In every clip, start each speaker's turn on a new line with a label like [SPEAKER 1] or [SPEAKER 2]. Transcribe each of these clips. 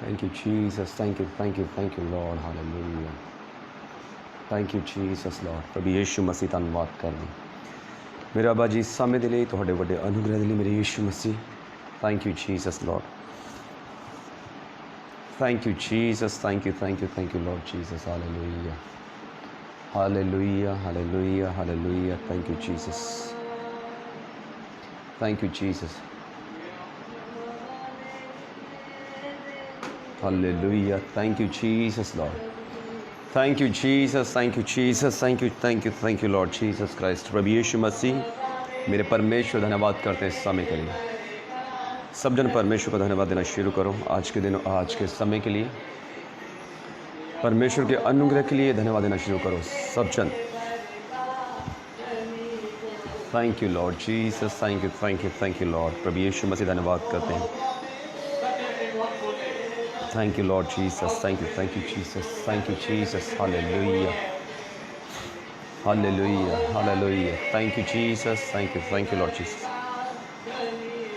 [SPEAKER 1] Thank you, Jesus. Thank you, Lord. Hallelujah. Thank you, Jesus, Lord. प्रभु यीशु मसीह धन्यवाद करना मेरा अब्बा जी समय ਦੇ ਲਈ ਤੁਹਾਡੇ ਵੱਡੇ ਅਨੁਗ੍ਰਹ ਦੇ ਲਈ ਮੇਰੇ ਯੀਸ਼ੂ ਮਸੀਹ Thank you, Jesus, Lord. Thank you, Jesus. Thank you, Lord Jesus. Hallelujah. Hallelujah. Thank you, Jesus. Thank you, Jesus. Hallelujah. Thank you, Jesus, Lord. Thank you, Jesus. Thank you, Lord Jesus Christ. प्रभु यीशु मसीह मेरे परमेश्वर धन्यवाद करते हैं इस समय के लिए। सब जन परमेश्वर को धन्यवाद देना शुरू करो आज के दिन, आज के समय के लिए, परमेश्वर के अनुग्रह के लिए धन्यवाद देना शुरू करो सब जन। Thank you Lord Jesus, thank you Lord. प्रभु यीशु मसीह धन्यवाद करते हैं। Thank you Lord Jesus, thank you Jesus. Hallelujah, thank you Jesus, thank you Lord Jesus.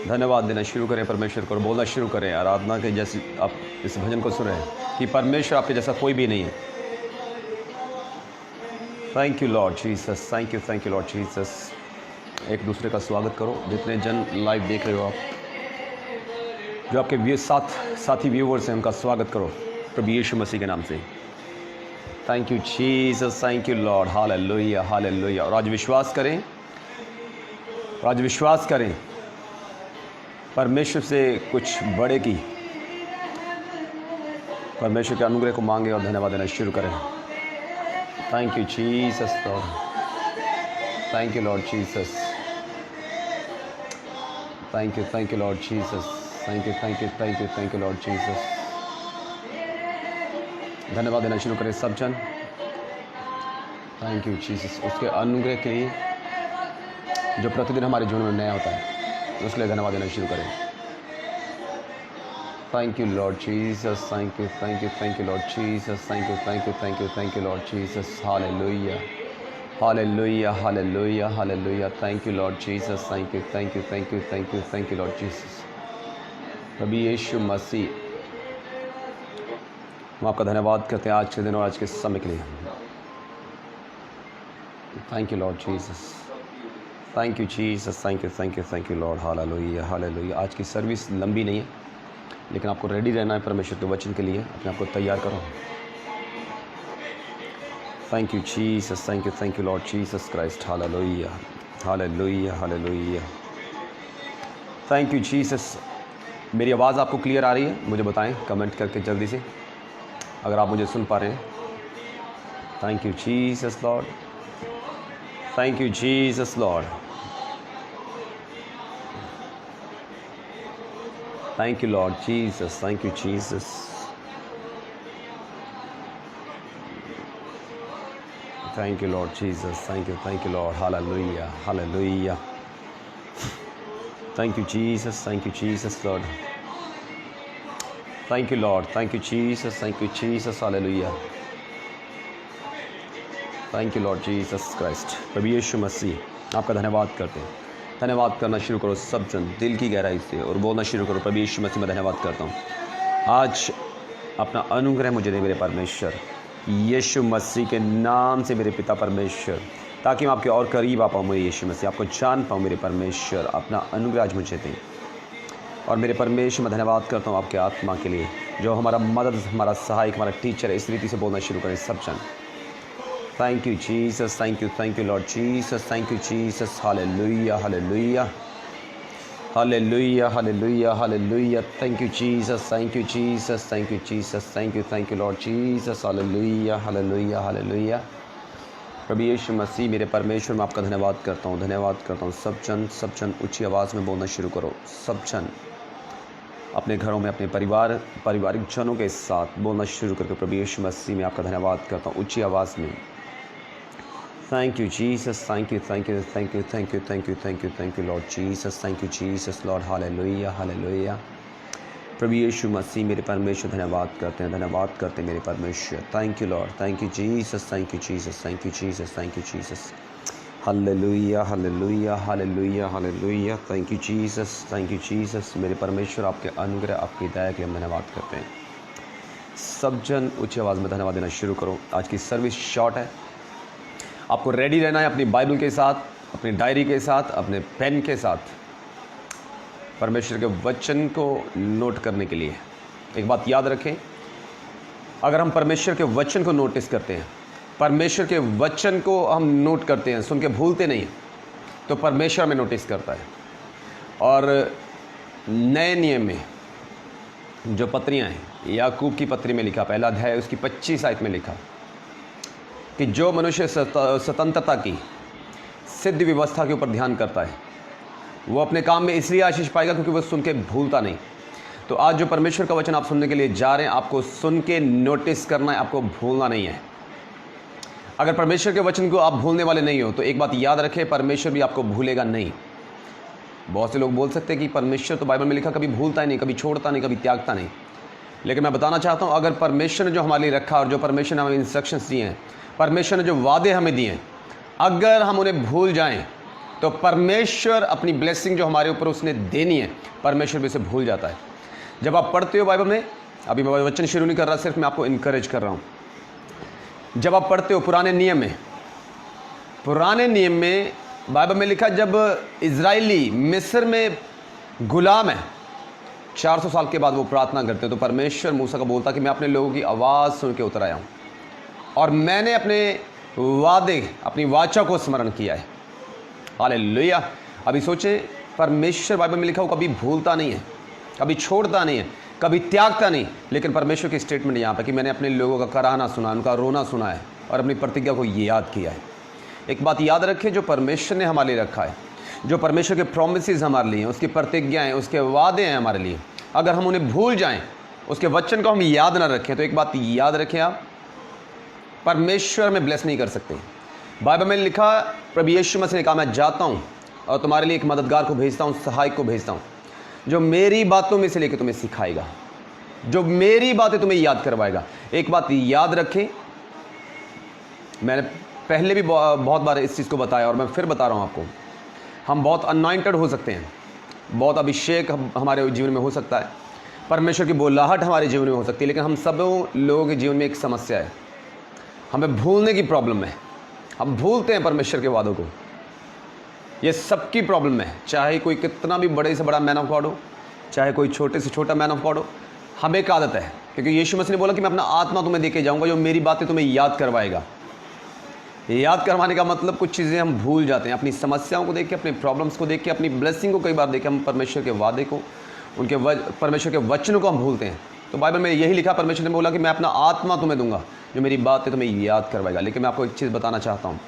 [SPEAKER 1] धन्यवाद देना शुरू करें परमेश्वर को और बोलना शुरू करें आराधना के जैसे आप इस भजन को सुन रहे हैं कि परमेश्वर आपके जैसा कोई भी नहीं है। Thank you Lord Jesus, thank you Lord Jesus. एक दूसरे का स्वागत करो। जितने जन लाइव देख रहे हो आप, जो आपके साथी व्यूवर्स हैं, उनका स्वागत करो प्रभु यीशु मसीह के नाम से। Thank you Jesus, thank you Lord. Hallelujah. और आज विश्वास करें परमेश्वर से कुछ बड़े की, परमेश्वर के अनुग्रह को मांगे और धन्यवाद देना शुरू करें। Thank you Jesus Lord, thank you Lord Jesus, thank you Lord Jesus, thank you Lord Jesus. धन्यवाद देना शुरू करें सब जन। थैंक यू जीसस, उसके अनुग्रह के लिए जो प्रतिदिन हमारे जीवन में नया होता है, उसके लिए धन्यवाद देना शुरू करें। Thank you Lord Jesus, thank you Lord Jesus, thank you Lord Jesus. Hallelujah, thank you Lord Jesus, thank you Lord Jesus. प्रभु यीशु मसीह, हम आपका धन्यवाद करते हैं आज के दिन और आज के समय के लिए। Thank you Lord Jesus, thank you Jesus, thank you Lord. Hallelujah. आज की सर्विस लंबी नहीं है, लेकिन आपको रेडी रहना है परमेश्वर के वचन के लिए। अपने आप को तैयार करो। Thank you Jesus, thank you Lord Jesus Christ. Hallelujah. Thank you Jesus. मेरी आवाज़ आपको क्लियर आ रही है? मुझे बताएं कमेंट करके जल्दी से अगर आप मुझे सुन पा रहे हैं। Thank you Jesus Lord, thank you Jesus Lord, thank you Lord Jesus, thank you Jesus, thank you Lord Jesus, thank you Lord. Hallelujah. Thank you Jesus Lord. Thank you Lord, thank you Jesus, hallelujah. Thank you Lord Jesus Christ. प्रभु यीशु मसीह, आपका धन्यवाद करते हैं। धन्यवाद करना शुरू करो सब जन दिल की गहराई से और बोलना शुरू करो, प्रभु यीशु मसीह मैं धन्यवाद करता हूँ। आज अपना अनुग्रह मुझे दे मेरे परमेश्वर, यीशु मसीह के नाम से मेरे पिता परमेश्वर, ताकि मैं आपके और करीब आ पाऊँ मेरे यीशु मसीह, आपको जान पाऊँ मेरे परमेश्वर। अपना अनुग्रह आज मुझे दें। और मेरे परमेश्वर मैं धन्यवाद करता हूँ आपके आत्मा के लिए, जो हमारा मदद, हमारा सहायक, हमारा टीचर है। इस रीति से बोलना शुरू करें सब जन। Thank you Jesus, thank you Lord Jesus, thank you Jesus. Hallelujah. Thank you Jesus, thank you Lord Jesus. Hallelujah. प्रभु यीशु मसीह मेरे परमेश्वर, मैं आपका धन्यवाद करता हूँ। सब जन ऊंची आवाज़ में बोलना शुरू करो। सब जन अपने घरों में अपने पारिवारिक जनों के साथ बोलना शुरू करके, प्रभु यीशु मसीह मैं आपका धन्यवाद करता हूँ ऊंची आवाज़ में। Thank you Jesus, thank you Lord Jesus, thank you Jesus Lord. Hallelujah. प्रभु यीशु मसीह मेरे परमेश्वर धन्यवाद करते हैं मेरे परमेश्वर। Thank you Lord, thank you Jesus, thank you Jesus. Hallelujah. Thank you Jesus, मेरे परमेश्वर आपके अनुग्रह, आपकी दया के हम धन्यवाद करते हैं। सब जन ऊंची आवाज़ में धन्यवाद देना शुरू करो। आज की सर्विस शॉर्ट है, आपको रेडी रहना है अपनी बाइबल के साथ, अपनी डायरी के साथ, अपने पेन के साथ परमेश्वर के वचन को नोट करने के लिए। एक बात याद रखें, अगर हम परमेश्वर के वचन को नोटिस करते हैं, परमेश्वर के वचन को हम नोट करते हैं, सुन के भूलते नहीं, तो परमेश्वर हमें नोटिस करता है। और नए नियम में जो पत्रियां हैं, याकूब की पत्री में लिखा, पहला अध्याय उसकी 25 आयत में लिखा कि जो मनुष्य स्वतंत्रता की सिद्ध व्यवस्था के ऊपर ध्यान करता है वो अपने काम में इसलिए आशीष पाएगा क्योंकि वो सुन के भूलता नहीं। तो आज जो परमेश्वर का वचन आप सुनने के लिए जा रहे हैं, आपको सुन के नोटिस करना है, आपको भूलना नहीं है। अगर परमेश्वर के वचन को आप भूलने वाले नहीं हो तो एक बात याद रखें, परमेश्वर भी आपको भूलेगा नहीं। बहुत से लोग बोल सकते हैं कि परमेश्वर तो बाइबल में लिखा कभी भूलता ही नहीं, कभी छोड़ता नहीं, कभी त्यागता नहीं। लेकिन मैं बताना चाहता हूँ, अगर परमेश्वर ने जो हमारे लिए रखा और जो परमेश्वर ने हमें इंस्ट्रक्शंस दिए हैं, परमेश्वर ने जो वादे हमें दिए हैं, अगर हम उन्हें भूल जाएं तो परमेश्वर अपनी ब्लेसिंग जो हमारे ऊपर उसने देनी है, परमेश्वर भी उसे भूल जाता है। जब आप पढ़ते हो बाइबल में, अभी मैं वचन शुरू नहीं कर रहा, सिर्फ मैं आपको इनकरेज कर रहा हूँ। जब आप पढ़ते हो पुराने नियम में बाइबल में लिखा, जब इजराइली मिस्र में गुलाम है, 400 साल के बाद वो प्रार्थना करते हैं, तो परमेश्वर मूसा को बोलता कि मैं अपने लोगों की आवाज़ सुन के उतर आया हूँ और मैंने अपने वादे, अपनी वाचा को स्मरण किया है। हालेलुया। अभी सोचें, परमेश्वर बाइबल में लिखा वो कभी भूलता नहीं है, कभी छोड़ता नहीं है, कभी त्यागता नहीं। लेकिन परमेश्वर की स्टेटमेंट यहाँ पर कि मैंने अपने लोगों का कराहना सुना, उनका रोना सुना है और अपनी प्रतिज्ञा को याद किया है। एक बात याद रखें, जो परमेश्वर ने हमारे लिए रखा है, जो परमेश्वर के प्रोमिसेस हमारे लिए हैं, उसकी प्रतिज्ञाएं, उसके वादे हैं हमारे लिए, अगर हम उन्हें भूल जाएं, उसके वचन को हम याद ना रखें, तो एक बात याद रखें, आप परमेश्वर में ब्लेस नहीं कर सकते। बाइबल में लिखा, प्रभु यीशु मसीह ने कहा, मैं जाता हूँ और तुम्हारे लिए एक मददगार को भेजता हूँ, सहायक को भेजता हूँ, जो मेरी बातों में से लेकर तुम्हें सिखाएगा, जो मेरी बातें तुम्हें याद करवाएगा। एक बात याद रखें, मैंने पहले भी बहुत बार इस चीज़ को बताया और मैं फिर बता रहा हूँ आपको, हम बहुत अनॉइंटेड हो सकते हैं, बहुत अभिषेक हमारे जीवन में हो सकता है, परमेश्वर की बोलाहट हमारे जीवन में हो सकती है, लेकिन हम सब लोगों के जीवन में एक समस्या है, हमें भूलने की प्रॉब्लम है। हम भूलते हैं परमेश्वर के वादों को। ये सबकी प्रॉब्लम है, चाहे कोई कितना भी बड़े से बड़ा मैन ऑफ गॉड हो, चाहे कोई छोटे से छोटा मैन ऑफ गॉड हो। हमें एक आदत है, क्योंकि यीशु मसीह ने बोला कि मैं अपना आत्मा तुम्हें देके जाऊंगा जो मेरी बातें तुम्हें याद करवाएगा। याद करवाने का मतलब कुछ चीज़ें हम भूल जाते हैं, अपनी समस्याओं को देख के, अपनी प्रॉब्लम्स को देख के, अपनी ब्लेसिंग को कई बार देख के हम परमेश्वर के वादे को, परमेश्वर के वचनों को हम भूलते हैं। तो बाइबल में यही लिखा, परमेश्वर ने बोला कि मैं अपना आत्मा तुम्हें दूंगा जो मेरी बातें तुम्हें याद करवाएगा। लेकिन मैं आपको एक चीज़ बताना चाहता हूँ,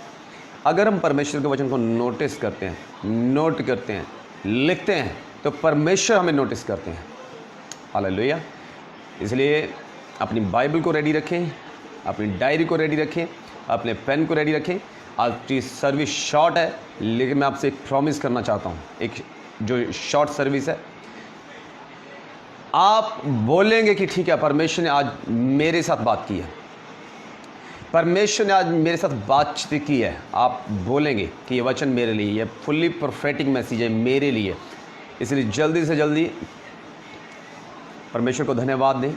[SPEAKER 1] अगर हम परमेश्वर के वचन को नोटिस करते हैं, नोट करते हैं, लिखते हैं, तो परमेश्वर हमें नोटिस करते हैं। हालेलुया। इसलिए अपनी बाइबल को रेडी रखें, अपनी डायरी को रेडी रखें, अपने पेन को रेडी रखें। आज की सर्विस शॉर्ट है, लेकिन मैं आपसे एक प्रॉमिस करना चाहता हूँ, एक जो शॉर्ट सर्विस है, आप बोलेंगे कि ठीक है, परमेश्वर ने आज मेरे साथ बात की है, परमेश्वर ने आज मेरे साथ बातचीत की है। आप बोलेंगे कि ये वचन मेरे लिए, ये फुल्ली प्रोफेटिक मैसेज है मेरे लिए। इसलिए जल्दी से जल्दी परमेश्वर को धन्यवाद दें,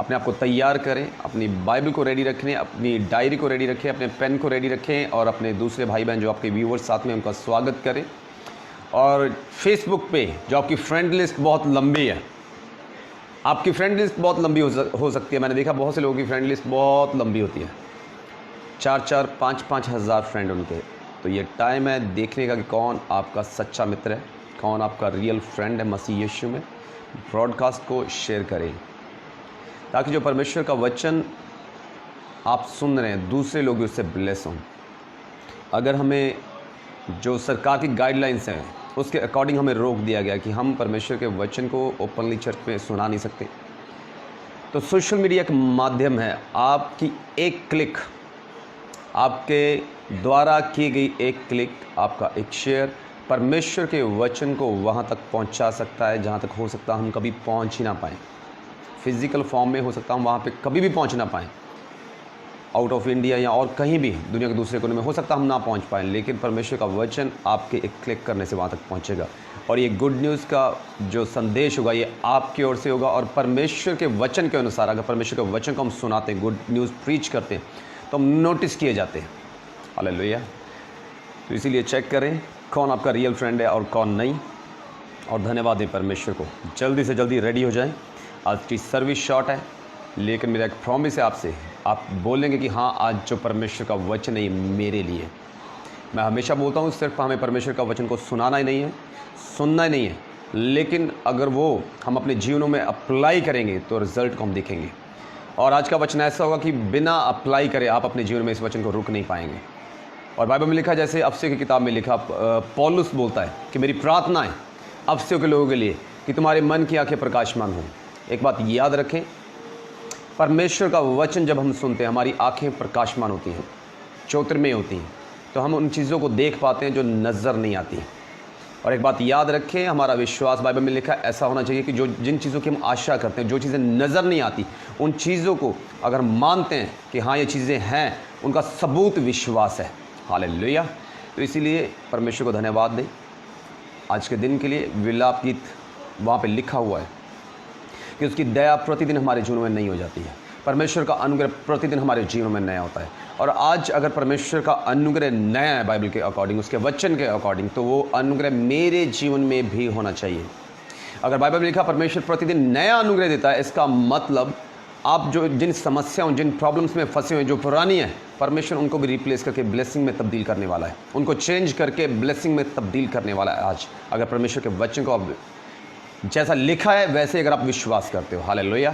[SPEAKER 1] अपने आप को तैयार करें, अपनी बाइबल को रेडी रखें, अपनी डायरी को रेडी रखें, अपने पेन को रेडी रखें और अपने दूसरे भाई बहन जो आपके व्यूवर्स साथ में, उनका स्वागत करें। और फेसबुक पे जो आपकी फ्रेंड लिस्ट बहुत लंबी है, आपकी फ्रेंड लिस्ट बहुत लंबी हो सकती है। मैंने देखा बहुत से लोगों की फ्रेंड लिस्ट बहुत लंबी होती है, 4-4, 5-5 हज़ार फ्रेंड उनके। तो ये टाइम है देखने का कि कौन आपका सच्चा मित्र है, कौन आपका रियल फ्रेंड है मसीह यीशु में। ब्रॉडकास्ट को शेयर करें ताकि जो परमेश्वर का वचन आप सुन रहे हैं, दूसरे लोग भी उससे ब्लेस हों। अगर हमें जो सरकार की गाइडलाइंस हैं उसके अकॉर्डिंग हमें रोक दिया गया कि हम परमेश्वर के वचन को ओपनली चर्च में सुना नहीं सकते, तो सोशल मीडिया एक माध्यम है। आपकी एक क्लिक, आपके द्वारा की गई एक क्लिक, आपका एक शेयर परमेश्वर के वचन को वहाँ तक पहुँचा सकता है जहाँ तक हो सकता हम कभी पहुँच ही ना पाएँ। फिज़िकल फॉर्म में हो सकता हम वहाँ पे कभी भी पहुँच ना पाएँ। आउट ऑफ इंडिया या और कहीं भी दुनिया के दूसरे कोने में, हो सकता है हम ना पहुंच पाएँ, लेकिन परमेश्वर का वचन आपके एक क्लिक करने से वहाँ तक पहुँचेगा। और ये गुड न्यूज़ का जो संदेश होगा ये आपकी ओर से होगा, और परमेश्वर के वचन के अनुसार अगर परमेश्वर के वचन को हम सुनाते हैं, गुड न्यूज़ प्रीच करते हैं, तो हम नोटिस किए जाते हैं। हालेलुया। तो इसीलिए चेक करें कौन आपका रियल फ्रेंड है और कौन नहीं, और धन्यवाद दें परमेश्वर को। जल्दी से जल्दी रेडी हो जाएं। आज की सर्विस शॉर्ट है, लेकिन मेरा एक प्रॉमिस है आपसे, आप बोलेंगे कि हाँ आज जो परमेश्वर का वचन है ये मेरे लिए। मैं हमेशा बोलता हूँ सिर्फ हमें परमेश्वर का वचन को सुनाना ही नहीं है, सुनना ही नहीं है, लेकिन अगर वो हम अपने जीवनों में अप्लाई करेंगे तो रिज़ल्ट को हम देखेंगे। और आज का वचन ऐसा होगा कि बिना अप्लाई करे आप अपने जीवन में इस वचन को रोक नहीं पाएंगे। और बाइबल में लिखा, जैसे अफसियों की किताब में लिखा, पौलुस बोलता है कि मेरी प्रार्थना है अफसियों के लोगों के लिए कि तुम्हारे मन की आंखें प्रकाशमान हों। एक बात याद रखें, परमेश्वर का वचन जब हम सुनते हैं हमारी आंखें प्रकाशमान होती हैं, ज्योतिर्मय होती हैं, तो हम उन चीज़ों को देख पाते हैं जो नज़र नहीं आती। और एक बात याद रखें, हमारा विश्वास बाइबल में लिखा ऐसा होना चाहिए कि जो जिन चीज़ों की हम आशा करते हैं, जो चीज़ें नज़र नहीं आती, उन चीज़ों को अगर मानते हैं कि हाँ ये चीज़ें हैं, उनका सबूत विश्वास है। हालेलुया। तो इसीलिए परमेश्वर को धन्यवाद दें आज के दिन के लिए। विलाप गीत वहाँ पे लिखा हुआ है कि उसकी दया प्रतिदिन हमारे जीवन में नई हो जाती है, परमेश्वर का अनुग्रह प्रतिदिन हमारे जीवन में नया होता है। और आज अगर परमेश्वर का अनुग्रह नया है बाइबल के अकॉर्डिंग, उसके वचन के अकॉर्डिंग, तो वो अनुग्रह मेरे जीवन में भी होना चाहिए। अगर बाइबल में लिखा परमेश्वर प्रतिदिन नया अनुग्रह देता है, इसका मतलब आप जो जिन समस्याओं, जिन प्रॉब्लम्स में फंसे हुए, जो पुरानी है, परमेश्वर उनको भी रिप्लेस करके ब्लेसिंग में तब्दील करने वाला है, उनको चेंज करके ब्लेसिंग में तब्दील करने वाला है। आज अगर परमेश्वर के वचन को आप जैसा लिखा है वैसे अगर आप विश्वास करते हो, हालेलुया।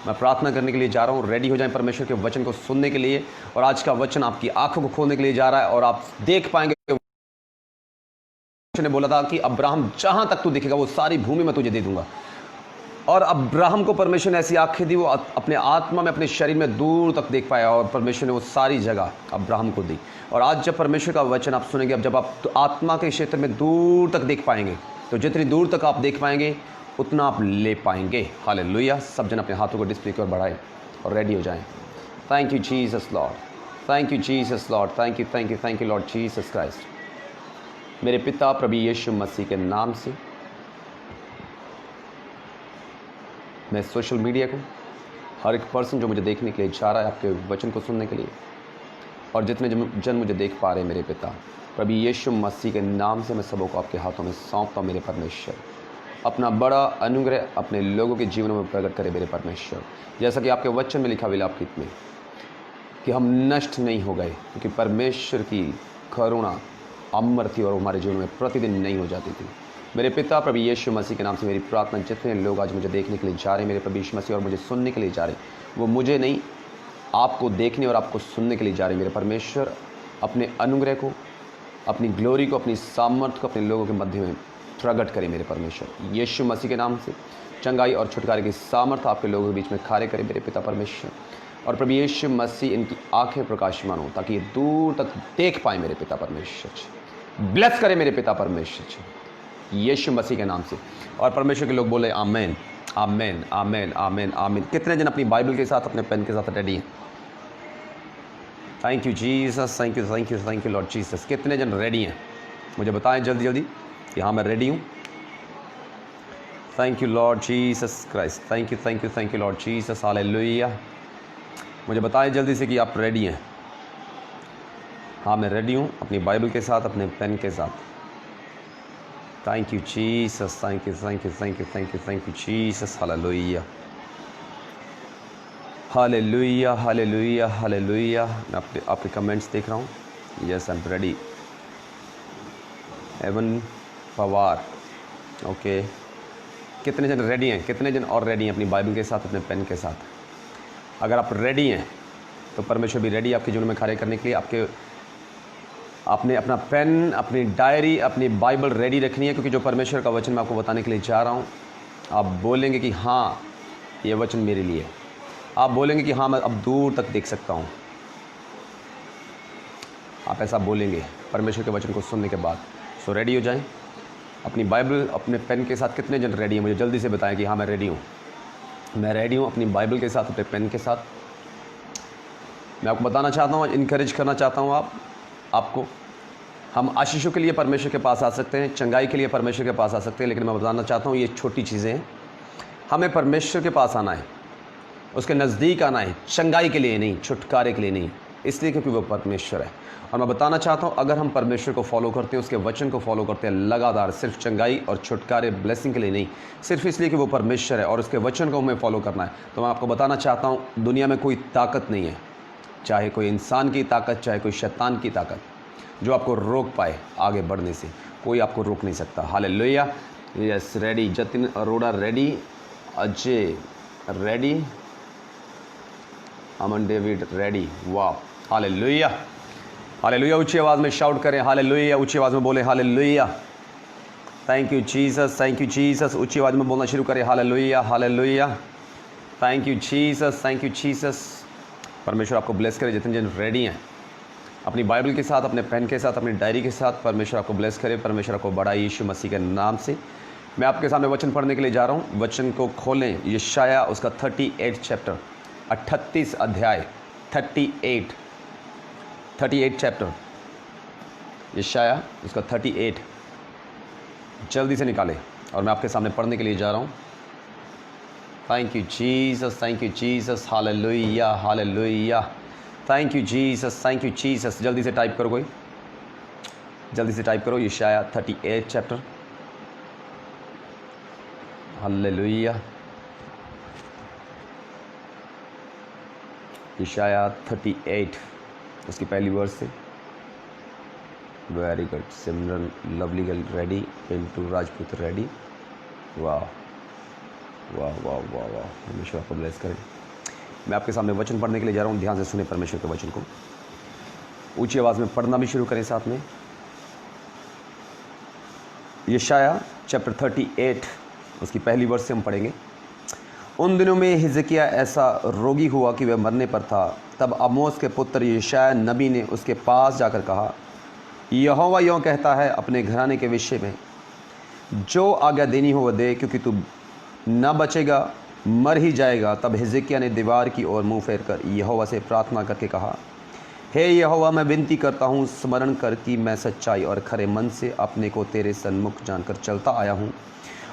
[SPEAKER 1] मैं प्रार्थना करने के लिए जा रहा हूँ, रेडी हो जाएं परमेश्वर के वचन को सुनने के लिए। और आज का वचन आपकी आंखों को खोलने के लिए जा रहा है, और आप देख पाएंगे, ने बोला था कि अब्राहम जहां तक तू दिखेगा वो सारी भूमि मैं तुझे दे दूंगा। और अब्राहम को परमेश्वर ने ऐसी आंखें दी, वो अपने आत्मा में, अपने शरीर में दूर तक देख पाया, और परमेश्वर ने वो सारी जगह अब्राहम को दी। और आज जब परमेश्वर का वचन आप सुनेंगे, अब जब आप तो आत्मा के क्षेत्र में दूर तक देख पाएंगे, तो जितनी दूर तक आप देख पाएंगे उतना आप ले पाएंगे। हालेलुया। सब जन अपने हाथों को डिस्प्ले की ओर बढ़ाएं और रेडी हो जाएं। Thank you Jesus Lord, thank you Jesus Lord, thank you, thank you, thank you Lord Jesus Christ. मेरे पिता प्रभु यीशु मसीह के नाम से मैं सोशल मीडिया को, हर एक पर्सन जो मुझे देखने के लिए जा रहा है आपके वचन को सुनने के लिए, और जितने जन मुझे देख पा रहे हैं, मेरे पिता प्रभु यीशु मसीह के नाम से मैं सबों को आपके हाथों में सौंपता हूँ। मेरे परमेश्वर, अपना बड़ा अनुग्रह अपने लोगों के जीवनों में प्रकट करे मेरे परमेश्वर। जैसा कि आपके वचन में लिखा विलाप गीत में कि हम नष्ट नहीं हो गए, क्योंकि परमेश्वर की करुणा अमर थी और हमारे जीवन में प्रतिदिन नहीं हो जाती थी। मेरे पिता प्रभु यीशु मसीह के नाम से मेरी प्रार्थना, जितने लोग आज मुझे देखने के लिए जा रहे हैं मेरे प्रभु यीशु मसीह, और मुझे सुनने के लिए जा रहे हैं, वो मुझे नहीं आपको देखने और आपको सुनने के लिए जा रहे हैं। मेरे परमेश्वर, अपने अनुग्रह को, अपनी ग्लोरी को, अपनी सामर्थ्य को अपने लोगों के मध्य में प्रकट करे मेरे परमेश्वर। यीशु मसीह के नाम से चंगाई और छुटकारे की सामर्थ्य आपके लोगों के बीच में कार्य करे मेरे पिता परमेश्वर। और प्रभु यीशु मसीह इनकी आंखें प्रकाशमान हो, ताकि ये दूर तक देख पाए मेरे पिता परमेश्वर। ब्लेस करे मेरे पिता परमेश्वर यीशु मसीह के नाम से। और परमेश्वर के लोग बोले आमेन, आमेन, आमेन, आमेन, आमेन। कितने जन अपनी बाइबल के साथ, अपने पेन के साथ रेडी हैं? Thank you Jesus, thank you, thank you, thank you Lord Jesus. कितने जन रेडी हैं? मुझे बताएं जल्दी जल्दी कि हाँ मैं रेडी हूँ। Thank you Lord Jesus Christ, thank you, thank you, thank you Lord Jesus, hallelujah. मुझे बताएं जल्दी से कि आप रेडी हैं। हाँ मैं रेडी हूँ, अपनी बाइबल के साथ, अपने पेन के साथ। Thank you Jesus, thank you, thank you, thank you, thank you, thank you Jesus, hallelujah, hallelujah, hallelujah, hallelujah. मैं आपके कमेंट्स देख रहा हूँ। Yes I am ready. एवन पवार, ओके। कितने जन रेडी हैं? कितने जन और रेडी हैं अपनी बाइबल के साथ, अपने पेन के साथ? अगर आप रेडी हैं तो परमेश्वर भी रेडी आपके जीवन में कार्य करने के लिए। आपने अपना पेन, अपनी डायरी, अपनी बाइबल रेडी रखनी है, क्योंकि जो परमेश्वर का वचन मैं आपको बताने के लिए जा रहा हूँ, आप बोलेंगे कि हाँ ये वचन मेरे लिए है। आप बोलेंगे कि हाँ मैं अब दूर तक देख सकता हूँ। आप ऐसा बोलेंगे परमेश्वर के वचन को सुनने के बाद। सो रेडी हो जाएं अपनी बाइबल, अपने पेन के साथ। कितने जन रेडी हैं मुझे जल्दी से बताएं कि हाँ मैं रेडी हूँ। मैं रेडी हूँ अपनी बाइबल के साथ, अपने पेन के साथ। मैं आपको बताना चाहता हूँ, इनकरेज करना चाहता हूँ आपको। हम आशीषों के लिए परमेश्वर के पास आ सकते हैं, चंगाई के लिए परमेश्वर के पास आ सकते हैं, लेकिन मैं बताना चाहता हूँ ये छोटी चीज़ें हैं। हमें परमेश्वर के पास आना है, उसके नज़दीक आना है, चंगाई के लिए नहीं, छुटकारे के लिए नहीं, इसलिए क्योंकि वो परमेश्वर है। और मैं बताना चाहता हूँ, अगर हम परमेश्वर को फॉलो करते हैं, उसके वचन को फॉलो करते हैं लगातार, सिर्फ चंगाई और छुटकारे ब्लेसिंग के लिए नहीं, सिर्फ इसलिए कि वो परमेश्वर है और उसके वचन को हमें फॉलो करना है, तो मैं आपको बताना चाहता हूँ दुनिया में कोई ताकत नहीं है, चाहे कोई इंसान की ताकत, चाहे कोई शैतान की ताकत, जो आपको रोक पाए आगे बढ़ने से। कोई आपको रोक नहीं सकता। Hallelujah. Yes, ready. Jatin Arora ready, Ajay ready, Aman David ready. वाह, हालेलुया, हालेलुया। ऊंची आवाज़ में शाउट करें हालेलुया, ऊंची आवाज़ में बोले hallelujah. Thank you Jesus, thank you Jesus. ऊंची आवाज़ में बोलना शुरू करें hallelujah, hallelujah. Thank you Jesus, thank you Jesus. परमेश्वर आपको ब्लेस करे। जितने जन रेडी हैं अपनी बाइबल के साथ, अपने पेन के साथ, अपनी डायरी के साथ, परमेश्वर आपको ब्लेस करे, परमेश्वर आपको बढ़ाए यीशु मसीह के नाम से। मैं आपके सामने वचन पढ़ने के लिए जा रहा हूँ। वचन को खोलें, यशायाह उसका 38 चैप्टर, 38 अध्याय, 38 चैप्टर, यशायाह उसका 38। जल्दी से निकालें और मैं आपके सामने पढ़ने के लिए जा रहा हूँ। Thank you Jesus, thank you Jesus. Hallelujah, hallelujah. Thank you Jesus, thank you Jesus. जल्दी से टाइप करो, कोई जल्दी से टाइप करो, यशायाह 38 चैप्टर। हालेलुया। यशायाह 38 उसकी पहली वर्स से। Very good. Simran lovely girl ready, Pintu Rajput ready. वाह वाह वाह वाह वाह। परमेश्वर आपको ब्लेस करें। मैं आपके सामने वचन पढ़ने के लिए जा रहा हूँ। ध्यान से सुने परमेश्वर के वचन को, ऊंची आवाज़ में पढ़ना भी शुरू करें साथ में। यशायाह चैप्टर 38 उसकी पहली वर्स से हम पढ़ेंगे। उन दिनों में हिजकिय्याह ऐसा रोगी हुआ कि वह मरने पर था। तब आमोस के पुत्र यशायाह नबी ने उसके पास जाकर कहा, यहोवा यों कहता है अपने घराने के विषय में, जो आज्ञा देनी हो वह दे, क्योंकि तू न बचेगा, मर ही जाएगा। तब हिजकिय्याह ने दीवार की ओर मुंह फेर कर यहोवा से प्रार्थना करके कहा, हे यहोवा, मैं विनती करता हूँ, स्मरण कर कि मैं सच्चाई और खरे मन से अपने को तेरे सन्मुख जानकर चलता आया हूँ,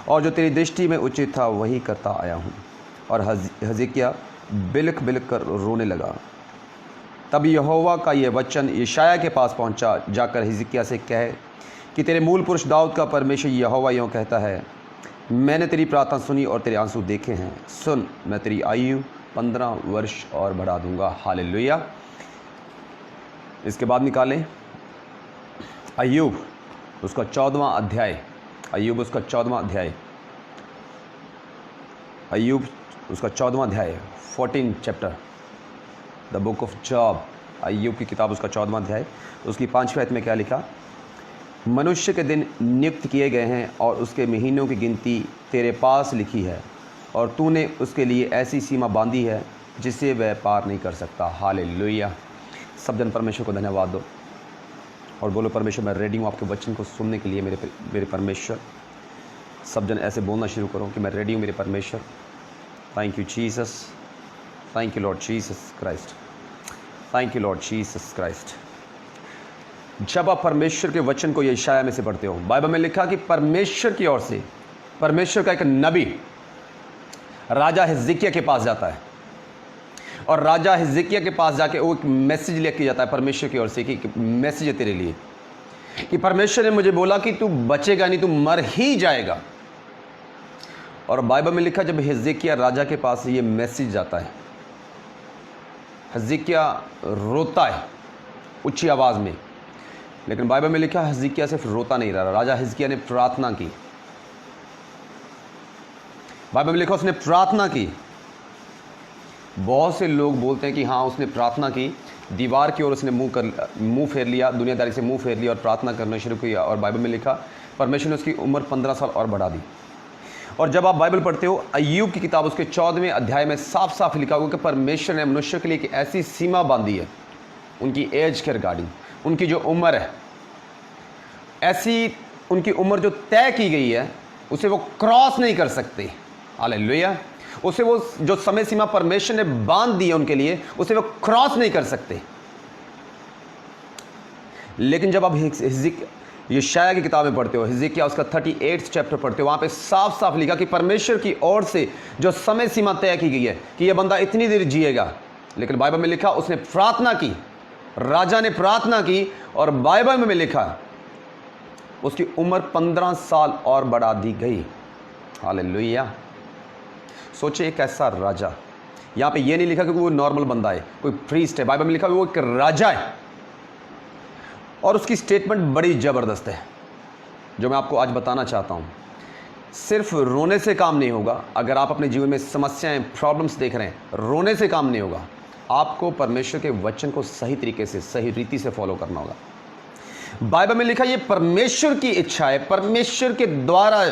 [SPEAKER 1] और जो तेरी दृष्टि में उचित था वही करता आया हूँ। और हिजकिय्याह बिलख बिलख कर रोने लगा। तब यहोवा का यह वचन यशायाह के पास पहुँचा, जाकर हिजकिय्याह से कह कि तेरे मूल पुरुष दाऊद का परमेश्वर यहोवा यों कहता है, मैंने तेरी प्रार्थना सुनी और तेरे आंसू देखे हैं। सुन, मैं तेरी आयु 15 वर्ष और बढ़ा दूंगा। हालेलुया। इसके बाद निकालें अय्यूब उसका 14वां अध्याय। अय्यूब उसका 14वां अध्याय, अय्यूब उसका 14वां अध्याय, 14 chapter, the book of Job. Ayyub की किताब उसका 14वां अध्याय, उसकी 5वीं आयत में क्या लिखा, मनुष्य के दिन नियुक्त किए गए हैं और उसके महीनों की गिनती तेरे पास लिखी है, और तूने उसके लिए ऐसी सीमा बांधी है जिसे वह पार नहीं कर सकता। हालेलुया। सब जन परमेश्वर को धन्यवाद दो और बोलो, परमेश्वर मैं रेडी हूँ आपके वचन को सुनने के लिए। मेरे परमेश्वर, सब जन ऐसे बोलना शुरू करो कि मैं रेडी हूँ मेरे परमेश्वर। Thank you Jesus, thank you Lord Jesus Christ, thank you Lord Jesus Christ. जब आप परमेश्वर के वचन को यशायाह में से पढ़ते हो, बाइबल में लिखा कि परमेश्वर की ओर से, परमेश्वर का एक नबी राजा हिजकिय्याह के पास जाता है, और राजा हिजकिय्याह के पास जाके वो एक मैसेज लेके जाता है परमेश्वर की ओर से कि मैसेज है तेरे लिए, कि परमेश्वर ने मुझे बोला कि तू बचेगा नहीं, तू मर ही जाएगा। और बाइबल में लिखा जब हिजकिय्याह राजा के पास ये मैसेज जाता है, हिजकिय्याह रोता है ऊंची आवाज़ में, लेकिन बाइबल में लिखा हिजकिय्याह सिर्फ रोता नहीं रहा, राजा हिजकिय्याह ने प्रार्थना की। बाइबल में लिखा उसने प्रार्थना की। बहुत से लोग बोलते हैं कि हाँ उसने प्रार्थना की, दीवार की ओर उसने मुंह फेर लिया, दुनियादारी से मुंह फेर लिया और प्रार्थना करना शुरू किया। और बाइबल में लिखा परमेश्वर ने उसकी उम्र 15 साल और बढ़ा दी। और जब आप बाइबल पढ़ते हो, अय्यूब की किताब उसके 14वें अध्याय में साफ साफ लिखा हुआ कि परमेश्वर ने मनुष्य के लिए एक ऐसी सीमा बांधी है, उनकी एज के रिगार्डिंग, उनकी जो उम्र है, ऐसी उनकी उम्र जो तय की गई है, उसे वो क्रॉस नहीं कर सकते। हालेलुया। उसे वो जो समय सीमा परमेश्वर ने बांध दी है उनके लिए, उसे वो क्रॉस नहीं कर सकते। लेकिन जब आप यशायाह की किताबें पढ़ते हो, हिजकिय्याह उसका 38 चैप्टर पढ़ते हो, वहां पे साफ साफ लिखा कि परमेश्वर की ओर से जो समय सीमा तय की गई है कि यह बंदा इतनी देर जिएगा, लेकिन बाइबल में लिखा उसने प्रार्थना की, राजा ने प्रार्थना की, और बाइबल में लिखा उसकी उम्र 15 साल और बढ़ा दी गई। हालेलुया। सोचिए एक ऐसा राजा, यहां पे ये नहीं लिखा कि वो नॉर्मल बंदा है, कोई प्रीस्ट है, बाइबल में लिखा वो एक राजा है। और उसकी स्टेटमेंट बड़ी ज़बरदस्त है जो मैं आपको आज बताना चाहता हूँ। सिर्फ रोने से काम नहीं होगा। अगर आप अपने जीवन में समस्याएं, प्रॉब्लम्स देख रहे हैं, रोने से काम नहीं होगा। आपको परमेश्वर के वचन को सही तरीके से, सही रीति से फॉलो करना होगा। बाइबल में लिखा ये परमेश्वर की इच्छा है, परमेश्वर के द्वारा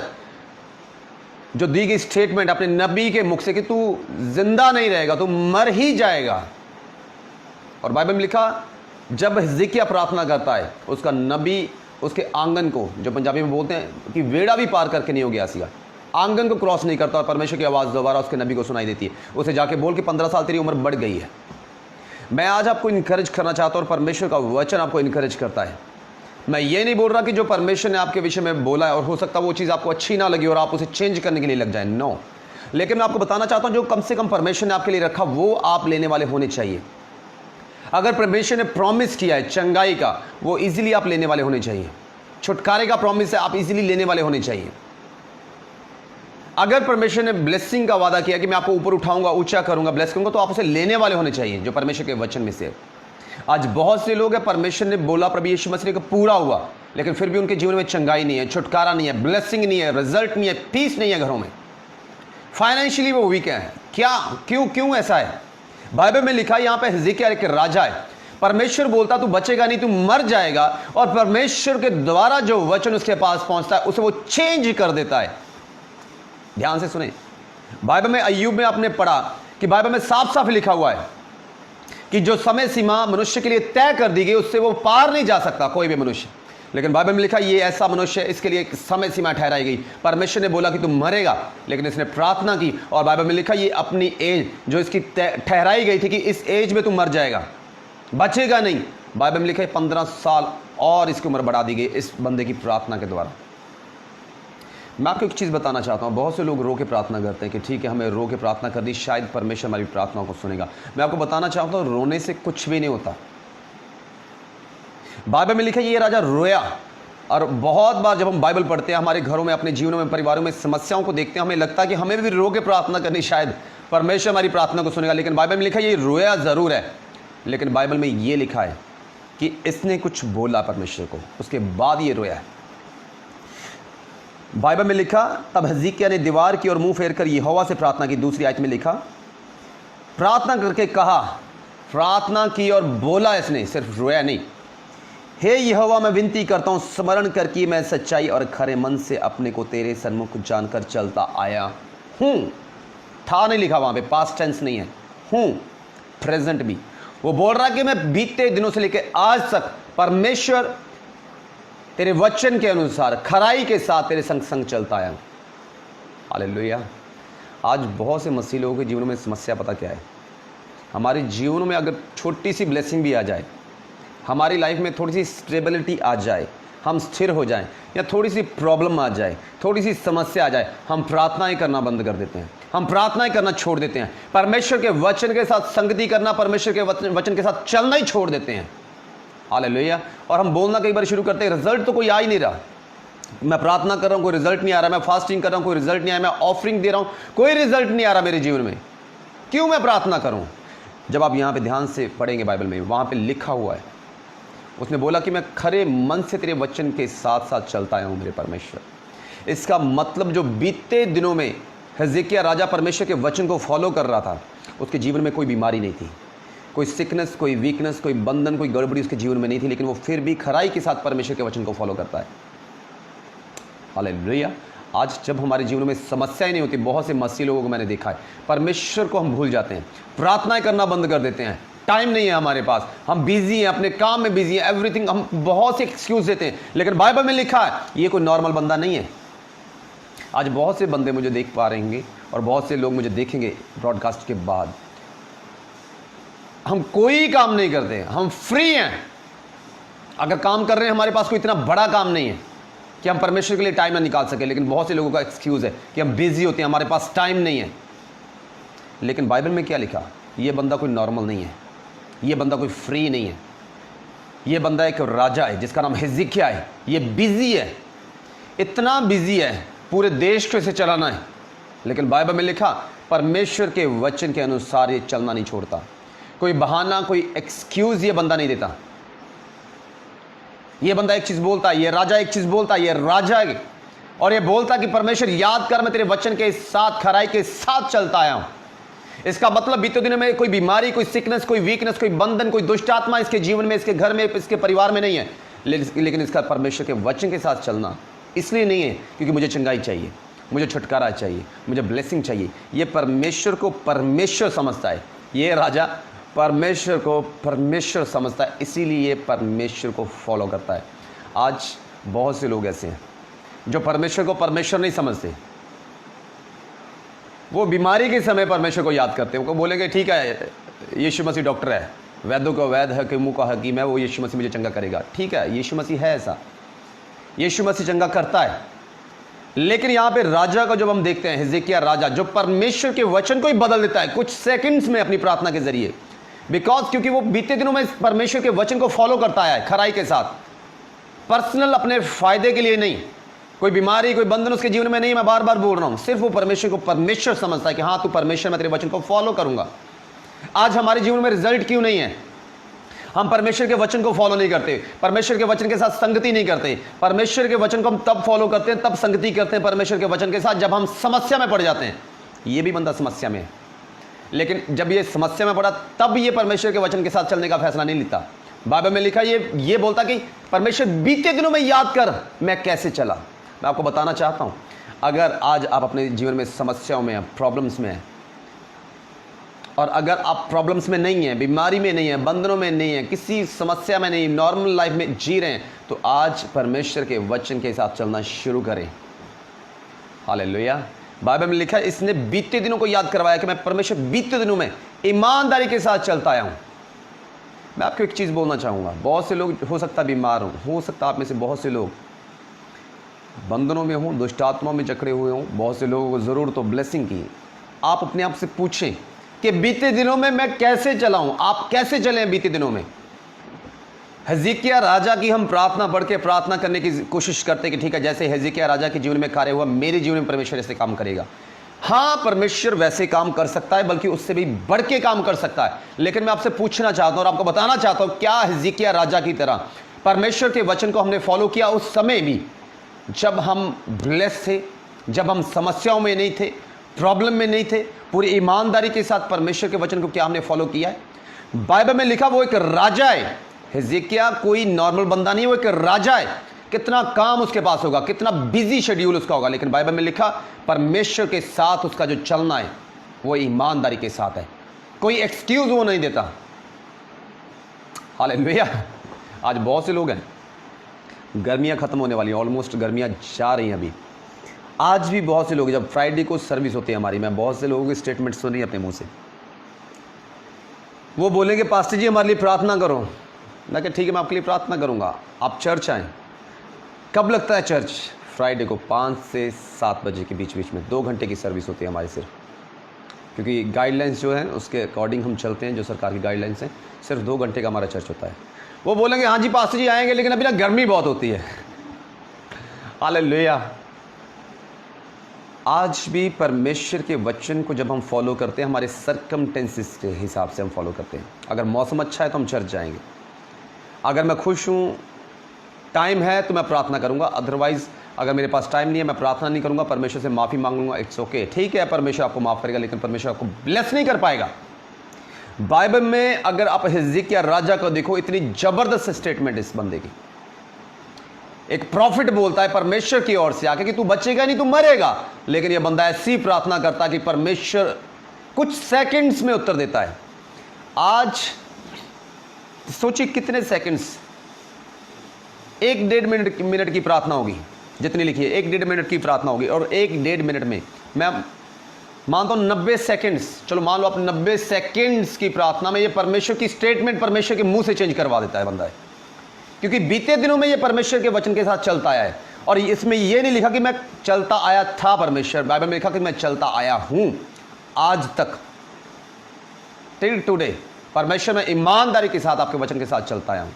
[SPEAKER 1] जो दी गई स्टेटमेंट अपने नबी के मुख से कि तू जिंदा नहीं रहेगा, तू मर ही जाएगा। और बाइबल में लिखा जब हिजकिय्याह प्रार्थना करता है, उसका नबी उसके आंगन को, जो पंजाबी में बोलते हैं कि वेड़ा भी पार करके नहीं हो गया सीगा, आंगन को क्रॉस नहीं करता, और परमेश्वर की आवाज़ दोबारा उसके नबी को सुनाई देती है। उसे जाके बोल कि 15 साल तेरी उम्र बढ़ गई है। मैं आज आपको इनकरेज करना चाहता हूँ, और परमेश्वर का वचन आपको इनकरेज करता है। मैं ये नहीं बोल रहा कि जो परमेश्वर ने आपके विषय में बोला है और हो सकता है वो चीज़ आपको अच्छी ना लगी और आप उसे चेंज करने के लिए लग जाए, नो। लेकिन मैं आपको बताना चाहता हूँ जो कम से कम परमेश्वर ने आपके लिए रखा वो आप लेने वाले होने चाहिए। अगर परमेश्वर ने प्रॉमिस किया है चंगाई का, वो इजीली आप लेने वाले होने चाहिए। छुटकारे का प्रॉमिस है, आप इजीली लेने वाले होने चाहिए। अगर परमेश्वर ने ब्लेसिंग का वादा किया कि मैं आपको ऊपर उठाऊंगा, ऊंचा करूंगा, ब्लेस करूंगा, तो आप उसे लेने वाले होने चाहिए, जो परमेश्वर के वचन में से। आज बहुत से लोग हैं, परमेश्वर ने बोला, प्रभु यीशु मसीह का पूरा हुआ, लेकिन फिर भी उनके जीवन में चंगाई नहीं है, छुटकारा नहीं है, ब्लेसिंग नहीं है, रिजल्ट नहीं है, पीस नहीं है घरों में। फाइनेंशियली वो वीक है। क्या, क्यों ऐसा है? बाइबल में लिखा है, यहां पे हिजकिय्याह एक राजा है, परमेश्वर बोलता तू बचेगा नहीं, तू मर जाएगा, और परमेश्वर के द्वारा जो वचन उसके पास पहुंचता है उसे वो चेंज कर देता है। ध्यान से सुने, बाइबल में अय्यूब में आपने पढ़ा कि बाइबल में साफ साफ लिखा हुआ है कि जो समय सीमा मनुष्य के लिए तय कर दी गई उससे वो पार नहीं जा सकता कोई भी मनुष्य। लेकिन बाइबल में लिखा ये ऐसा मनुष्य है, इसके लिए एक समय सीमा ठहराई गई। परमेश्वर ने बोला कि तुम मरेगा, लेकिन इसने प्रार्थना की, और बाइबल में लिखा ये अपनी एज जो इसकी ठहराई गई थी कि इस एज में तुम मर जाएगा, बचेगा नहीं, बाइबल में लिखा है 15 साल और इसकी उम्र बढ़ा दी गई इस बंदे की प्रार्थना के द्वारा। मैं आपको एक चीज़ बताना चाहता हूँ, बहुत से लोग रो के प्रार्थना करते हैं कि ठीक है हमें रो के प्रार्थना करनी, शायद परमेश्वर हमारी प्रार्थनाओं को सुनेगा। मैं आपको बताना चाहता हूँ रोने से कुछ भी नहीं होता। बाइबल में लिखा है ये राजा रोया, और बहुत बार जब हम बाइबल पढ़ते हैं, हमारे घरों में, अपने जीवनों में, परिवारों में समस्याओं को देखते हैं, हमें लगता है कि हमें भी रो के प्रार्थना करनी, शायद परमेश्वर हमारी प्रार्थना को सुनेगा। लेकिन बाइबल में लिखा है ये रोया ज़रूर है, लेकिन बाइबल में ये लिखा है कि इसने कुछ बोला परमेश्वर को, उसके बाद ये रोया है। बाइबल में लिखा तब हिजकिय्याह ने दीवार की ओर मुंह फेर कर यहोवा से प्रार्थना की। दूसरी आयत में लिखा प्रार्थना करके कहा, प्रार्थना की और बोला, इसने सिर्फ रोया नहीं। हे यहोवा मैं विनती करता हूँ, स्मरण कर कि मैं सच्चाई और खरे मन से अपने को तेरे सन्मुख जानकर चलता आया हूँ। था नहीं लिखा वहाँ पे, पास्ट टेंस नहीं है, हूँ प्रेजेंट भी। वो बोल रहा कि मैं बीते दिनों से लेकर आज तक परमेश्वर तेरे वचन के अनुसार खराई के साथ तेरे संग संग चलता आया हूँ। हालेलुया। आज बहुत से मसीह लोगों के जीवन में समस्या पता क्या है? हमारे जीवन में अगर छोटी सी ब्लेसिंग भी आ जाए, हमारी लाइफ में थोड़ी सी स्टेबिलिटी आ जाए, हम स्थिर हो जाएं, या थोड़ी सी प्रॉब्लम आ जाए, थोड़ी सी समस्या आ जाए, हम प्रार्थनाएं करना बंद कर देते हैं, हम प्रार्थनाएं करना छोड़ देते हैं, परमेश्वर के वचन के साथ संगति करना, परमेश्वर के वचन के साथ चलना ही छोड़ देते हैं। हालेलुया। और हम बोलना कई बार शुरू करते हैं, रिजल्ट तो कोई आ ही नहीं रहा, मैं प्रार्थना कर रहा हूँ कोई रिजल्ट नहीं आ रहा, मैं फास्टिंग कर रहा हूँ कोई रिजल्ट नहीं आया, मैं ऑफरिंग दे रहा हूँ कोई रिजल्ट नहीं आ रहा मेरे जीवन में, क्यों मैं प्रार्थना करूँ? जब आप यहाँ पे ध्यान से पढ़ेंगे बाइबल में, वहाँ पे लिखा हुआ है, उसने बोला कि मैं खरे मन से तेरे वचन के साथ साथ चलता आया हूँ मेरे परमेश्वर। इसका मतलब जो बीते दिनों में हिजकिय्याह राजा परमेश्वर के वचन को फॉलो कर रहा था, उसके जीवन में कोई बीमारी नहीं थी, कोई सिकनेस, कोई वीकनेस, कोई बंधन, कोई गड़बड़ी उसके जीवन में नहीं थी, लेकिन वो फिर भी खराई के साथ परमेश्वर के वचन को फॉलो करता है। हालेलुया। आज जब हमारे जीवन में समस्याएं नहीं होती, बहुत से मसीह लोगों को मैंने देखा है, परमेश्वर को हम भूल जाते हैं, प्रार्थनाएं करना बंद कर देते हैं, टाइम नहीं है हमारे पास, हम बिजी हैं, अपने काम में बिजी हैं, एवरीथिंग, हम बहुत से एक्सक्यूज देते हैं। लेकिन बाइबल में लिखा है ये कोई नॉर्मल बंदा नहीं है। आज बहुत से बंदे मुझे देख पा रहे होंगे और बहुत से लोग मुझे देखेंगे ब्रॉडकास्ट के बाद। हम कोई काम नहीं करते, हम फ्री हैं। अगर काम कर रहे हैं, हमारे पास कोई इतना बड़ा काम नहीं है कि हम परमेश्वर के लिए टाइम ना निकाल सके। लेकिन बहुत से लोगों का एक्सक्यूज़ है कि हम बिजी होते हैं, हमारे पास टाइम नहीं है। लेकिन बाइबल में क्या लिखा? ये बंदा कोई नॉर्मल नहीं है, ये बंदा कोई फ्री नहीं है, ये बंदा एक राजा है जिसका नाम हिजकिय्याह है। ये बिजी है, इतना बिजी है, पूरे देश को इसे चलाना है। लेकिन बाइबल में लिखा परमेश्वर के वचन के अनुसार ये चलना नहीं छोड़ता। कोई बहाना, कोई एक्सक्यूज ये बंदा नहीं देता। ये बंदा एक चीज बोलता है, ये राजा एक चीज बोलता है, ये राजा है, और ये बोलता कि परमेश्वर याद कर, मैं तेरे वचन के साथ खराई के साथ चलता आया हूं। इसका मतलब बीते दिनों में कोई बीमारी, कोई सिकनेस, कोई वीकनेस, कोई बंधन, कोई दुष्ट आत्मा इसके जीवन में, इसके घर में, इसके परिवार में नहीं है। लेकिन इसका परमेश्वर के वचन के साथ चलना इसलिए नहीं है क्योंकि मुझे चंगाई चाहिए, मुझे छुटकारा चाहिए, मुझे ब्लेसिंग चाहिए। ये परमेश्वर को परमेश्वर समझता है, ये राजा परमेश्वर को परमेश्वर समझता है, इसीलिए ये परमेश्वर को फॉलो करता है। आज बहुत से लोग ऐसे हैं जो परमेश्वर को परमेश्वर नहीं समझते। वो बीमारी के समय परमेश्वर को याद करते हैं। वो बोलेंगे ठीक है, यीशु मसीह डॉक्टर है, वैद्यों का वैद्य, हकीमों का हकीम है, वो यीशु मसीह मुझे चंगा करेगा। ठीक है, यीशु मसीह है ऐसा, यीशु मसीह चंगा करता है। लेकिन यहाँ पे राजा को जब हम देखते हैं, हिजकिय्याह राजा, जो परमेश्वर के वचन को ही बदल देता है कुछ सेकंड्स में अपनी प्रार्थना के जरिए, क्योंकि वो बीते दिनों में परमेश्वर के वचन को फॉलो करता है खराई के साथ, पर्सनल अपने फायदे के लिए नहीं। कोई बीमारी, कोई बंधन उसके जीवन में नहीं, मैं बार बार बोल रहा हूं। सिर्फ वो परमेश्वर को परमेश्वर समझता है कि हाँ तू परमेश्वर, मैं तेरे वचन को फॉलो करूंगा। आज हमारे जीवन में रिजल्ट क्यों नहीं है? हम परमेश्वर के वचन को फॉलो नहीं करते, परमेश्वर के वचन के साथ संगति नहीं करते। परमेश्वर के वचन को हम तब फॉलो करते हैं, तब संगति करते हैं परमेश्वर के वचन के साथ, जब हम समस्या में पड़ जाते हैं। ये भी बंदा समस्या में है, लेकिन जब ये समस्या में पड़ा तब ये परमेश्वर के वचन के साथ चलने का फैसला नहीं लेता। बाइबल में लिखा ये बोलता कि परमेश्वर बीते दिनों में याद कर मैं कैसे चला। मैं आपको बताना चाहता हूं, अगर आज आप अपने जीवन में समस्याओं में हैं, प्रॉब्लम्स में हैं, और अगर आप प्रॉब्लम्स में नहीं हैं, बीमारी में नहीं हैं, बंधनों में नहीं हैं, किसी समस्या में नहीं, नॉर्मल लाइफ में जी रहे हैं, तो आज परमेश्वर के वचन के साथ चलना शुरू करें। हालेलुया। बाइबल में लिखा है इसने बीते दिनों को याद करवाया कि मैं परमेश्वर बीते दिनों में ईमानदारी के साथ चलता आया हूं। मैं आपको एक चीज़ बोलना चाहूँगा, बहुत से लोग हो सकता बीमार हो सकता आप में से बहुत से लोग बंधनों में हों, दुष्ट आत्मा में जकड़े हुए हों, बहुत से लोगों को ज़रूरत हो ब्लेसिंग की। आप अपने आप से पूछें कि बीते दिनों में मैं कैसे चला हूं, आप कैसे चले बीते दिनों में। हिजकिय्याह राजा की हम प्रार्थना पढ़ के प्रार्थना करने की कोशिश करते कि ठीक है, जैसे हिजकिय्याह राजा के जीवन में कार्य हुआ, मेरे जीवन में परमेश्वर ऐसे काम करेगा। हाँ, परमेश्वर वैसे काम कर सकता है, बल्कि उससे भी बढ़ के काम कर सकता है। लेकिन मैं आपसे पूछना चाहता हूं और आपको बताना चाहता हूं, क्या हिजकिय्याह राजा की तरह परमेश्वर के वचन को हमने फॉलो किया उस समय भी जब हम ब्लेस थे, जब हम समस्याओं में नहीं थे, प्रॉब्लम में नहीं थे? पूरी ईमानदारी के साथ परमेश्वर के वचन को क्या हमने फॉलो किया है? बाइबल में लिखा वो एक राजा है। हिजकिय्याह कोई नॉर्मल बंदा नहीं, वो एक राजा है। कितना काम उसके पास होगा, कितना बिजी शेड्यूल उसका होगा, लेकिन बाइबल में लिखा परमेश्वर के साथ उसका जो चलना है वो ईमानदारी के साथ है। कोई एक्सक्यूज वो नहीं देता। हालेलुया। आज बहुत से लोग हैं, गर्मियां खत्म होने वाली हैं, ऑलमोस्ट गर्मियां जा रही हैं अभी। आज भी बहुत से लोग, जब फ्राइडे को सर्विस होती है हमारी, मैं बहुत से लोगों के स्टेटमेंट सुन रही अपने मुंह से, वो बोलेंगे पास्टर जी हमारे लिए प्रार्थना करो। मैं कहा ठीक है, मैं आपके लिए प्रार्थना करूंगा, आप चर्च आएँ। कब लगता है चर्च? फ्राइडे को 5 से 7 बजे के बीच में 2 घंटे की सर्विस होती है हमारी सिर्फ, क्योंकि गाइडलाइंस जो है उसके अकॉर्डिंग हम चलते हैं, जो सरकार की गाइडलाइंस हैं। सिर्फ 2 घंटे का हमारा चर्च होता है। वो बोलेंगे हाँ जी पास्टर जी आएंगे, लेकिन अभी ना गर्मी बहुत होती है। हालेलुया। आज भी परमेश्वर के वचन को जब हम फॉलो करते हैं, हमारे सर्कमटेंसेस के हिसाब से हम फॉलो करते हैं। अगर मौसम अच्छा है तो हम चर्च जाएंगे, अगर मैं खुश हूँ, टाइम है तो मैं प्रार्थना करूंगा, अदरवाइज अगर मेरे पास टाइम नहीं है मैं प्रार्थना नहीं करूंगा, परमेश्वर से माफ़ी मांगूंगा। इट्स ओके, ठीक है, परमेश्वर आपको माफ़ करेगा, लेकिन परमेश्वर आपको ब्लेस नहीं कर पाएगा। बाइबल में अगर आप हिजकिय्याह राजा को देखो, इतनी ज़बरदस्त स्टेटमेंट इस बंदे की। एक प्रॉफिट बोलता है परमेश्वर की ओर से आके कि तू बचेगा नहीं, तू मरेगा, लेकिन यह बंदा ऐसी प्रार्थना करता है कि परमेश्वर कुछ सेकंड्स में उत्तर देता है। आज सोचिए कितने सेकंड्स, 1-1.5 मिनट की प्रार्थना होगी, जितनी लिखी है, 1-1.5 मिनट की प्रार्थना होगी। और 1-1.5 मिनट में मैं मानता हूँ 90 सेकेंड्स, चलो मान लो आप 90 सेकेंड्स की प्रार्थना में ये परमेश्वर की स्टेटमेंट परमेश्वर के मुंह से चेंज करवा देता है बंदा है। क्योंकि बीते दिनों में ये परमेश्वर के वचन के साथ चलता आया है। और इसमें ये नहीं लिखा कि मैं चलता आया था, परमेश्वर बाइबल में लिखा कि मैं चलता आया हूं आज तक, टिल टुडे। परमेश्वर में ईमानदारी के साथ आपके वचन के साथ चलता आया हूं।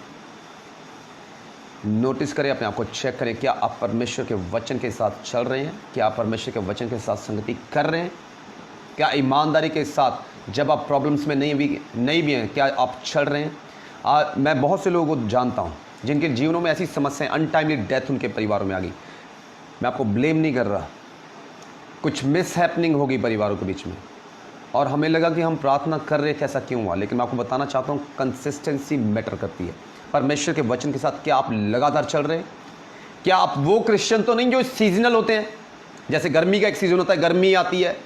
[SPEAKER 1] नोटिस करें, अपने आप को चेक करें, क्या आप परमेश्वर के वचन के साथ चल रहे हैं? क्या आप परमेश्वर के वचन के साथ संगति कर रहे हैं? क्या ईमानदारी के साथ जब आप प्रॉब्लम्स में नहीं भी हैं, क्या आप चल रहे हैं? मैं बहुत से लोगों को जानता हूं जिनके जीवनों में ऐसी समस्याएं, अनटाइमली डेथ उनके परिवारों में आ गई। मैं आपको ब्लेम नहीं कर रहा, कुछ मिस हैपनिंग होगी परिवारों के बीच में, और हमें लगा कि हम प्रार्थना कर रहे थे, ऐसा क्यों हुआ? लेकिन मैं आपको बताना चाहता हूँ, कंसिस्टेंसी मैटर करती है। परमेश्वर के वचन के साथ क्या आप लगातार चल रहे हैं? क्या आप वो क्रिश्चियन तो नहीं जो सीजनल होते हैं? जैसे गर्मी का एक सीज़न होता है, गर्मी आती है,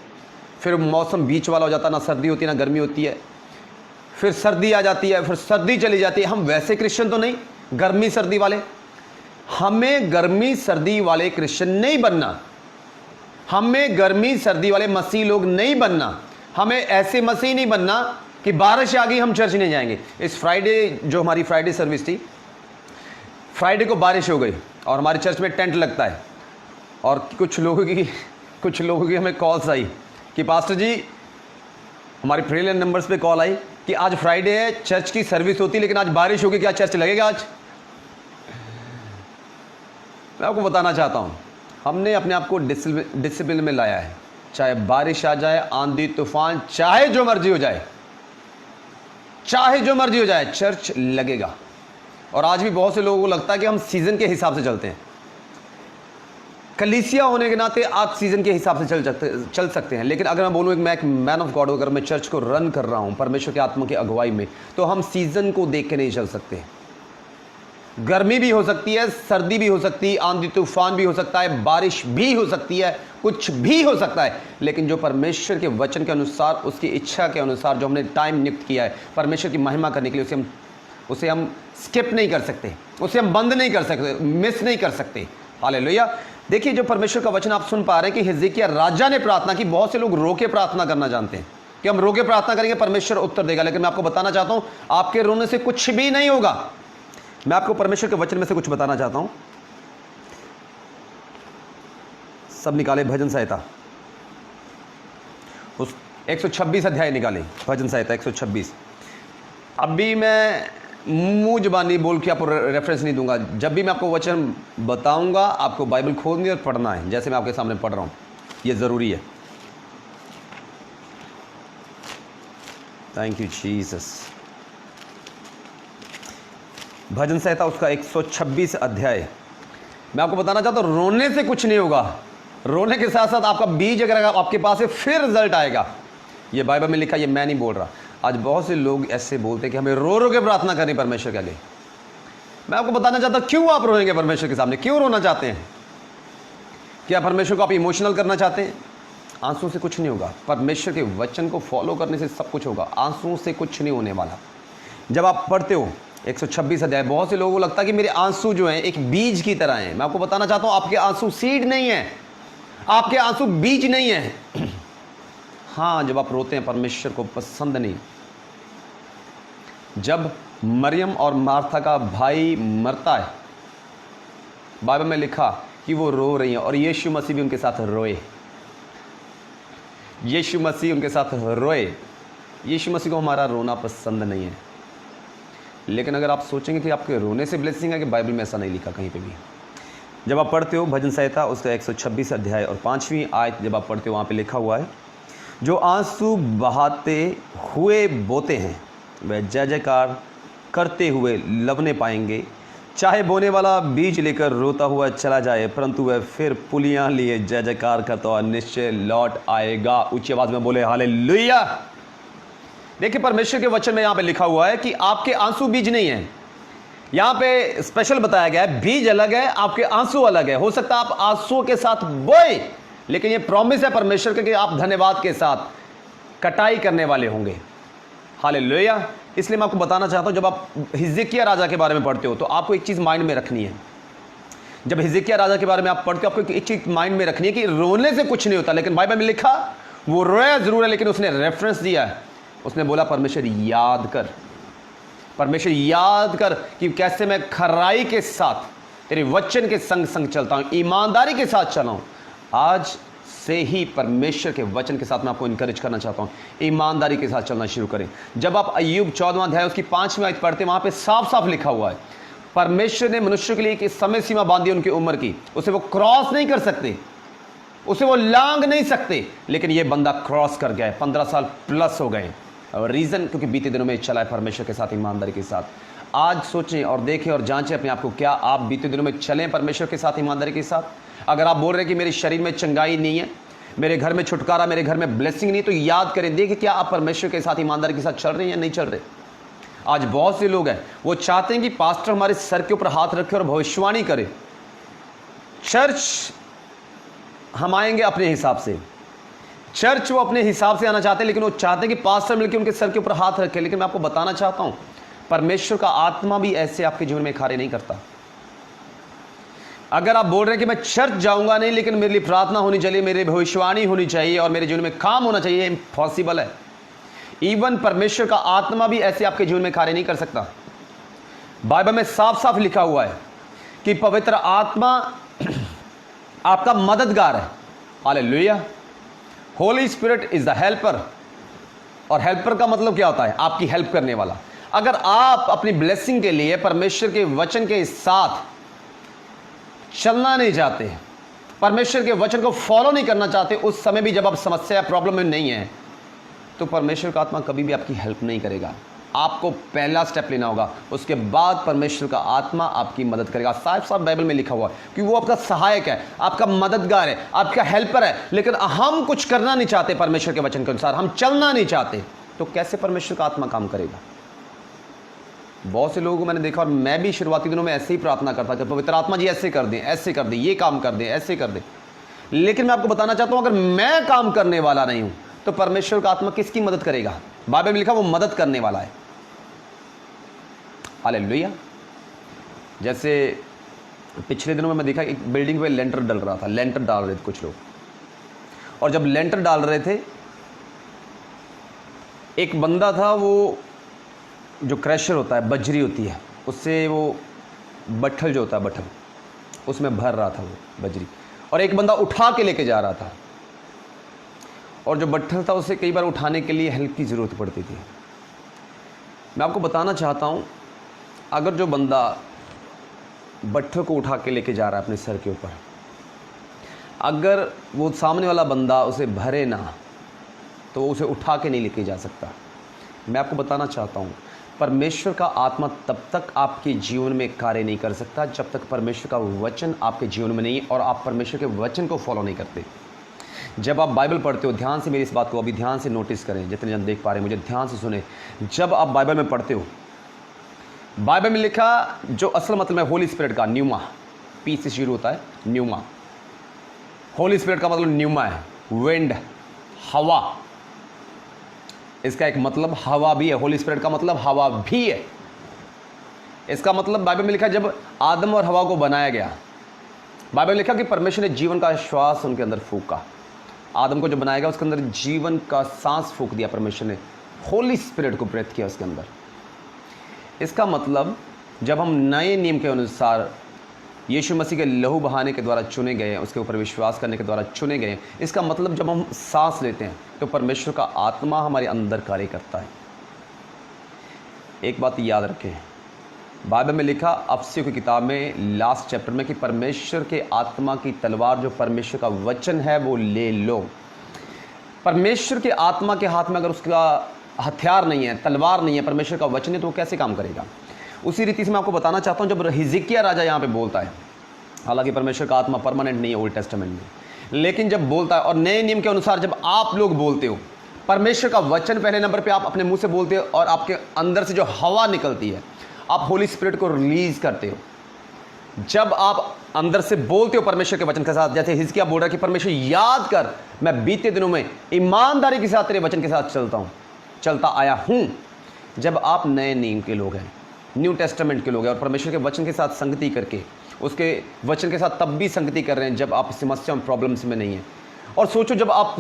[SPEAKER 1] फिर मौसम बीच वाला हो जाता है, ना सर्दी होती है ना गर्मी होती है, फिर सर्दी आ जाती है, फिर सर्दी चली जाती है। हम वैसे क्रिश्चियन तो नहीं, गर्मी सर्दी वाले। हमें गर्मी सर्दी वाले क्रिश्चियन नहीं बनना, हमें गर्मी सर्दी वाले मसीह लोग नहीं बनना, हमें ऐसे मसीह नहीं बनना कि बारिश आ गई हम चर्च नहीं जाएंगे। इस फ्राइडे जो हमारी फ्राइडे सर्विस थी, फ्राइडे को बारिश हो गई और हमारे चर्च में टेंट लगता है, और कुछ लोगों की हमें कॉल्स आई कि पास्टर जी, हमारे प्रेयर नंबर्स पे कॉल आई कि आज फ्राइडे है, चर्च की सर्विस होती, लेकिन आज बारिश होगी, क्या चर्च लगेगा आज? मैं आपको बताना चाहता हूं, हमने अपने आप को डिसिप्लिन में लाया है। चाहे बारिश आ जाए, आंधी तूफान, चाहे जो मर्जी हो जाए, चर्च लगेगा। और आज भी बहुत से लोगों को लगता है कि हम सीजन के हिसाब से चलते हैं। कलीसिया होने के नाते आप सीजन के हिसाब से चल सकते हैं, लेकिन अगर मैं बोलूँ मैं एक मैन ऑफ गॉड, अगर मैं चर्च को रन कर रहा हूँ परमेश्वर के आत्मा की अगुवाई में, तो हम सीजन को देख के नहीं चल सकते। गर्मी भी हो सकती है, सर्दी भी हो सकती है, आंधी तूफान भी हो सकता है, बारिश भी हो सकती है, कुछ भी हो सकता है, लेकिन जो परमेश्वर के वचन के अनुसार, उसकी इच्छा के अनुसार जो हमने टाइम नियुक्त किया है परमेश्वर की महिमा करने के लिए, उसे हम स्किप नहीं कर सकते, उसे हम बंद नहीं कर सकते, मिस नहीं कर सकते। हालेलुया। देखिए, जो परमेश्वर का वचन आप सुन पा रहे हैं कि हिजकिय्याह राजा ने प्रार्थना की। बहुत से लोग रो के प्रार्थना करना जानते हैं कि हम रो के प्रार्थना करेंगे परमेश्वर उत्तर देगा, लेकिन मैं आपको बताना चाहता हूं, आपके रोने से कुछ भी नहीं होगा। मैं आपको परमेश्वर के वचन में से कुछ बताना चाहता हूं। सब निकाले भजन संहिता, उस 126 अध्याय निकाले, भजन संहिता 126। अभी मैं मुंह जुबानी बोल के आपको रेफरेंस नहीं दूंगा, जब भी मैं आपको वचन बताऊंगा आपको बाइबल खोलनी और पढ़ना है, जैसे मैं आपके सामने पढ़ रहा हूं, ये ज़रूरी है। Thank you Jesus. भजन संहिता उसका 126 अध्याय। मैं आपको बताना चाहता हूं, रोने से कुछ नहीं होगा, रोने के साथ साथ आपका बीज अगर आपके पास है फिर रिजल्ट आएगा। ये बाइबल में लिखा, ये मैं नहीं बोल रहा। आज बहुत से लोग ऐसे बोलते हैं कि हमें रो रो के प्रार्थना करनी परमेश्वर के आगे। मैं आपको बताना चाहता हूं, क्यों आप रोएंगे परमेश्वर के सामने? क्यों रोना चाहते हैं? क्या परमेश्वर को आप इमोशनल करना चाहते हैं? आंसू से कुछ नहीं होगा। परमेश्वर के वचन को फॉलो करने से सब कुछ होगा, आंसू से कुछ नहीं होने वाला। जब आप पढ़ते हो 126 अध्याय, बहुत से लोगों को लगता है कि मेरे आंसू जो हैं एक बीज की तरह हैं। मैं आपको बताना चाहता हूं, आपके आंसू सीड नहीं है, आपके आंसू बीज नहीं है। हाँ, जब आप रोते हैं परमेश्वर को पसंद नहीं। जब मरियम और मार्था का भाई मरता है, बाइबल में लिखा कि वो रो रही हैं, और यीशु मसीह भी उनके साथ रोए। यीशु मसीह उनके साथ रोए। यीशु मसीह को हमारा रोना पसंद नहीं है, लेकिन अगर आप सोचेंगे कि आपके रोने से ब्लेसिंग है, कि बाइबल में ऐसा नहीं लिखा कहीं पे भी। जब आप पढ़ते हो भजन संहिता उसका 126 अध्याय और 5वीं आयत जब आप पढ़ते हो, वहाँ पे लिखा हुआ है, जो आंसू बहाते हुए बोते हैं वह जय जयकार करते हुए लवने पाएंगे। चाहे बोने वाला बीज लेकर रोता हुआ चला जाए, परंतु वह फिर पुलियाँ लिए जय जयकार करता हुआ निश्चय लौट आएगा। ऊंची आवाज़ में बोले हालेलुया। देखिए, परमेश्वर के वचन में यहाँ पे लिखा हुआ है कि आपके आंसू बीज नहीं है। यहाँ पे स्पेशल बताया गया है, बीज अलग है, आपके आंसू अलग है। हो सकता है आप आंसुओं के साथ बोए, लेकिन ये प्रॉमिस है परमेश्वर के कि आप धन्यवाद के साथ कटाई करने वाले होंगे। हालेलुया। इसलिए मैं आपको बताना चाहता हूँ, जब आप हिजकिय्याह राजा के बारे में पढ़ते हो तो आपको एक चीज़ माइंड में रखनी है। जब हिजकिय्याह राजा के बारे में आप पढ़ते हो, आपको एक चीज माइंड में रखनी है कि रोने से कुछ नहीं होता, लेकिन बाइबल में लिखा वो रोया जरूर है, लेकिन उसने रेफरेंस दिया है, उसने बोला परमेश्वर याद कर, परमेश्वर याद कर कि कैसे मैं खराई के साथ तेरे वचन के संग संग चलता हूं, ईमानदारी के साथ चला हूं। आज से ही परमेश्वर के वचन के साथ मैं आपको इनकरेज करना चाहता हूं, ईमानदारी के साथ चलना शुरू करें। जब आप अय्यूब 14वां अध्याय उसकी 5वीं आयत पढ़ते, वहां पे साफ साफ लिखा हुआ है परमेश्वर ने मनुष्य के लिए एक समय सीमा बांधी उनकी उम्र की, उसे वो क्रॉस नहीं कर सकते, उसे वो लांग नहीं सकते, लेकिन ये बंदा क्रॉस कर गया है, 15 साल प्लस हो गए। और रीजन क्योंकि बीते दिनों में चला है परमेश्वर के साथ, ईमानदारी के साथ। आज सोचें और देखें और जांचें अपने आप को, क्या आप बीते दिनों में चलें परमेश्वर के साथ, ईमानदारी के साथ? अगर आप बोल रहे हैं कि मेरे शरीर में चंगाई नहीं है, मेरे घर में छुटकारा, मेरे घर में ब्लेसिंग नहीं, तो याद करें, देखिए क्या आप परमेश्वर के साथ, ईमानदारी के साथ चल रहे हैं या नहीं चल रहे। आज बहुत से लोग हैं वो चाहते हैं कि पास्टर हमारे सर के ऊपर हाथ रखे और भविष्यवाणी करे। चर्च हम आएंगे अपने हिसाब से, चर्च वो अपने हिसाब से आना चाहते हैं, लेकिन वो चाहते हैं कि पास्टर मिलकर उनके सर के ऊपर हाथ रखे। लेकिन मैं आपको बताना चाहता हूं, परमेश्वर का आत्मा भी ऐसे आपके जीवन में कार्य नहीं करता। अगर आप बोल रहे हैं कि मैं चर्च जाऊंगा नहीं, लेकिन मेरे लिए प्रार्थना होनी चाहिए, मेरी भविष्यवाणी होनी चाहिए और मेरे जीवन में काम होना चाहिए, इम्पॉसिबल है। इवन परमेश्वर का आत्मा भी ऐसे आपके जीवन में कार्य नहीं कर सकता। बाइबल में साफ साफ लिखा हुआ है कि पवित्र आत्मा आपका मददगार है। Hallelujah. Holi spirit is the helper. और हेल्पर का मतलब क्या होता है? आपकी हेल्प करने वाला। अगर आप अपनी ब्लेसिंग के लिए परमेश्वर के वचन के साथ चलना नहीं चाहते, परमेश्वर के वचन को फॉलो नहीं करना चाहते, उस समय भी जब आप समस्या प्रॉब्लम में नहीं है, तो परमेश्वर का आत्मा कभी भी आपकी हेल्प नहीं करेगा। आपको पहला स्टेप लेना होगा, उसके बाद परमेश्वर का आत्मा आपकी मदद करेगा। साफ साफ बाइबल में लिखा हुआ है कि वो आपका सहायक है, आपका मददगार है, आपका हेल्पर है। लेकिन हम कुछ करना नहीं चाहते परमेश्वर के वचन के अनुसार, हम चलना नहीं चाहते, तो कैसे परमेश्वर का आत्मा काम करेगा? बहुत से लोगों को मैंने देखा, और मैं भी शुरुआती दिनों में ऐसे ही प्रार्थना करता कि पवित्र आत्मा जी ऐसे कर दें, ऐसे कर दें, ये काम कर दें, ऐसे कर दें। लेकिन मैं आपको बताना चाहता हूं, अगर मैं काम करने वाला नहीं हूं, तो परमेश्वर का आत्मा किसकी मदद करेगा? बाइबल में लिखा वो मदद करने वाला है। हालेलुया। जैसे पिछले दिनों में मैं देखा, एक बिल्डिंग पे लेंटर डल रहा था, लेंटर डाल रहे थे कुछ लोग, और जब लेंटर डाल रहे थे, एक बंदा था, वो जो क्रैशर होता है, बजरी होती है, उससे वो बट्ठल जो होता है, बट्ठल, उसमें भर रहा था वो बजरी, और एक बंदा उठा के लेके जा रहा था। और जो बट्ठल था उसे कई बार उठाने के लिए हेल्प की ज़रूरत पड़ती थी। मैं आपको बताना चाहता हूँ, अगर जो बंदा बट्ठल को उठा के लेके जा रहा है अपने सर के ऊपर, अगर वो सामने वाला बंदा उसे भरे ना, तो वो उसे उठा के नहीं लेके जा सकता। मैं आपको बताना चाहता हूँ, परमेश्वर का आत्मा तब तक आपके जीवन में कार्य नहीं कर सकता जब तक परमेश्वर का वचन आपके जीवन में नहीं और आप परमेश्वर के वचन को फॉलो नहीं करते। जब आप बाइबल पढ़ते हो, ध्यान से मेरी इस बात को अभी ध्यान से नोटिस करें, जितने जन देख पा रहे हैं मुझे ध्यान से सुने। जब आप बाइबल में पढ़ते हो, बाइबल में लिखा जो असल मतलब है होली स्पिरिट का, न्यूमा, पी से शुरू होता है, न्यूमा। होली स्पिरिट का मतलब न्यूमा है, विंड, हवा। इसका एक मतलब हवा भी है, होली स्पिरिट का मतलब हवा भी है। इसका मतलब बाइबल में लिखा, जब आदम और हवा को बनाया गया, बाइबल में लिखा कि परमेश्वर ने जीवन का श्वास उनके अंदर फूका। आदम को जो बनाया गया उसके अंदर जीवन का सांस फूक दिया परमेश्वर ने, होली स्पिरिट को ब्रेथ किया उसके अंदर। इसका मतलब जब हम नए नियम के अनुसार यीशु मसीह के लहू बहाने के द्वारा चुने गए, उसके ऊपर विश्वास करने के द्वारा चुने गए, इसका मतलब जब हम सांस लेते हैं तो परमेश्वर का आत्मा हमारे अंदर कार्य करता है। एक बात याद रखें, बाइबल में लिखा अफसियों की किताब में लास्ट चैप्टर में कि परमेश्वर के आत्मा की तलवार जो परमेश्वर का वचन है वो ले लो। परमेश्वर के आत्मा के हाथ में अगर उसका हथियार नहीं है, तलवार नहीं है, परमेश्वर का वचन है, तो वो कैसे काम करेगा? उसी रीति से मैं आपको बताना चाहता हूँ, जब हिजकिय्याह राजा यहाँ पे बोलता है, हालांकि परमेश्वर का आत्मा परमानेंट नहीं है ओल्ड टेस्टामेंट में, लेकिन जब बोलता है और नए नियम के अनुसार जब आप लोग बोलते हो, परमेश्वर का वचन पहले नंबर पे आप अपने मुंह से बोलते हो और आपके अंदर से जो हवा निकलती है, आप होली स्पिरिट को रिलीज करते हो। जब आप अंदर से बोलते हो परमेश्वर के वचन के साथ, जैसे हिजकिय्याह बोल रहा है कि परमेश्वर याद कर, मैं बीते दिनों में ईमानदारी के साथ तेरे वचन के साथ चलता आया हूं। जब आप नए नियम के लोग हैं, न्यू टेस्टामेंट के लोग हैं और परमेश्वर के वचन के साथ संगति करके उसके वचन के साथ तब भी संगति कर रहे हैं जब आप समस्या और प्रॉब्लम्स में नहीं हैं। और सोचो, जब आप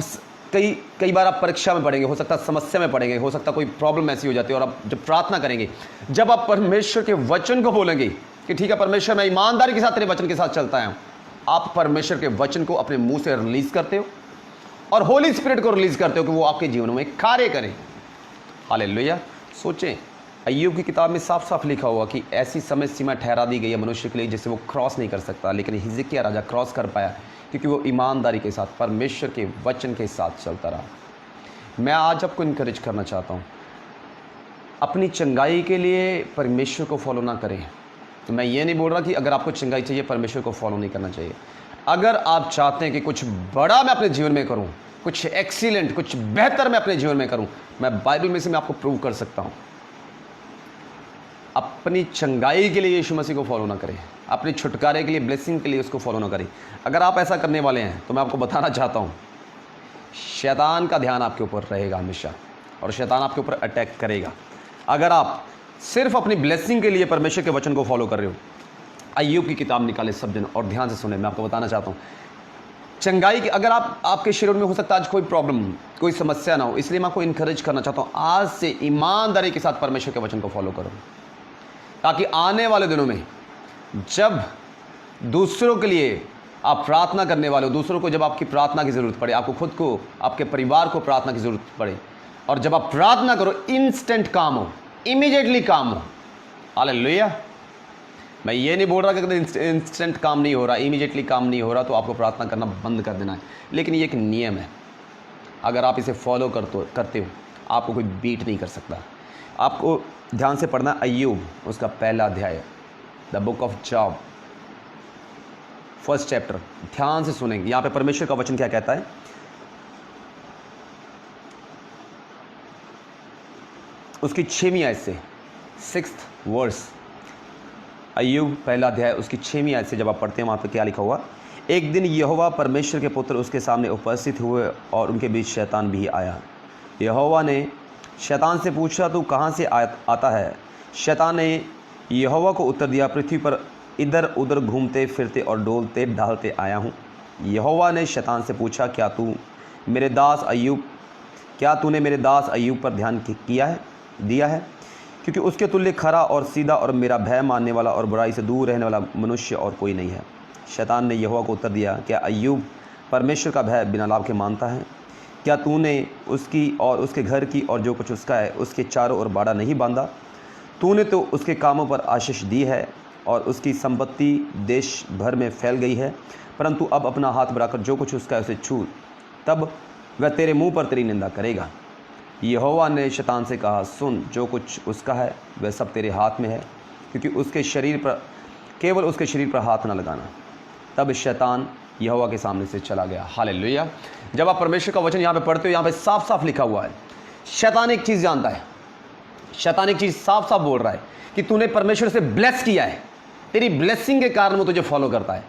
[SPEAKER 1] कई बार आप परीक्षा में पढ़ेंगे, हो सकता है समस्या में पढ़ेंगे, हो सकता है कोई प्रॉब्लम ऐसी हो जाती है, और आप जब प्रार्थना करेंगे, जब आप परमेश्वर के वचन को बोलेंगे कि ठीक है परमेश्वर, मैं ईमानदारी के साथ तेरे वचन के साथ चलता हूँ, आप परमेश्वर के वचन को अपने मुंह से रिलीज करते हो और होली स्पिरिट को रिलीज करते हो कि वो आपके जीवन में कार्य करें। हालेलुया। सोचें, अय्यूब की किताब में साफ साफ लिखा हुआ कि ऐसी समय सीमा ठहरा दी गई है मनुष्य के लिए जिसे वो क्रॉस नहीं कर सकता, लेकिन हिजकिय्याह राजा क्रॉस कर पाया क्योंकि वो ईमानदारी के साथ परमेश्वर के वचन के साथ चलता रहा। मैं आज आपको इनकरेज करना चाहता हूँ, अपनी चंगाई के लिए परमेश्वर को फॉलो ना करें। तो मैं ये नहीं बोल रहा कि अगर आपको चंगाई चाहिए परमेश्वर को फॉलो नहीं करना चाहिए। अगर आप चाहते हैं कि कुछ बड़ा मैं अपने जीवन में करूं, कुछ एक्सीलेंट, कुछ बेहतर मैं अपने जीवन में करूं, मैं बाइबल में से मैं आपको प्रूव कर सकता हूं। अपनी चंगाई के लिए यीशु मसीह को फॉलो ना करें, अपने छुटकारे के लिए, ब्लेसिंग के लिए उसको फॉलो ना करें। अगर आप ऐसा करने वाले हैं तो मैं आपको बताना चाहता हूं, शैतान का ध्यान आपके ऊपर रहेगा हमेशा और शैतान आपके ऊपर अटैक करेगा। अगर आप सिर्फ अपनी ब्लेसिंग के लिए परमेश्वर के वचन को फॉलो कर रहे हो, अय्यूब की किताब निकाले सब जन और ध्यान से सुने। मैं आपको बताना चाहता हूँ, चंगाई की अगर आपके शरीर में हो सकता है आज कोई प्रॉब्लम, कोई समस्या ना हो, इसलिए मैं आपको इनकरेज करना चाहता हूँ, आज से ईमानदारी के साथ परमेश्वर के वचन को फॉलो करो, ताकि आने वाले दिनों में जब दूसरों के लिए आप प्रार्थना करने वाले हो, दूसरों को जब आपकी प्रार्थना की ज़रूरत पड़े, आपको खुद को, आपके परिवार को प्रार्थना की ज़रूरत पड़े, और जब आप प्रार्थना करो इंस्टेंट काम हो, इमीडिएटली काम हो। हालेलुया। मैं ये नहीं बोल रहा कि अगर इंस्टेंट काम नहीं हो रहा, इमीडिएटली काम नहीं हो रहा तो आपको प्रार्थना करना बंद कर देना है, लेकिन ये एक नियम है। अगर आप इसे फॉलो करते हो आपको कोई बीट नहीं कर सकता। आपको ध्यान से पढ़ना अय्यूब, उसका पहला अध्याय, the book of job, first chapter. ध्यान से सुनेंगे यहाँ पे परमेश्वर का वचन क्या कहता है। उसकी 6वीं आयत से, 6th वर्स, अय्यूब पहला अध्याय उसकी 6वीं आयत से जब आप पढ़ते हैं वहाँ पे क्या लिखा हुआ। एक दिन यहोवा परमेश्वर के पुत्र उसके सामने उपस्थित हुए और उनके बीच शैतान भी आया। यहोवा ने शैतान से पूछा, तू कहाँ से आता है? शैतान ने यहोवा को उत्तर दिया, पृथ्वी पर इधर उधर घूमते फिरते और डोलते डालते आया हूँ। यहोवा ने शैतान से पूछा, क्या तूने मेरे दास अय्यूब पर ध्यान दिया है? क्योंकि उसके तुल्य खरा और सीधा और मेरा भय मानने वाला और बुराई से दूर रहने वाला मनुष्य और कोई नहीं है। शैतान ने यहोवा को उत्तर दिया, क्या अय्यूब परमेश्वर का भय बिना लाभ के मानता है? क्या तूने उसकी और उसके घर की और जो कुछ उसका है उसके चारों ओर बाड़ा नहीं बांधा? तूने तो उसके कामों पर आशीष दी है और उसकी संपत्ति देश भर में फैल गई है, परंतु अब अपना हाथ बढ़ाकर जो कुछ उसका है उसे छू, तब वह तेरे मुंह पर तेरी निंदा करेगा। यहोवा ने शैतान से कहा, सुन, जो कुछ उसका है वह सब तेरे हाथ में है, क्योंकि केवल उसके शरीर पर हाथ न लगाना। तब शैतान यहोवा के सामने से चला गया। हालेलुया। जब आप परमेश्वर का वचन यहाँ पे पढ़ते हो, यहाँ पे साफ साफ लिखा हुआ है, शैतान एक चीज़ जानता है, शैतान एक चीज़ साफ साफ बोल रहा है कि तूने परमेश्वर से ब्लेस किया है, तेरी ब्लेसिंग के कारण वो तुझे फॉलो करता है।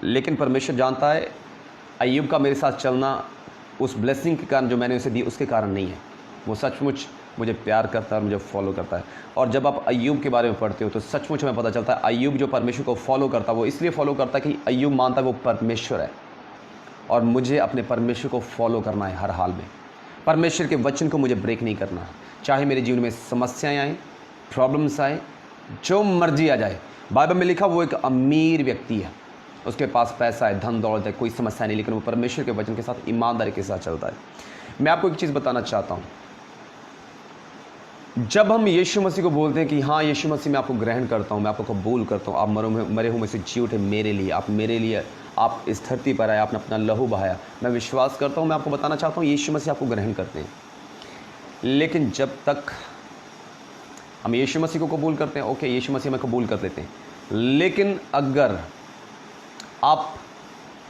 [SPEAKER 1] लेकिन परमेश्वर जानता है अय्यूब का मेरे साथ चलना उस ब्लेसिंग के कारण जो मैंने उसे दी उसके कारण नहीं है। वो सचमुच मुझे प्यार करता है और मुझे फॉलो करता है। और जब आप अय्यूब के बारे में पढ़ते हो तो सचमुच हमें पता चलता है अय्यूब जो परमेश्वर को फॉलो करता है वो इसलिए फॉलो करता है कि अय्यूब मानता है वो परमेश्वर है, और मुझे अपने परमेश्वर को फॉलो करना है हर हाल में। परमेश्वर के वचन को मुझे ब्रेक नहीं करना, चाहे मेरे जीवन में समस्याएँ आएँ, प्रॉब्लम्स आए, जो मर्जी आ जाए। बाइबल में लिखा वो एक अमीर व्यक्ति है, उसके पास पैसा है, धन दौलत है, कोई समस्या नहीं, लेकिन वो परमेश्वर के वचन के साथ ईमानदारी के साथ चलता है। मैं आपको एक चीज़ बताना चाहता हूँ, जब हम यीशु मसीह को बोलते हैं कि हाँ यीशु मसीह मैं आपको ग्रहण करता हूँ, मैं आपको कबूल करता हूँ, आप मरे हुए में से जी उठे मेरे लिए, आप इस धरती पर आए, आपने अपना लहू बहाया, मैं विश्वास करता हूँ, मैं आपको बताना चाहता हूँ यीशु मसीह आपको ग्रहण करते हैं। लेकिन जब तक हम यीशु मसीह को कबूल करते हैं, ओके यीशु मसीह में कबूल कर लेते हैं, लेकिन अगर आप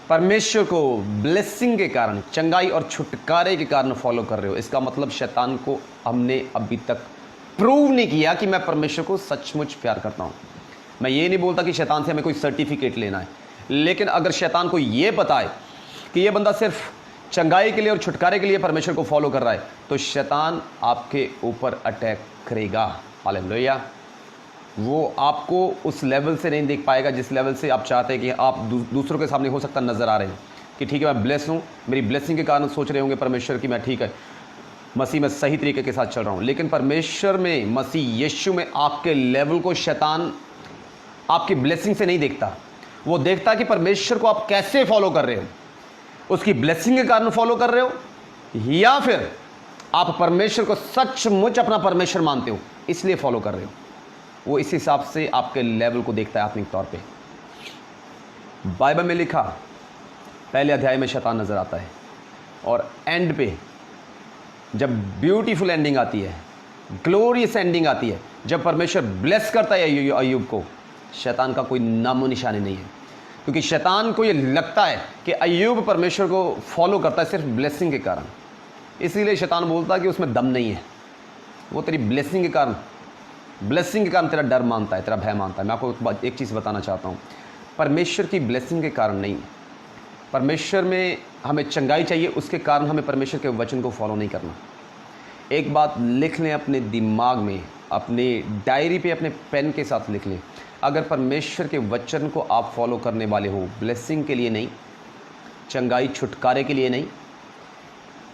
[SPEAKER 1] परमेश्वर को ब्लेसिंग के कारण, चंगाई और छुटकारे के कारण फॉलो कर रहे हो, इसका मतलब शैतान को हमने अभी तक प्रूव नहीं किया कि मैं परमेश्वर को सचमुच प्यार करता हूँ। मैं ये नहीं बोलता कि शैतान से हमें कोई सर्टिफिकेट लेना है, लेकिन अगर शैतान को ये पता है कि ये बंदा सिर्फ चंगाई के लिए और छुटकारे के लिए परमेश्वर को फॉलो कर रहा है, तो शैतान आपके ऊपर अटैक करेगा। हालेलुया। वो आपको उस लेवल से नहीं देख पाएगा जिस लेवल से आप चाहते हैं कि आप दूसरों के सामने हो सकता नज़र आ रहे हैं कि ठीक है मैं ब्लेस हूँ, मेरी ब्लेसिंग के कारण सोच रहे होंगे परमेश्वर की मैं ठीक है मसीह में सही तरीके के साथ चल रहा हूँ, लेकिन परमेश्वर में मसीह यीशु में आपके लेवल को शैतान आपकी ब्लेसिंग से नहीं देखता। वो देखता कि परमेश्वर को आप कैसे फॉलो कर रहे हो, उसकी ब्लेसिंग के कारण फॉलो कर रहे हो या फिर आप परमेश्वर को सचमुच अपना परमेश्वर मानते हो इसलिए फॉलो कर रहे हो। वो इस हिसाब से आपके लेवल को देखता है आत्मिक तौर पे। बाइबल में लिखा पहले अध्याय में शैतान नजर आता है और एंड पे जब ब्यूटीफुल एंडिंग आती है, ग्लोरियस एंडिंग आती है, जब परमेश्वर ब्लेस करता है अय्यूब को, शैतान का कोई नामो निशानी नहीं है, क्योंकि शैतान को ये लगता है कि अय्यूब परमेश्वर को फॉलो करता है सिर्फ ब्लेसिंग के कारण। इसीलिए शैतान बोलता है कि उसमें दम नहीं है, वो तेरी ब्लेसिंग के कारण तेरा डर मानता है, तेरा भय मानता है। मैं आपको एक चीज़ बताना चाहता हूँ, परमेश्वर की ब्लेसिंग के कारण नहीं, परमेश्वर में हमें चंगाई चाहिए, उसके कारण हमें परमेश्वर के वचन को फॉलो नहीं करना। एक बात लिख लें अपने दिमाग में, अपने डायरी पे अपने पेन के साथ लिख लें, अगर परमेश्वर के वचन को आप फॉलो करने वाले हो, ब्लेसिंग के लिए नहीं, चंगाई छुटकारे के लिए नहीं,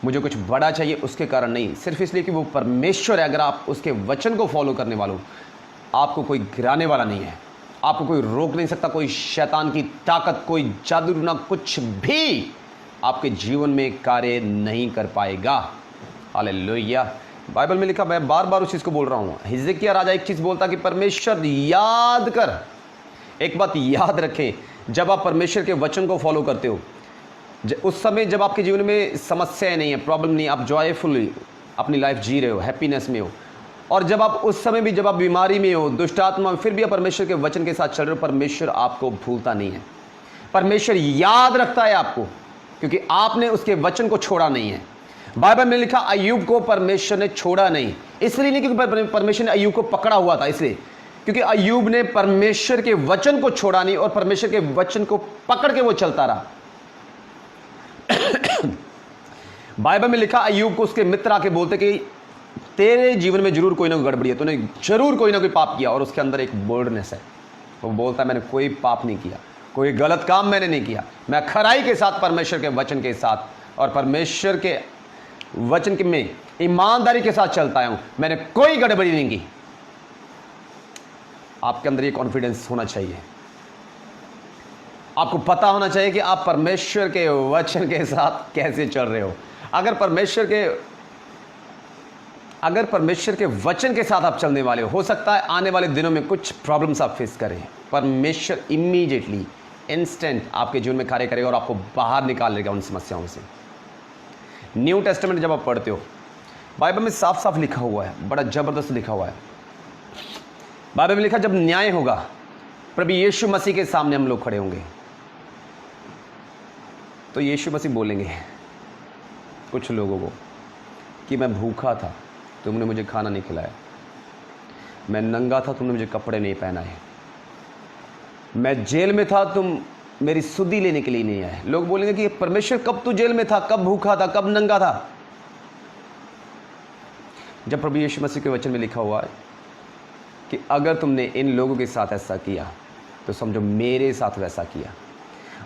[SPEAKER 1] मुझे कुछ बड़ा चाहिए उसके कारण नहीं, सिर्फ इसलिए कि वो परमेश्वर है, अगर आप उसके वचन को फॉलो करने वाले हो, आपको कोई गिराने वाला नहीं है, आपको कोई रोक नहीं सकता, कोई शैतान की ताकत, कोई जादू ना कुछ भी आपके जीवन में कार्य नहीं कर पाएगा। हालेलुया। बाइबल में लिखा, मैं बार बार उस चीज़ को बोल रहा हूँ, हिजकिय्याह राजा एक चीज़ बोलता कि परमेश्वर याद कर। एक बात याद रखें, जब आप परमेश्वर के वचन को फॉलो करते हो, उस समय जब आपके जीवन में समस्याएं नहीं है, प्रॉब्लम नहीं, आप जॉयफुल अपनी लाइफ जी रहे हो, हैप्पीनेस में हो, और जब आप उस समय भी जब आप बीमारी में हो, दुष्टात्मा में, फिर भी आप परमेश्वर के वचन के साथ चल रहे हो, परमेश्वर आपको भूलता नहीं है, परमेश्वर याद रखता है आपको, क्योंकि आपने उसके वचन को छोड़ा नहीं है। बाइबल में लिखा अय्यूब को परमेश्वर ने छोड़ा नहीं, इसलिए नहीं क्योंकि परमेश्वर ने अय्यूब को पकड़ा हुआ था, इसलिए क्योंकि अय्यूब ने परमेश्वर के वचन को छोड़ा नहीं और परमेश्वर के वचन को पकड़ के वो चलता रहा। बाइबल में लिखा अय्यूब को उसके मित्र आके बोलते कि तेरे जीवन में जरूर कोई ना कोई गड़बड़ी है, तूने जरूर कोई ना कोई पाप किया, और उसके अंदर एक बोल्डनेस है, वो बोलता है मैंने कोई पाप नहीं किया, कोई गलत काम मैंने नहीं किया, मैं खराई के साथ परमेश्वर के वचन के साथ और परमेश्वर के वचन के में ईमानदारी के साथ चलता हूं, मैंने कोई गड़बड़ी नहीं की। आपके अंदर ये कॉन्फिडेंस होना चाहिए, आपको पता होना चाहिए कि आप परमेश्वर के वचन के साथ कैसे चल रहे हो। अगर परमेश्वर के वचन के साथ आप चलने वाले हो सकता है आने वाले दिनों में कुछ प्रॉब्लम्स आप फेस करें, परमेश्वर इमीडिएटली इंस्टेंट आपके जीवन में कार्य करेगा और आपको बाहर निकाल लेगा उन समस्याओं से। न्यू टेस्टामेंट जब आप पढ़ते हो, बाइबल में साफ साफ लिखा हुआ है, बड़ा जबरदस्त लिखा हुआ है। बाइबल में लिखा जब न्याय होगा, प्रभु यीशु मसीह के सामने हम लोग खड़े होंगे, तो यीशु मसीह बोलेंगे कुछ लोगों को कि मैं भूखा था, तुमने मुझे खाना नहीं खिलाया, मैं नंगा था, तुमने मुझे कपड़े नहीं पहनाए, मैं जेल में था, तुम मेरी सुधि लेने के लिए नहीं आए। लोग बोलेंगे कि परमेश्वर कब तू जेल में था, कब भूखा था, कब नंगा था? जब प्रभु यीशु मसीह के वचन में लिखा हुआ है कि अगर तुमने इन लोगों के साथ ऐसा किया तो समझो मेरे साथ वैसा किया।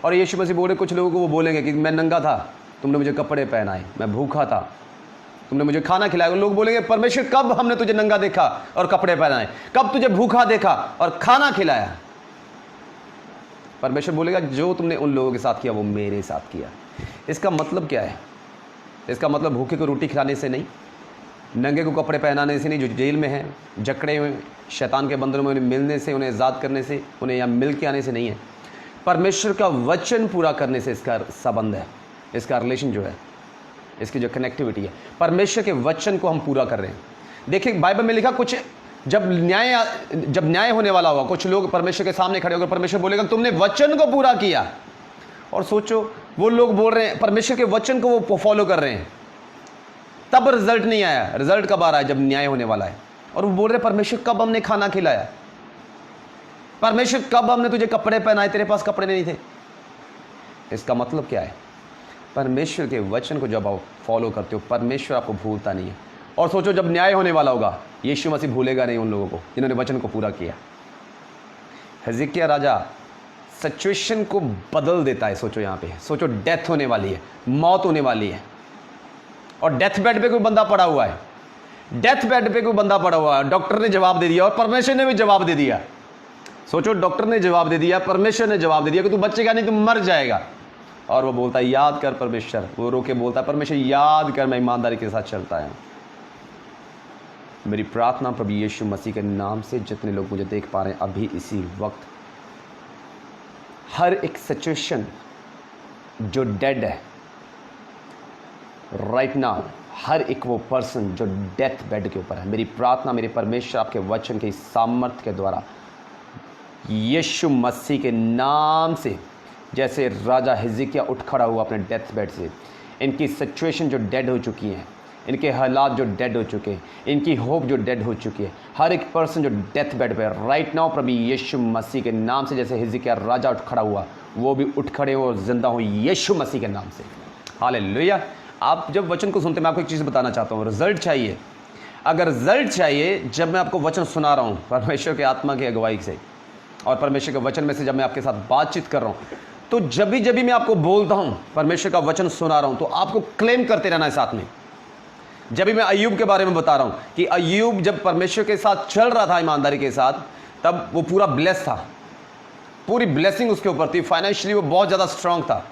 [SPEAKER 1] और यीशु मसीह बोले कुछ लोगों को, वो बोलेंगे कि मैं नंगा था, तुमने मुझे कपड़े पहनाए, मैं भूखा था, तुमने मुझे खाना खिलाया। लोग बोलेंगे परमेश्वर कब हमने तुझे नंगा देखा और कपड़े पहनाए, कब तुझे भूखा देखा और खाना खिलाया? परमेश्वर बोलेगा जो तुमने उन लोगों के साथ किया वो मेरे साथ किया। इसका मतलब क्या है? इसका मतलब भूखे को रोटी खिलाने से नहीं, नंगे को कपड़े पहनाने से नहीं, जो जेल में हैं, जकड़े हुए शैतान के बंधनों में उन्हें मिलने से, उन्हें आज़ाद करने से, उन्हें यहाँ मिल के आने से नहीं है। परमेश्वर का वचन पूरा करने से इसका संबंध है, इसका रिलेशन जो है, इसकी जो कनेक्टिविटी है, परमेश्वर के वचन को हम पूरा कर रहे हैं। देखिए बाइबल में लिखा कुछ जब न्याय होने वाला होगा, कुछ लोग परमेश्वर के सामने खड़े होकर परमेश्वर बोलेगा तुमने वचन को पूरा किया। और सोचो वो लोग बोल रहे हैं परमेश्वर के वचन को वो फॉलो कर रहे हैं, तब रिजल्ट नहीं आया। रिजल्ट कब आ रहा है? जब न्याय होने वाला है। और वो बोल रहे परमेश्वर कब हमने खाना खिलाया, परमेश्वर कब हमने तुझे कपड़े पहनाए, तेरे पास कपड़े नहीं थे। इसका मतलब क्या है? परमेश्वर के वचन को जब आप फॉलो करते हो, परमेश्वर आपको भूलता नहीं है, और सोचो जब न्याय होने वाला होगा, यीशु मसीह भूलेगा नहीं उन लोगों को जिन्होंने वचन को पूरा किया। हिजकिय्याह राजा सिचुएशन को बदल देता है। सोचो यहाँ पे, सोचो डेथ होने वाली है, मौत होने वाली है, और डेथ बेड पे कोई बंदा पड़ा हुआ है, डेथ बेड पे कोई बंदा पड़ा हुआ है। डॉक्टर ने जवाब दे दिया और परमेश्वर ने भी जवाब दे दिया। सोचो, डॉक्टर ने जवाब दे दिया, परमेश्वर ने जवाब दे दिया कि तू बचेगा नहीं, तू मर जाएगा। और वो बोलता है याद कर परमेश्वर, वो रो के बोलता है परमेश्वर याद कर, मैं ईमानदारी के साथ चलता है। मेरी प्रार्थना प्रभु यीशु मसीह के नाम से जितने लोग मुझे देख पा रहे हैं अभी इसी वक्त, हर एक सिचुएशन जो डेड है राइट नाउ, हर एक वो पर्सन जो डेथ बेड के ऊपर है, मेरी प्रार्थना मेरे परमेश्वर आपके वचन के सामर्थ्य के द्वारा यीशु मसीह के नाम से, जैसे राजा हिजकिय्याह उठ खड़ा हुआ अपने डेथ बेड से, इनकी सिचुएशन जो डेड हो चुकी हैं, इनके हालात जो डेड हो चुके हैं, इनकी होप जो डेड हो चुकी है, हर एक पर्सन जो डेथ बेड पे राइट नाउ प्रभु यीशु मसीह के नाम से, जैसे हिजकिय्याह राजा उठ खड़ा हुआ, वो भी उठ खड़े हो और जिंदा हो यीशु मसीह के नाम से। हालेलुया। आप जब वचन को सुनते, मैं आपको एक चीज़ बताना चाहता हूँ, रिजल्ट चाहिए। अगर रिजल्ट चाहिए, जब मैं आपको वचन सुना रहा हूँ परमेश्वर के आत्मा की अगुवाई से और परमेश्वर के वचन में से, जब मैं आपके साथ बातचीत कर रहा हूँ, तो जब भी मैं आपको बोलता हूँ, परमेश्वर का वचन सुना रहा हूँ, तो आपको क्लेम करते रहना है साथ में। जब भी मैं अय्यूब के बारे में बता रहा हूँ कि अय्यूब जब परमेश्वर के साथ चल रहा था ईमानदारी के साथ, तब वो पूरा ब्लेस था, पूरी ब्लेसिंग उसके ऊपर थी, फाइनेंशियली वो बहुत ज़्यादा स्ट्रांग था,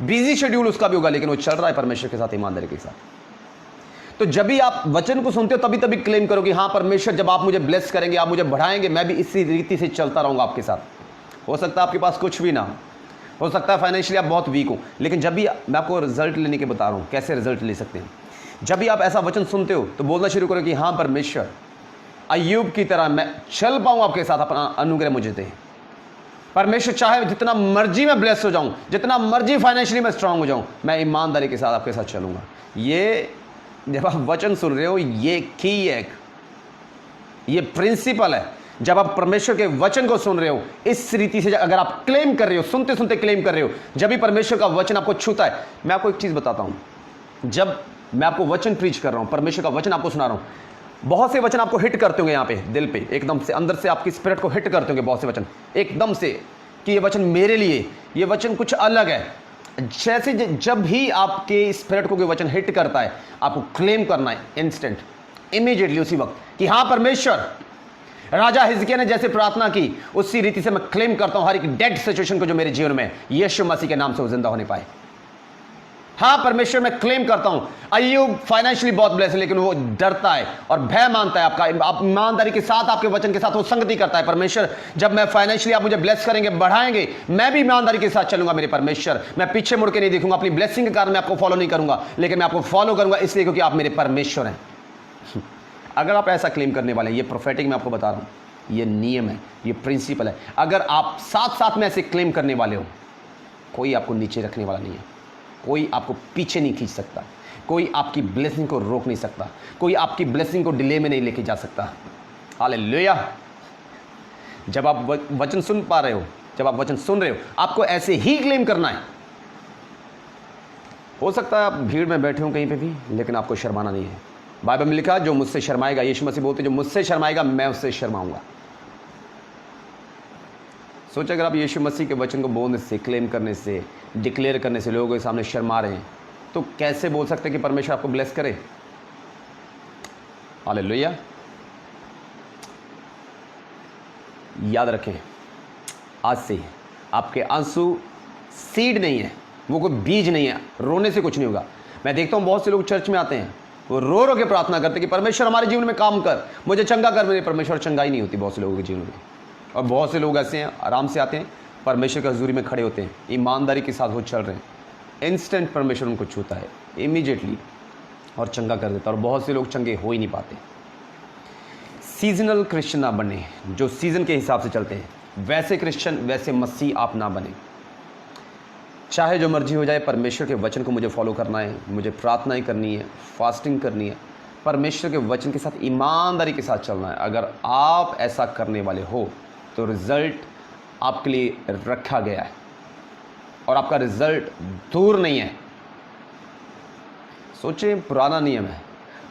[SPEAKER 1] बिजी शेड्यूल उसका भी होगा, लेकिन वो चल रहा है परमेश्वर के साथ ईमानदारी के साथ। तो जब भी आप वचन को सुनते हो तभी क्लेम करो कि हाँ परमेश्वर, जब आप मुझे ब्लेस करेंगे, आप मुझे बढ़ाएंगे, मैं भी इसी रीति से चलता रहूँगा आपके साथ। हो सकता है आपके पास कुछ भी ना हो सकता है फाइनेंशियली आप बहुत वीक हो, लेकिन जब भी मैं आपको रिजल्ट लेने के बता रहा हूँ कैसे रिजल्ट ले सकते हैं, जब भी आप ऐसा वचन सुनते हो तो बोलना शुरू करो कि हाँ परमेश्वर, अय्यूब की तरह मैं चल पाऊँ आपके साथ, अपना अनुग्रह मुझे दे। परमेश्वर चाहे जितना मर्जी मैं ब्लेस हो जाऊं, जितना मर्जी फाइनेंशियली मैं स्ट्रांग हो जाऊं, मैं ईमानदारी के साथ आपके साथ चलूंगा। ये जब आप वचन सुन रहे हो, ये की है, ये प्रिंसिपल है। जब आप परमेश्वर के वचन को सुन रहे हो, इस रीति से अगर आप क्लेम कर रहे हो, सुनते सुनते क्लेम कर रहे हो, जब भी परमेश्वर का वचन आपको छूता है। मैं आपको एक चीज़ बताता हूँ, जब मैं आपको वचन प्रीच कर रहा हूँ, परमेश्वर का वचन आपको सुना रहा हूँ, बहुत से वचन आपको हिट करते होंगे यहाँ पे दिल पे, एकदम से अंदर से आपकी स्पिरिट को हिट करते होंगे बहुत से वचन एकदम से, कि ये वचन मेरे लिए, ये वचन कुछ अलग है। जैसे जब भी आपके स्पिरिट को कोई वचन हिट करता है, आपको क्लेम करना है इंस्टेंट, इमीडिएटली, उसी वक्त, कि हाँ परमेश्वर, राजा हिजकिय्याह ने जैसे प्रार्थना की, उसी रीति से मैं क्लेम करता हूँ हर एक डेड सिचुएशन को जो मेरे जीवन में यीशु मसीह के नाम से वो जिंदा होने पाए। हाँ परमेश्वर, मैं क्लेम करता हूं, अय्यूब फाइनेंशियली बहुत ब्लेस है, लेकिन वो डरता है और भय मानता है आपका, आप ईमानदारी के साथ, आपके वचन के साथ वो संगति करता है। परमेश्वर, जब मैं फाइनेंशियली आप मुझे ब्लेस करेंगे, बढ़ाएंगे, मैं भी ईमानदारी के साथ चलूंगा मेरे परमेश्वर। मैं पीछे मुड़ के नहीं देखूंगा, अपनी ब्लेसिंग के कारण मैं आपको फॉलो नहीं करूंगा, लेकिन मैं आपको फॉलो करूंगा इसलिए क्योंकि आप मेरे परमेश्वर हैं। अगर आप ऐसा क्लेम करने वाले हैं, ये प्रोफेटिक मैं आपको बता रहा हूं, ये नियम है, ये प्रिंसिपल है। अगर आप साथ साथ में ऐसे क्लेम करने वाले हो, कोई आपको नीचे रखने वाला नहीं है, कोई आपको पीछे नहीं खींच सकता, कोई आपकी ब्लेसिंग को रोक नहीं सकता, कोई आपकी ब्लेसिंग को डिले में नहीं लेके जा सकता। हालेलुया। जब आप वचन सुन पा रहे हो, जब आप वचन सुन रहे हो, आपको ऐसे ही क्लेम करना है। हो सकता है आप भीड़ में बैठे हो कहीं पे भी, लेकिन आपको शर्माना नहीं है। बाइबल में लिखा, जो मुझसे शर्माएगा, यीशु मसीह बोलते, जो मुझसे शर्माएगा मैं उससे शर्माऊंगा। सोच, अगर आप यीशु मसीह के वचन को बोलने से, क्लेम करने से, डिक्लेयर करने से लोगों के सामने शर्मा रहे हैं, तो कैसे बोल सकते हैं कि परमेश्वर आपको ब्लेस करे? हालेलुया। याद रखें, आज से आपके आंसू सीड नहीं है, वो कोई बीज नहीं है, रोने से कुछ नहीं होगा। मैं देखता हूं बहुत से लोग चर्च में आते हैं, वो रो रो के प्रार्थना करते कि परमेश्वर हमारे जीवन में काम कर, मुझे चंगा कर। मेरे परमेश्वर चंगाई नहीं होती बहुत से लोगों के जीवन में। और बहुत से लोग ऐसे हैं, आराम से आते हैं, परमेश्वर की हजूरी में खड़े होते हैं, ईमानदारी के साथ वो चल रहे हैं, इंस्टेंट परमेश्वर उनको छूता है इमीडिएटली और चंगा कर देता है। और बहुत से लोग चंगे हो ही नहीं पाते। सीजनल क्रिश्चियन ना बने, जो सीजन के हिसाब से चलते हैं, वैसे क्रिश्चियन, वैसे मसीह आप ना बने। चाहे जो मर्जी हो जाए, परमेश्वर के वचन को मुझे फॉलो करना है, मुझे प्रार्थनाएं करनी है, फास्टिंग करनी है, परमेश्वर के वचन के साथ ईमानदारी के साथ चलना है। अगर आप ऐसा करने वाले हो तो रिजल्ट आपके लिए रखा गया है और आपका रिजल्ट दूर नहीं है। सोचें, पुराना नियम है,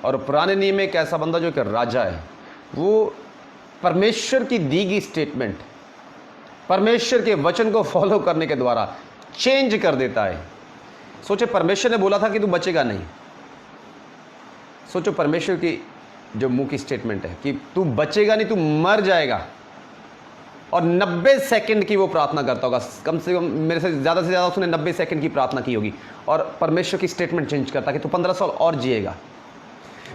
[SPEAKER 1] और पुराने नियम में एक ऐसा बंदा जो कि राजा है, वो परमेश्वर की दी गई स्टेटमेंट, परमेश्वर के वचन को फॉलो करने के द्वारा चेंज कर देता है। सोचो परमेश्वर ने बोला था कि तू बचेगा नहीं। सोचो परमेश्वर की जो मुंह की स्टेटमेंट है कि तू बचेगा नहीं, तू मर जाएगा, और 90 सेकंड की वो प्रार्थना करता होगा, कम से कम मेरे से ज़्यादा उसने 90 सेकंड की प्रार्थना की होगी, और परमेश्वर की स्टेटमेंट चेंज करता कि तू 15 साल और जिएगा।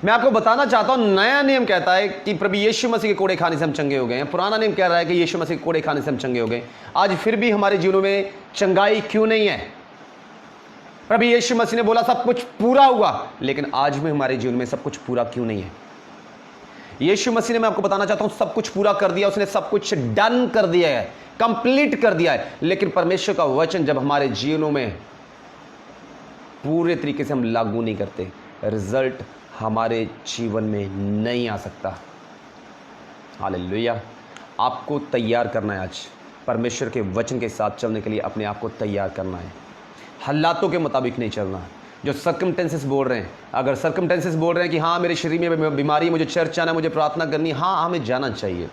[SPEAKER 1] मैं आपको बताना चाहता हूं, नया नियम कहता है कि प्रभु यीशु मसीह के कोड़े खाने से हम चंगे हो गए हैं। पुराना नियम कह रहा है कि यीशु मसीह के कोड़े खाने से हम चंगे हो गए। आज फिर भी हमारे जीवनों में चंगाई क्यों नहीं है? प्रभु यीशु मसीह ने बोला सब कुछ पूरा हुआ, लेकिन आज भी हमारे जीवन में सब कुछ पूरा क्यों नहीं है? यीशु मसीह ने, मैं आपको बताना चाहता हूं, सब कुछ पूरा कर दिया, उसने सब कुछ डन कर दिया है, कंप्लीट कर दिया है। लेकिन परमेश्वर का वचन जब हमारे जीवनों में पूरे तरीके से हम लागू नहीं करते, रिजल्ट हमारे जीवन में नहीं आ सकता। हालेलुया। आपको तैयार करना है, आज परमेश्वर के वचन के साथ चलने के लिए अपने आप को तैयार करना है। हालातों के मुताबिक नहीं चलना। जो सर्कमटेंसेस बोल रहे हैं, अगर सर्कमटेंसेस बोल रहे हैं कि हाँ मेरे शरीर में बीमारी है, मुझे चर्च जाना है, मुझे प्रार्थना करनी, हाँ हमें जाना चाहिए,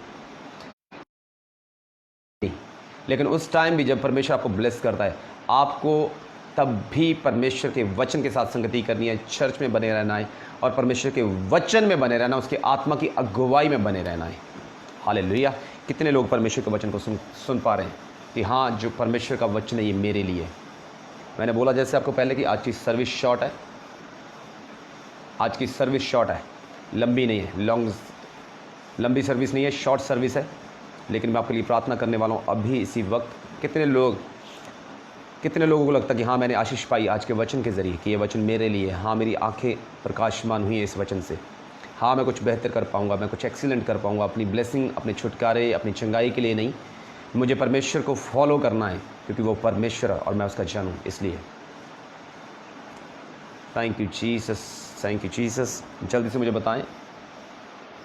[SPEAKER 1] लेकिन उस टाइम भी जब परमेश्वर आपको ब्लेस करता है, आपको तब भी परमेश्वर के वचन के साथ संगति करनी है, चर्च में बने रहना है और परमेश्वर के वचन में बने रहना, उसके आत्मा की अगुवाई में बने रहना है। हालेलुया। कितने लोग परमेश्वर के वचन को सुन पा रहे हैं कि हाँ जो परमेश्वर का वचन है ये मेरे लिए। मैंने बोला जैसे आपको पहले कि आज की सर्विस शॉर्ट है, आज की सर्विस शॉर्ट है, लंबी नहीं है, लंबी सर्विस नहीं है, शॉर्ट सर्विस है। लेकिन मैं आपके लिए प्रार्थना करने वाला हूँ अभी इसी वक्त। कितने लोगों को लगता है कि हाँ मैंने आशीष पाई आज के वचन के ज़रिए कि ये वचन मेरे लिए, हाँ मेरी आंखें प्रकाशमान हुई है इस वचन से, हाँ मैं कुछ बेहतर कर पाऊँगा, मैं कुछ एक्सीलेंट कर पाऊँगा, अपनी ब्लेसिंग, अपने छुटकारे, अपनी चंगाई के लिए नहीं, मुझे परमेश्वर को फॉलो करना है क्योंकि वो परमेश्वर है और मैं उसका जन हूँ। इसलिए thank you Jesus, thank you Jesus. जल्दी से मुझे बताएं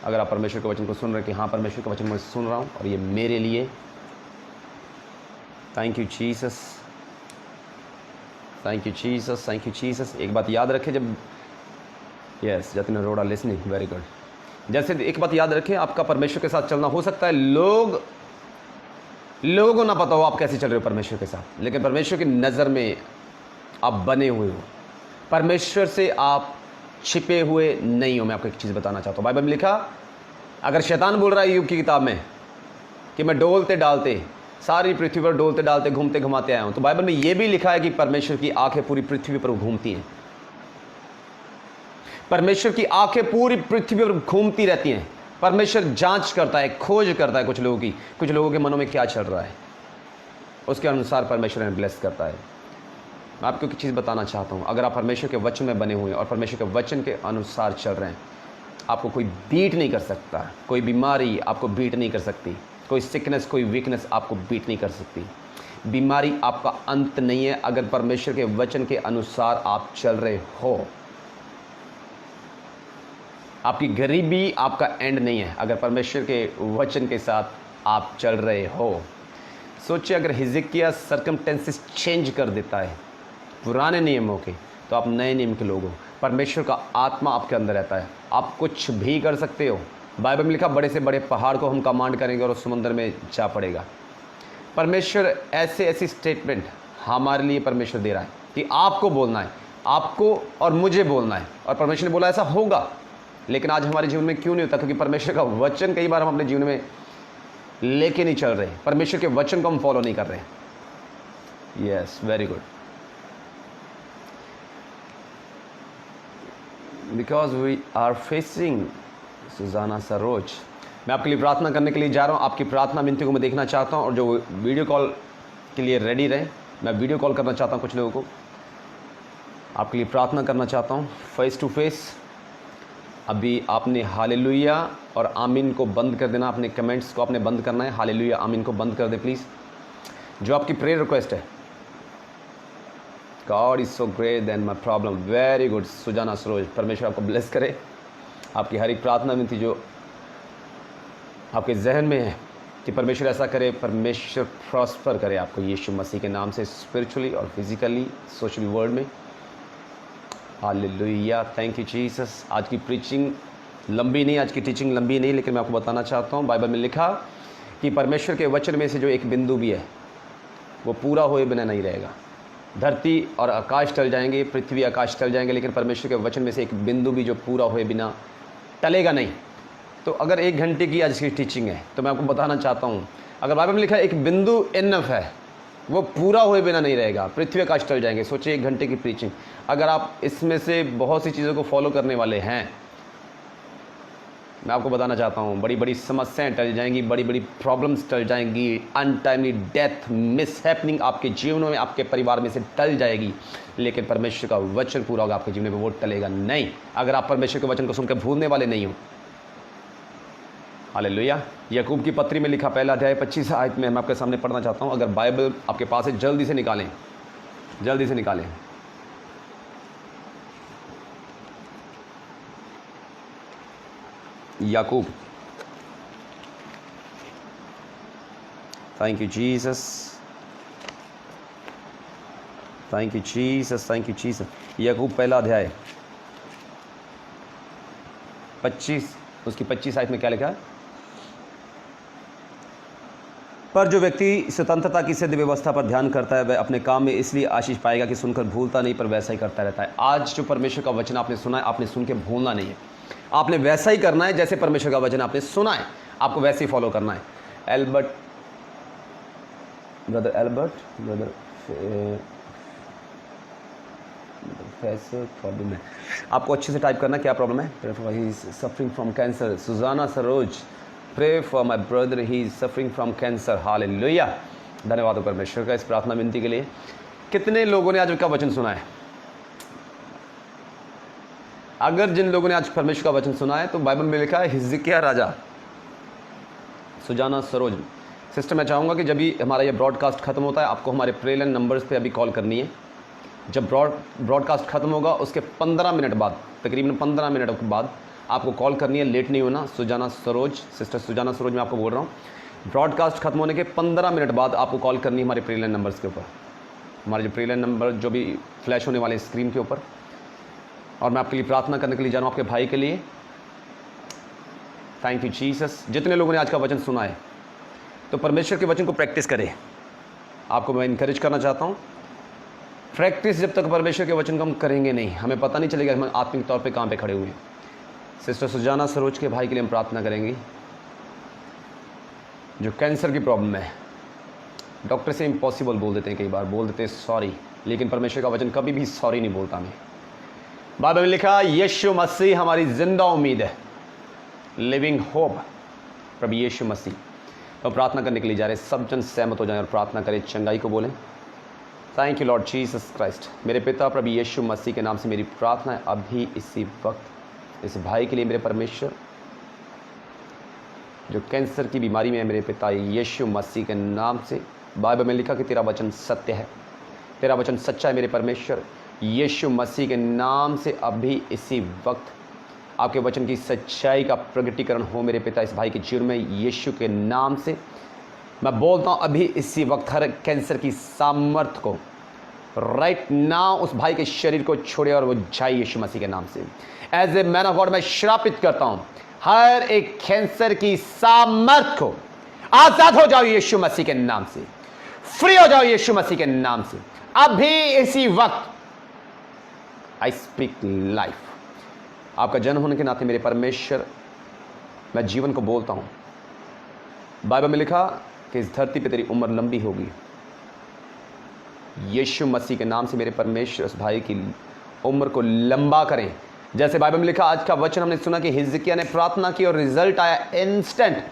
[SPEAKER 1] अगर आप परमेश्वर के वचन को सुन रहे हैं कि हाँ परमेश्वर का वचन मैं सुन रहा हूँ और ये मेरे लिए। Thank you Jesus, thank you Jesus, thank you Jesus. एक बात याद रखें, जब yes Jatin Arora listening, very good. जैसे एक बात याद रखें, आपका परमेश्वर के साथ चलना, हो सकता है लोगों को ना पता हो आप कैसे चल रहे हो परमेश्वर के साथ, लेकिन परमेश्वर की नज़र में आप बने हुए हो, परमेश्वर से आप छिपे हुए नहीं हो। मैं आपको एक चीज़ बताना चाहता हूँ, बाइबल में लिखा, अगर शैतान बोल रहा है यूब की किताब में कि मैं डोलते डालते सारी पृथ्वी पर डोलते डालते घूमते घुमाते आया हूँ, तो बाइबल में ये भी लिखा है कि परमेश्वर की आंखें पूरी पृथ्वी पर घूमती हैं। परमेश्वर की आंखें पूरी पृथ्वी पर घूमती रहती हैं। परमेश्वर जांच करता है, खोज करता है कुछ लोगों के मनों में क्या चल रहा है, उसके अनुसार परमेश्वर ने ब्लेस करता है। मैं आपको एक चीज़ बताना चाहता हूँ, अगर आप परमेश्वर के वचन में बने हुए हैं और परमेश्वर के वचन के अनुसार चल रहे हैं, आपको कोई बीट नहीं कर सकता, कोई बीमारी आपको बीट नहीं कर सकती, कोई सिकनेस, कोई वीकनेस आपको बीट नहीं कर सकती। बीमारी आपका अंत नहीं है अगर परमेश्वर के वचन के अनुसार आप चल रहे हो। आपकी गरीबी आपका एंड नहीं है अगर परमेश्वर के वचन के साथ आप चल रहे हो। सोचिए अगर हिजकिय्याह सर्कमटेंसेस चेंज कर देता है पुराने नियमों के, तो आप नए नियम के लोग हो। परमेश्वर का आत्मा आपके अंदर रहता है, आप कुछ भी कर सकते हो। बाइबल में लिखा, बड़े से बड़े पहाड़ को हम कमांड करेंगे और उस समुद्र में जा पड़ेगा। परमेश्वर ऐसी स्टेटमेंट हमारे लिए परमेश्वर दे रहा है कि आपको बोलना है, आपको और मुझे बोलना है, और परमेश्वर ने बोला ऐसा होगा। लेकिन आज हमारे जीवन में क्यों नहीं होता? क्योंकि परमेश्वर का वचन कई बार हम अपने जीवन में लेके नहीं चल रहे, परमेश्वर के वचन को हम फॉलो नहीं कर रहे। Yes, very good. Because we are facing Sujana Saroj. मैं आपके लिए प्रार्थना करने के लिए जा रहा हूँ, आपकी प्रार्थना विनती को मैं देखना चाहता हूँ, और जो वीडियो कॉल के लिए रेडी रहे, मैं वीडियो कॉल करना चाहता हूँ कुछ लोगों को, आपके लिए प्रार्थना करना चाहता हूँ फेस टू फेस। अभी आपने हालेलुया और आमीन को बंद कर देना, अपने कमेंट्स को आपने बंद करना है, हालेलुया आमीन को बंद कर दे प्लीज़। जो आपकी प्रेयर रिक्वेस्ट है, God is so great then my problem, very good Sujana Saroj, परमेश्वर आपको ब्लेस करे। आपकी हर एक प्रार्थना विनती जो आपके जहन में है कि परमेश्वर ऐसा करे, परमेश्वर प्रॉस्पर करे आपको यीशु मसीह के नाम से, स्पिरिचुअली और फिजिकली, सोशली वर्ल्ड में। Hallelujah, thank you Jesus. आज की प्रीचिंग लंबी नहीं, आज की टीचिंग लंबी नहीं, लेकिन मैं आपको बताना चाहता हूँ बाइबल में लिखा कि परमेश्वर के वचन में से जो एक बिंदु भी है वो पूरा हुए बिना नहीं रहेगा। धरती और आकाश टल जाएंगे, पृथ्वी आकाश टल जाएंगे, लेकिन परमेश्वर के वचन में से एक बिंदु भी जो पूरा हुए बिना टलेगा नहीं। तो अगर 1 घंटे की आज की टीचिंग है तो मैं आपको बताना चाहता हूँ, अगर बाइबल में लिखा है एक बिंदु इनफ है, वो पूरा हुए बिना नहीं रहेगा, पृथ्वी आकाश टल जाएंगे। सोचिए 1 घंटे की प्रीचिंग, अगर आप इसमें से बहुत सी चीज़ों को फॉलो करने वाले हैं, मैं आपको बताना चाहता हूँ बड़ी बड़ी समस्याएं टल जाएंगी, बड़ी बड़ी प्रॉब्लम्स टल जाएंगी, अनटाइमली डेथ मिस हैपनिंग आपके जीवनों में, आपके परिवार में से टल जाएगी, लेकिन परमेश्वर का वचन पूरा होगा आपके जीवन में, वो टलेगा नहीं अगर आप परमेश्वर के वचन को सुनकर भूलने वाले नहीं हो। हालेलुया। याकूब की पत्री में लिखा पहला अध्याय 25 आयत में मैं आपके सामने पढ़ना चाहता हूँ। अगर बाइबल आपके पास है जल्दी से निकालें, जल्दी से निकालें। Yakub, thank you Jesus, thank you Jesus, thank you Jesus. Yakub पहला अध्याय 25, उसकी 25 आयत में क्या लिखा है? पर जो व्यक्ति स्वतंत्रता की सिद्ध व्यवस्था पर ध्यान करता है वह अपने काम में इसलिए आशीष पाएगा कि सुनकर भूलता नहीं पर वैसा ही करता रहता है। आज जो परमेश्वर का वचन आपने सुना है, आपने सुन के भूलना नहीं है, आपने वैसा ही करना है जैसे परमेश्वर का वचन आपने सुना है, आपको वैसे ही फॉलो करना है। ब्रदर प्रॉब्लम है, आपको अच्छे से टाइप करना क्या प्रॉब्लम है। Suffering from cancer. Sujana Saroj, pray for my brother, he is suffering from cancer. Hallelujah, धन्यवाद हो परमेश्वर का इस प्रार्थना विनती के लिए। कितने लोगों ने आज उनका वचन सुना है? अगर जिन लोगों ने आज परमेश्वर का वचन सुना है तो बाइबल में लिखा है हिजकिय्याह राजा, सुजाना सरोज। सिस्टर, मैं चाहूँगा कि जब भी हमारा ये ब्रॉडकास्ट खत्म होता है आपको हमारे प्रेलन नंबर्स पे अभी कॉल करनी है। जब ब्रॉडकास्ट खत्म होगा उसके 15 मिनट बाद, तकरीबन 15 मिनट के बाद आपको कॉल करनी है, लेट नहीं होना। सुजाना सरोज, सिस्टर सुजाना सरोज मैं आपको बोल रहा हूँ, ब्रॉडकास्ट खत्म होने के 15 मिनट बाद आपको कॉल करनी है हमारे प्रेलन नंबर्स के ऊपर, हमारे जो प्रेलन नंबर जो भी फ्लैश होने वाले स्क्रीन के ऊपर। और मैं आपके लिए प्रार्थना करने के लिए जा रहा हूँ, आपके भाई के लिए। Thank you Jesus. जितने लोगों ने आज का वचन सुना है तो परमेश्वर के वचन को प्रैक्टिस करें। आपको मैं इनकरेज करना चाहता हूँ, प्रैक्टिस जब तक परमेश्वर के वचन को हम करेंगे नहीं, हमें पता नहीं चलेगा हम आत्मिक तौर पे कहाँ पे खड़े हुए हैं। सिस्टर सुजाना सरोज के भाई के लिए हम प्रार्थना करेंगे जो कैंसर की प्रॉब्लम है। डॉक्टर से इम्पॉसिबल बोल देते हैं, कई बार बोल देते हैं सॉरी, लेकिन परमेश्वर का वचन कभी भी सॉरी नहीं बोलता। मैं बाइबल में लिखा यीशु मसीह हमारी जिंदा उम्मीद है, लिविंग होप, प्रभु यीशु मसीह। तो प्रार्थना करने के लिए जा रहे हैं, सब जन सहमत हो जाएं और प्रार्थना करें, चंगाई को बोलें। Thank you Lord Jesus Christ. मेरे पिता प्रभु यीशु मसीह के नाम से मेरी प्रार्थना है अभी इसी वक्त इस भाई के लिए, मेरे परमेश्वर जो कैंसर की बीमारी में है, मेरे पिता यीशु मसीह के नाम से। बाइबल में लिखा कि तेरा वचन सत्य है, तेरा वचन सच्चा है, मेरे परमेश्वर यीशु मसीह के नाम से अभी इसी वक्त आपके वचन की सच्चाई का प्रगटीकरण हो मेरे पिता इस भाई के जीवन में, यीशु के नाम से मैं बोलता हूँ अभी इसी वक्त हर कैंसर की सामर्थ को राइट नाउ उस भाई के शरीर को छोड़े और वो जाए यीशु मसीह के नाम से। As a man of God मैं श्रापित करता हूँ हर एक कैंसर की सामर्थ को, आजाद हो जाओ यीशु मसीह के नाम से, फ्री हो जाओ यीशु मसीह के नाम से अभी इसी वक्त। I speak life. आपका जन्म होने के नाते मेरे परमेश्वर मैं जीवन को बोलता हूँ। बाइबल में लिखा कि इस धरती पे तेरी उम्र लंबी होगी, यीशु मसीह के नाम से मेरे परमेश्वर उस भाई की उम्र को लंबा करें। जैसे बाइबल में लिखा, आज का वचन हमने सुना कि हिजकिय्याह ने प्रार्थना की और रिजल्ट आया इंस्टेंट।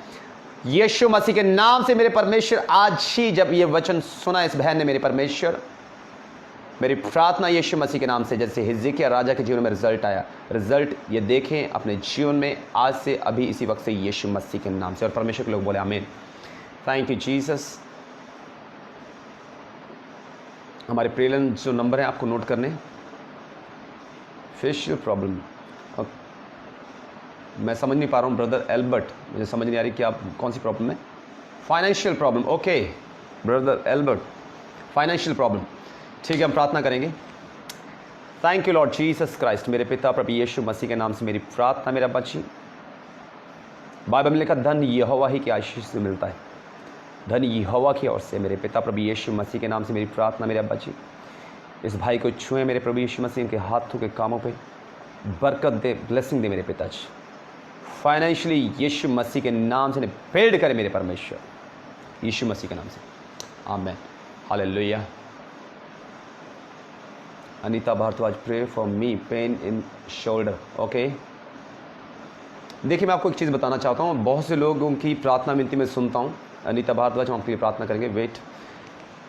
[SPEAKER 1] यीशु मसीह के नाम से मेरे परमेश्वर आज ही जब ये वचन सुना इस बहन ने, मेरे परमेश्वर मेरी प्रार्थना यीशु मसीह के नाम से जैसे हिजकिय्याह राजा के जीवन में रिजल्ट आया, रिजल्ट ये देखें अपने जीवन में आज से अभी इसी वक्त से यीशु मसीह के नाम से। और परमेश्वर के लोग बोले आमीन। Thank you Jesus. हमारे प्रेलन जो नंबर है आपको नोट करने। फेशियल प्रॉब्लम, मैं समझ नहीं पा रहा हूँ ब्रदर एल्बर्ट, मुझे समझ नहीं आ रही कि आप कौन सी प्रॉब्लम है। Financial problem, okay brother Albert, financial problem, ठीक है हम प्रार्थना करेंगे। Thank you Lord Jesus Christ. मेरे पिता प्रभु यीशु मसीह के नाम से मेरी प्रार्थना मेरा बच्ची। बाइबल में लिखा धन यहोवा ही की आशीष से मिलता है, धन यहोवा की ओर से। मेरे पिता प्रभु यीशु मसीह के नाम से मेरी प्रार्थना मेरा बच्ची, इस भाई को छुए मेरे प्रभु यीशु मसीह के हाथों के कामों पे बरकत दे, ब्लेसिंग दे मेरे पिताजी। फाइनेंशियली यीशु मसीह के नाम से बिल्ड करे मेरे परमेश्वर, यीशु मसीह के नाम से, आमीन, hallelujah. Anita Bhardwaj, pray for me, pain in shoulder. Okay, देखिए मैं आपको एक चीज़ बताना चाहता हूँ। बहुत से लोगों की प्रार्थना मिलती मैं सुनता हूँ। अनीता भारद्वाज, हम आपके लिए प्रार्थना करेंगे। वेट,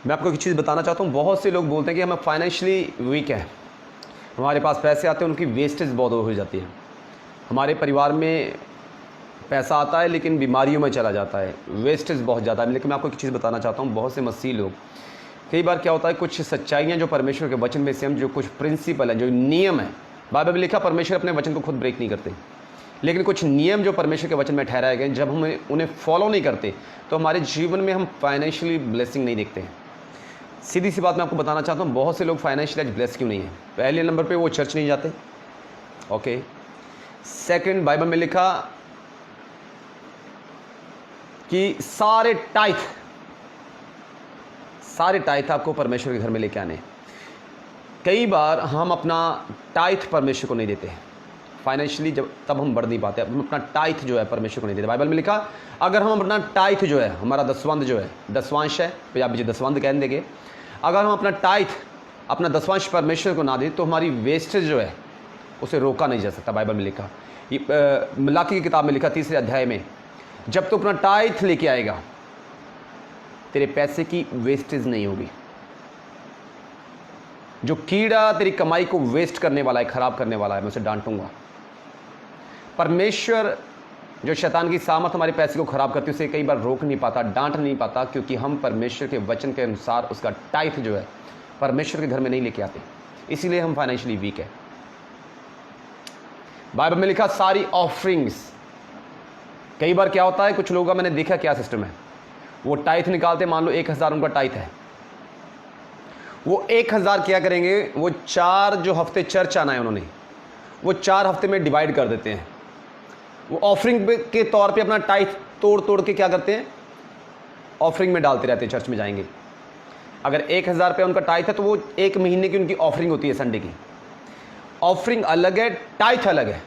[SPEAKER 1] मैं आपको एक चीज़ बताना चाहता हूँ। बहुत से लोग बोलते हैं कि हम फाइनेंशियली वीक है, हमारे पास पैसे आते हैं, उनकी वेस्टेज बहुत हो जाती है। हमारे परिवार में पैसा आता है लेकिन बीमारियों में चला जाता है, वेस्टेज बहुत ज़्यादा है। लेकिन मैं आपको एक चीज़ बताना चाहता हूँ, बहुत से मसीह लोग, कई बार क्या होता है, कुछ सच्चाइयाँ जो परमेश्वर के वचन में से हम, जो कुछ प्रिंसिपल है, जो नियम है, बाइबल में लिखा परमेश्वर अपने वचन को खुद ब्रेक नहीं करते, लेकिन कुछ नियम जो परमेश्वर के वचन में ठहराए गए, जब हम उन्हें फॉलो नहीं करते तो हमारे जीवन में हम फाइनेंशियली ब्लेसिंग नहीं देखते हैं। सीधी सी बात मैं आपको बताना चाहता हूँ, बहुत से लोग फाइनेंशियली आज ब्लेस क्यों नहीं है। पहले नंबर पे वो चर्च नहीं जाते। ओके, सेकंड, बाइबल में लिखा कि सारे टाइथ आपको परमेश्वर के घर में लेके आने। कई बार हम अपना टाइथ परमेश्वर को नहीं देते फाइनेंशियली, जब तब हम बढ़ नहीं पाते। हम अपना टाइथ जो है परमेश्वर को नहीं देते। बाइबल में लिखा अगर हम अपना टाइथ जो है, हमारा दसवंध जो है, दसवांश है, पंजाबी जो दसवंध कह देंगे, अगर हम अपना टाइथ, अपना दसवांश परमेश्वर को ना दें तो हमारी वेस्टेज जो है उसे रोका नहीं जा सकता। बाइबल में लिखा, मलाकी की किताब में लिखा 3 अध्याय में, जब तो अपना टाइथ लेके आएगा तेरे पैसे की वेस्टेज नहीं होगी। जो कीड़ा तेरी कमाई को वेस्ट करने वाला है, खराब करने वाला है, मैं उसे डांटूंगा। परमेश्वर, जो शैतान की सामर्थ हमारे पैसे को खराब करती है, उसे कई बार रोक नहीं पाता, डांट नहीं पाता, क्योंकि हम परमेश्वर के वचन के अनुसार उसका टाइथ जो है परमेश्वर के घर में नहीं लेके आते, इसीलिए हम फाइनेंशियली वीक है। बाइबल में लिखा सारी ऑफरिंग्स, कई बार क्या होता है, कुछ लोगों का मैंने देखा क्या सिस्टम है, वो टाइथ निकालते, मान लो 1000 उनका टाइथ है, वो 1000 क्या करेंगे, वो 4 जो हफ्ते चर्च आना है उन्होंने, वो 4 हफ्ते में डिवाइड कर देते हैं। वो ऑफरिंग के तौर पे अपना टाइथ तोड़ के क्या करते हैं, ऑफरिंग में डालते रहते हैं, चर्च में जाएंगे। अगर 1000 रुपये उनका टाइथ है तो वो 1 महीने की उनकी ऑफरिंग होती है, संडे की। ऑफरिंग अलग है, टाइथ अलग है।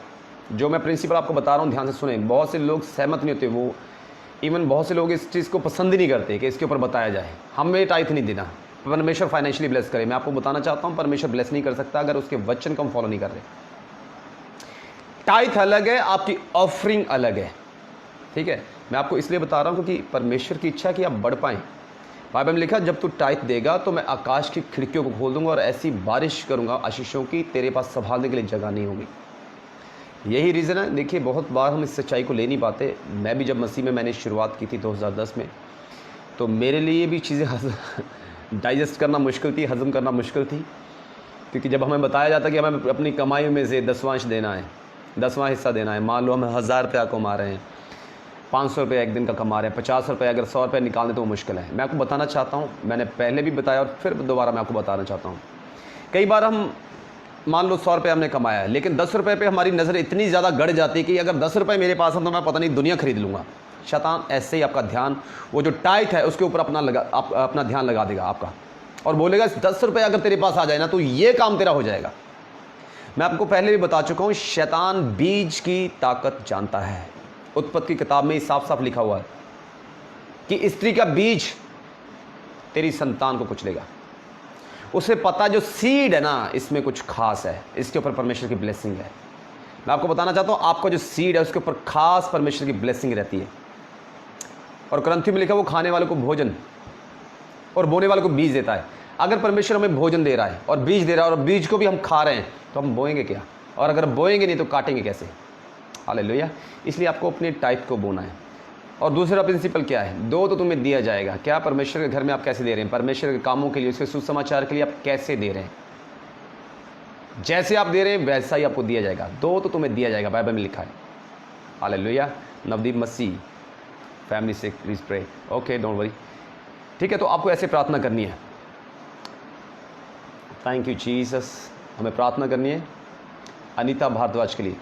[SPEAKER 1] जो मैं प्रिंसिपल आपको बता रहा हूँ, ध्यान से सुने। बहुत से लोग सहमत नहीं होते, वो इवन बहुत से लोग इस चीज़ को पसंद ही नहीं करते कि इसके ऊपर बताया जाए, हमें टाइथ नहीं देना। परमेश्वर फाइनेंशियली ब्लेस करे। मैं आपको बताना चाहता हूँ, परमेश्वर ब्लेस नहीं कर सकता अगर उसके वचन को हम फॉलो नहीं कर रहे। टाइथ अलग है, आपकी ऑफरिंग अलग है, ठीक है। मैं आपको इसलिए बता रहा हूँ क्योंकि परमेश्वर की इच्छा है कि आप बढ़ पाएँ। बाइबल में लिखा जब तू टाइथ देगा तो मैं आकाश की खिड़कियों को खोल दूंगा और ऐसी बारिश करूंगा आशीषों की, तेरे पास संभालने के लिए जगह नहीं होगी। यही रीज़न है। देखिए, बहुत बार हम इस सच्चाई को ले नहीं पाते। मैं भी जब मसीह में मैंने शुरुआत की थी 2010 में, तो मेरे लिए भी चीज़ें डाइजेस्ट करना मुश्किल थी, हज़म करना मुश्किल थी, क्योंकि जब हमें बताया जाता कि हमें अपनी कमाई में से 10वांश देना है, 10वां हिस्सा देना है। मान लो हम 1000 रुपया कमा रहे हैं, 500 रुपये एक दिन का कमा रहे हैं, 50 रुपये, अगर 100 रुपये निकालने तो वो मुश्किल है। मैं आपको बताना चाहता हूँ, मैंने पहले भी बताया और फिर दोबारा मैं आपको बताना चाहता हूँ। कई बार हम मान लो 100 रुपये हमने कमाया है, लेकिन 10 रुपये पे हमारी नज़र इतनी ज़्यादा गड़ जाती है कि अगर 10 रुपये मेरे पास है तो मैं पता नहीं दुनिया खरीद लूँगा। शैतान ऐसे ही आपका ध्यान, वो जो टाइथ है उसके ऊपर अपना ध्यान लगा देगा आपका, और बोलेगा 10 रुपये अगर तेरे पास आ जाए ना तो ये काम तेरा हो जाएगा। मैं आपको पहले भी बता चुका हूँ, शैतान बीज की ताकत जानता है। उत्पत्ति की किताब में साफ साफ लिखा हुआ है कि स्त्री का बीज तेरी संतान को कुचलेगा। उसे पता जो सीड है ना, इसमें कुछ खास है, इसके ऊपर परमेश्वर की ब्लेसिंग है। मैं आपको बताना चाहता हूँ, आपका जो सीड है उसके ऊपर खास परमेश्वर की ब्लेसिंग रहती है। और ग्रंथियों में लिखा वो खाने वाले को भोजन और बोने वाले को बीज देता है। अगर परमेश्वर हमें भोजन दे रहा है और बीज दे रहा है और बीज को भी हम खा रहे हैं तो हम बोएंगे क्या, और अगर बोएंगे नहीं तो काटेंगे कैसे। हालेलुया। इसलिए आपको अपने टाइप को बोना है। और दूसरा प्रिंसिपल क्या है, दो तो तुम्हें दिया जाएगा। क्या परमेश्वर के घर में आप कैसे दे रहे हैं, परमेश्वर के कामों के लिए, उसके सुसमाचार के लिए आप कैसे दे रहे हैं। जैसे आप दे रहे हैं वैसा ही आपको दिया जाएगा। दो तो तुम्हें दिया जाएगा, बाइबल में लिखा है। हालेलुया। नवदीप मसीह फैमिली से please pray. Okay, don't worry. ठीक है, तो आपको ऐसे प्रार्थना करनी है। थैंक यू जीसस, हमें प्रार्थना करनी है अनीता भारद्वाज के लिए।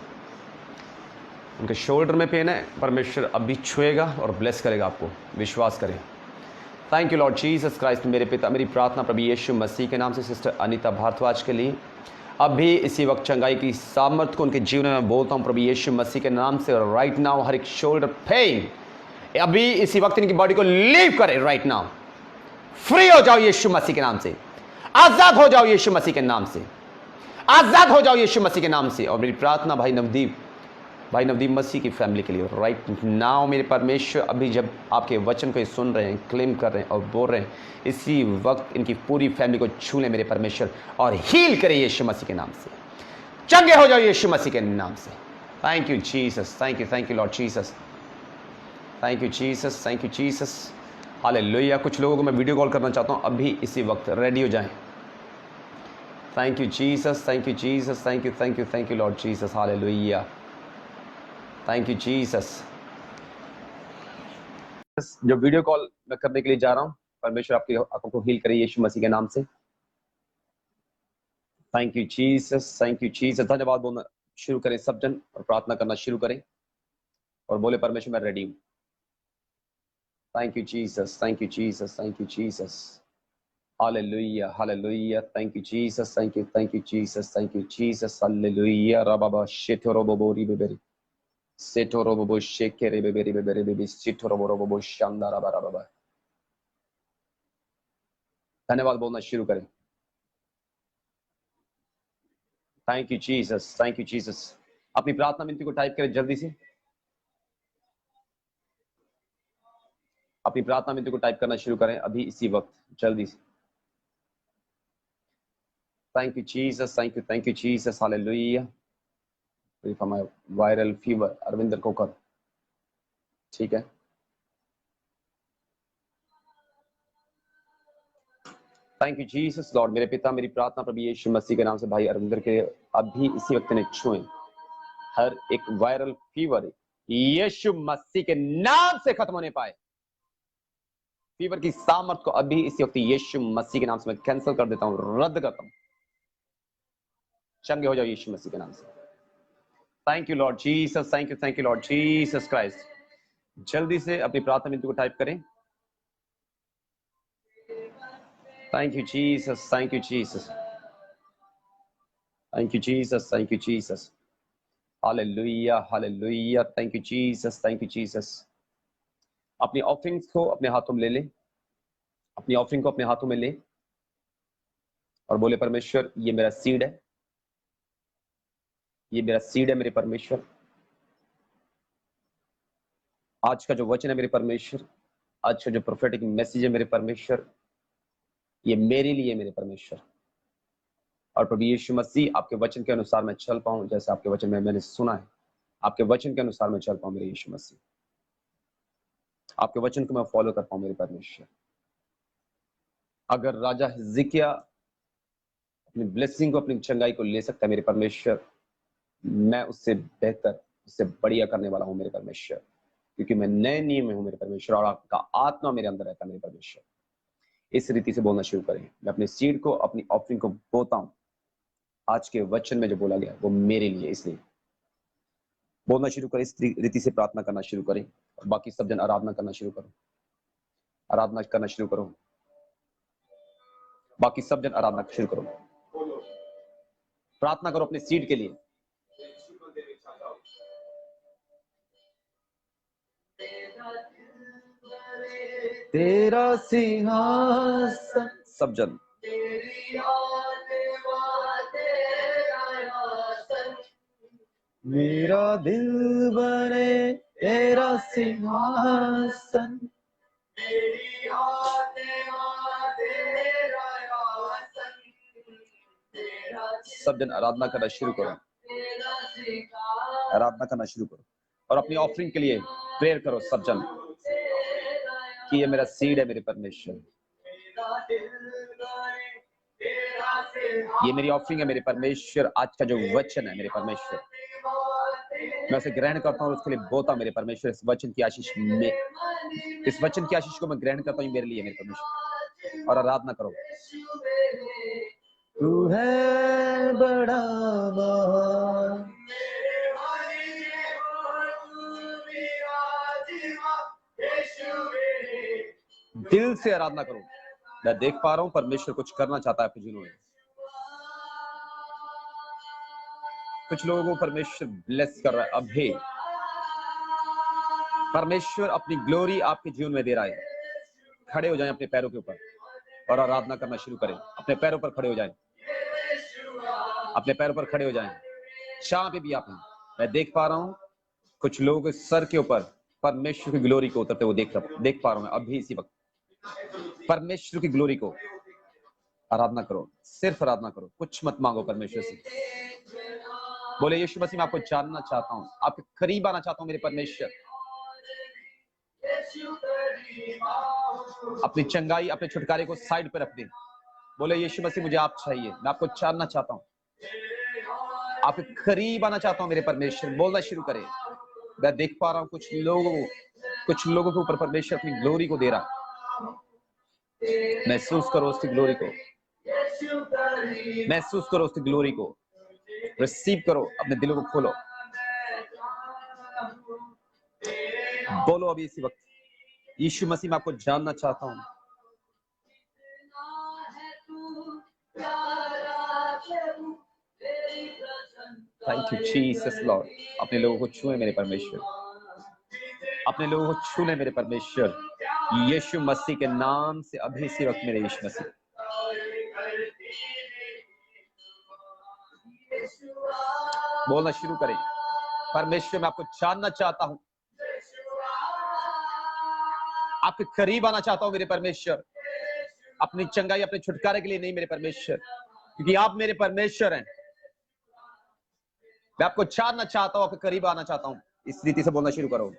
[SPEAKER 1] उनके शोल्डर में पेन है, परमेश्वर अभी छुएगा और ब्लेस करेगा आपको, विश्वास करें। Thank you Lord Jesus Christ. मेरे पिता, मेरी प्रार्थना प्रभु यीशु मसीह के नाम से सिस्टर अनीता भारद्वाज के लिए अभी इसी वक्त चंगाई की सामर्थ को उनके जीवन में बोलता हूँ प्रभु यीशु मसीह के नाम से। राइट नाउ हर एक शोल्डर पेन अभी इसी वक्त इनकी बॉडी को लीव करे। राइट नाउ फ्री हो जाओ यीशु मसीह के नाम से, आजाद हो जाओ यीशु मसीह के नाम से, आजाद हो जाओ यीशु मसीह के नाम से। और मेरी प्रार्थना भाई नवदीप मसीह की फैमिली के लिए राइट नाउ मेरे परमेश्वर, अभी जब आपके वचन को सुन रहे हैं, क्लेम कर रहे हैं और बोल रहे हैं, इसी वक्त इनकी पूरी फैमिली को छू लें मेरे परमेश्वर और हील करें यीशु मसीह के नाम से। चंगे हो जाओ यीशु मसीह के नाम से। Thank you Jesus, thank you Lord Jesus, thank you Jesus, hallelujah. कुछ लोगों को मैं वीडियो कॉल करना चाहता हूँ, अभी इसी वक्त रेडी हो जाएं। Thank you Jesus, thank you Lord Jesus, hallelujah, thank you Jesus. जो वीडियो कॉल मैं करने के लिए जा रहा हूँ, परमेश्वर आपकी आंखों को हील करे यीशु मसीह के नाम से। Thank you Jesus. धन्यवाद बोलना शुरू करें सब जन और प्रार्थना करना शुरू करें और बोले परमेश्वर मैं रेडी हूँ। Thank you Jesus, thank you Jesus, hallelujah, hallelujah, thank you Jesus, thank you Jesus, hallelujah. रबाबा शेथोरोबोरी बेबेरी सेठोरोबो शेकेरे बेबेरी बेबेरी बेबी सिठोरोबो शानदार बाबा। धन्यवाद बोलना शुरू करें। Thank you Jesus. अपनी प्रार्थना विनती को टाइप करें जल्दी से, अपनी प्रार्थना विनती को टाइप करना शुरू करें अभी इसी वक्त जल्दी से। Thank you Jesus, hallelujah. Viral fever Arvinder Kokar, ठीक है। Thank you Jesus lord. मेरे पिता, मेरी प्रार्थना प्रभु यीशु मसीह के नाम से भाई अरविंदर के अभी इसी वक्त ने छुए हर एक वायरल फीवर यीशु मसीह के नाम से खत्म होने पाए। फीवर की सामर्थ को अभी इसी वक्त यीशु मसीह के नाम से मैं कैंसिल कर देता हूं, रद्द करता हूं। चंगे हो जाओ यीशु मसीह के नाम से। Thank you Lord Jesus, thank you Lord Jesus Christ. जल्दी से अपनी प्रार्थना विनती को टाइप करें। Thank you Jesus, thank you Jesus, hallelujah, hallelujah, thank you Jesus. अपनी ऑफरिंग्स को अपने हाथों में ले लें, अपनी ऑफरिंग को अपने हाथों में लें और बोले परमेश्वर ये मेरा सीड है, ये मेरा सीड है मेरे परमेश्वर। आज का जो वचन है मेरे परमेश्वर, आज का जो प्रोफेटिक मैसेज है मेरे परमेश्वर, ये मेरे लिए मेरे परमेश्वर। और प्रभु यीशु मसीह आपके वचन के अनुसार मैं चल पाऊं, जैसे आपके वचन में मैंने सुना है, आपके वचन के अनुसार मैं चल पाऊं मेरे यीशु मसीह, आपके वचन को मैं फॉलो कर पाऊं मेरे परमेश्वर। अगर राजा हिजकिय्याह अपनी ब्लेसिंग को, अपनी चंगाई को ले सकता है मेरे परमेश्वर, मैं उससे बेहतर, उससे बढ़िया करने वाला हूं मेरे परमेश्वर, क्योंकि मैं नए नियम में हूं मेरे परमेश्वर और आपका आत्मा मेरे अंदर रहता है मेरे परमेश्वर। इस रीति से बोलना शुरू करें। मैं अपने सीड को, अपनी ऑफरिंग को बोता हूं, आज के वचन में जो बोला गया वो मेरे लिए, इसलिए बोलना शुरू करें। इस रीति से प्रार्थना करना शुरू करें और बाकी सब जन आराधना करना शुरू करो, आराधना करना शुरू करो, बाकी सब जन आराधना शुरू करो, प्रार्थना करो अपने सीड के लिए। तेरा सिंहासन, सब जन मेरा दिल बने तेरा सिंहासन, सब जन आराधना करना शुरू करो, आराधना करना शुरू करो और अपनी ऑफरिंग के लिए प्रेयर करो सब जन कि ये मेरा सीड है मेरे परमेश्वर, ये मेरी ऑफरिंग है मेरे परमेश्वर। आज का जो वचन है मेरे परमेश्वर, मैं उसे ग्रहण करता हूँ, उसके लिए बोता हूं मेरे परमेश्वर। इस वचन की आशीष में, इस वचन की आशीष को मैं ग्रहण करता हूँ मेरे लिए मेरे परमेश्वर। और आराधना करो, तू है बड़ा महान। दिल से आराधना करो। मैं देख पा रहा हूं परमेश्वर कुछ करना चाहता है आपके जीवन में। कुछ लोगों को परमेश्वर ब्लेस कर रहा है अभी। परमेश्वर अपनी ग्लोरी आपके जीवन में दे रहा है। खड़े हो जाएं अपने पैरों के ऊपर और आराधना करना शुरू करें। अपने पैरों पर खड़े हो जाएं। अपने पैरों पर खड़े हो जाएं। जहां पे भी आप हैं, मैं देख पा रहा हूं कुछ लोगों के सर के ऊपर परमेश्वर की ग्लोरी को उतरते हुए देख पा रहा हूं मैं अभी इसी वक्त। परमेश्वर की ग्लोरी को आराधना करो, सिर्फ आराधना करो, कुछ मत मांगो परमेश्वर से। बोले यीशु मसीह मैं आपको जानना चाहता हूं, आपके करीब आना चाहता हूं मेरे परमेश्वर। अपनी चंगाई, अपने छुटकारे को साइड पर रख दे। बोले यीशु मसीह मुझे आप चाहिए, मैं आपको जानना चाहता हूं, आपके करीब आना चाहता हूं मेरे परमेश्वर। बोलना शुरू करें। मैं देख पा रहा हूं कुछ लोगों के ऊपर परमेश्वर अपनी ग्लोरी को दे रहा है। महसूस करो उसकी ग्लोरी को, महसूस करो उसकी ग्लोरी को, रिसीव करो, अपने दिलों को खोलो। बोलो अभी इसी वक्त, यीशु मसीह मैं आपको जानना चाहता हूं। Thank you Jesus Lord. अपने लोगों को छुए मेरे परमेश्वर, अपने लोगों को छू ले मेरे परमेश्वर, यीशु मसीह के नाम से अभी इसी वक्त मेरे यीशु मसीह। बोलना शुरू करें, परमेश्वर मैं आपको जानना चाहता हूं, आपके करीब आना चाहता हूं मेरे परमेश्वर। अपनी चंगाई, अपने छुटकारे के लिए नहीं मेरे परमेश्वर, क्योंकि आप मेरे परमेश्वर हैं। मैं आपको जानना चाहता हूं, आपके करीब आना चाहता हूं। इस रीति से बोलना शुरू करो,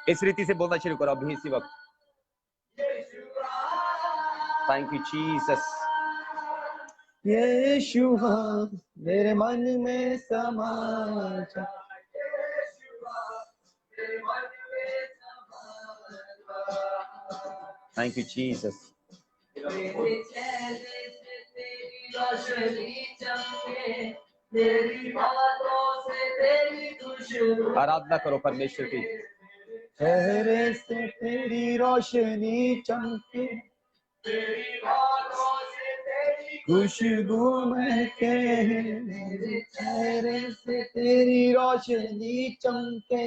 [SPEAKER 1] इस रीति से बोलना शुरू करो अभी इसी वक्त। Thank you Jesus. यीशुआ मेरे मन में समा जा। Thank you Jesus. आराधना करो परमेश्वर की। चेहरे से तेरी रोशनी चमके, खुशबू महके, मेरे चेहरे से तेरी रोशनी चमके,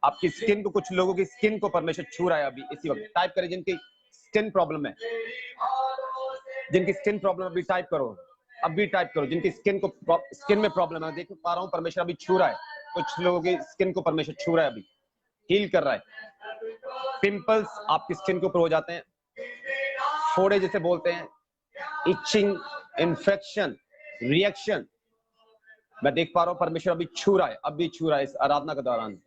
[SPEAKER 1] आपकी स्किन को, कुछ लोगों की स्किन को परमेश्वर छू रहा है अभी इसी वक्त। टाइप करें जिनकी स्किन प्रॉब्लम है, जिनकी स्किन प्रॉब्लम अभी टाइप करो, अभी टाइप करो जिनकी स्किन में प्रॉब्लम है। देख पा रहा हूं परमेश्वर अभी छू रहा है, कुछ लोगों की स्किन को परमेश्वर छू रहा है, अभी हील कर रहा है। पिंपल्स आपकी स्किन के ऊपर हो जाते हैं, फोड़े जिसे बोलते हैं, इचिंग, इन्फेक्शन, रिएक्शन, मैं देख पा रहा हूं परमेश्वर अभी छू रहा है, अभी छू रहा है इस आराधना के दौरान।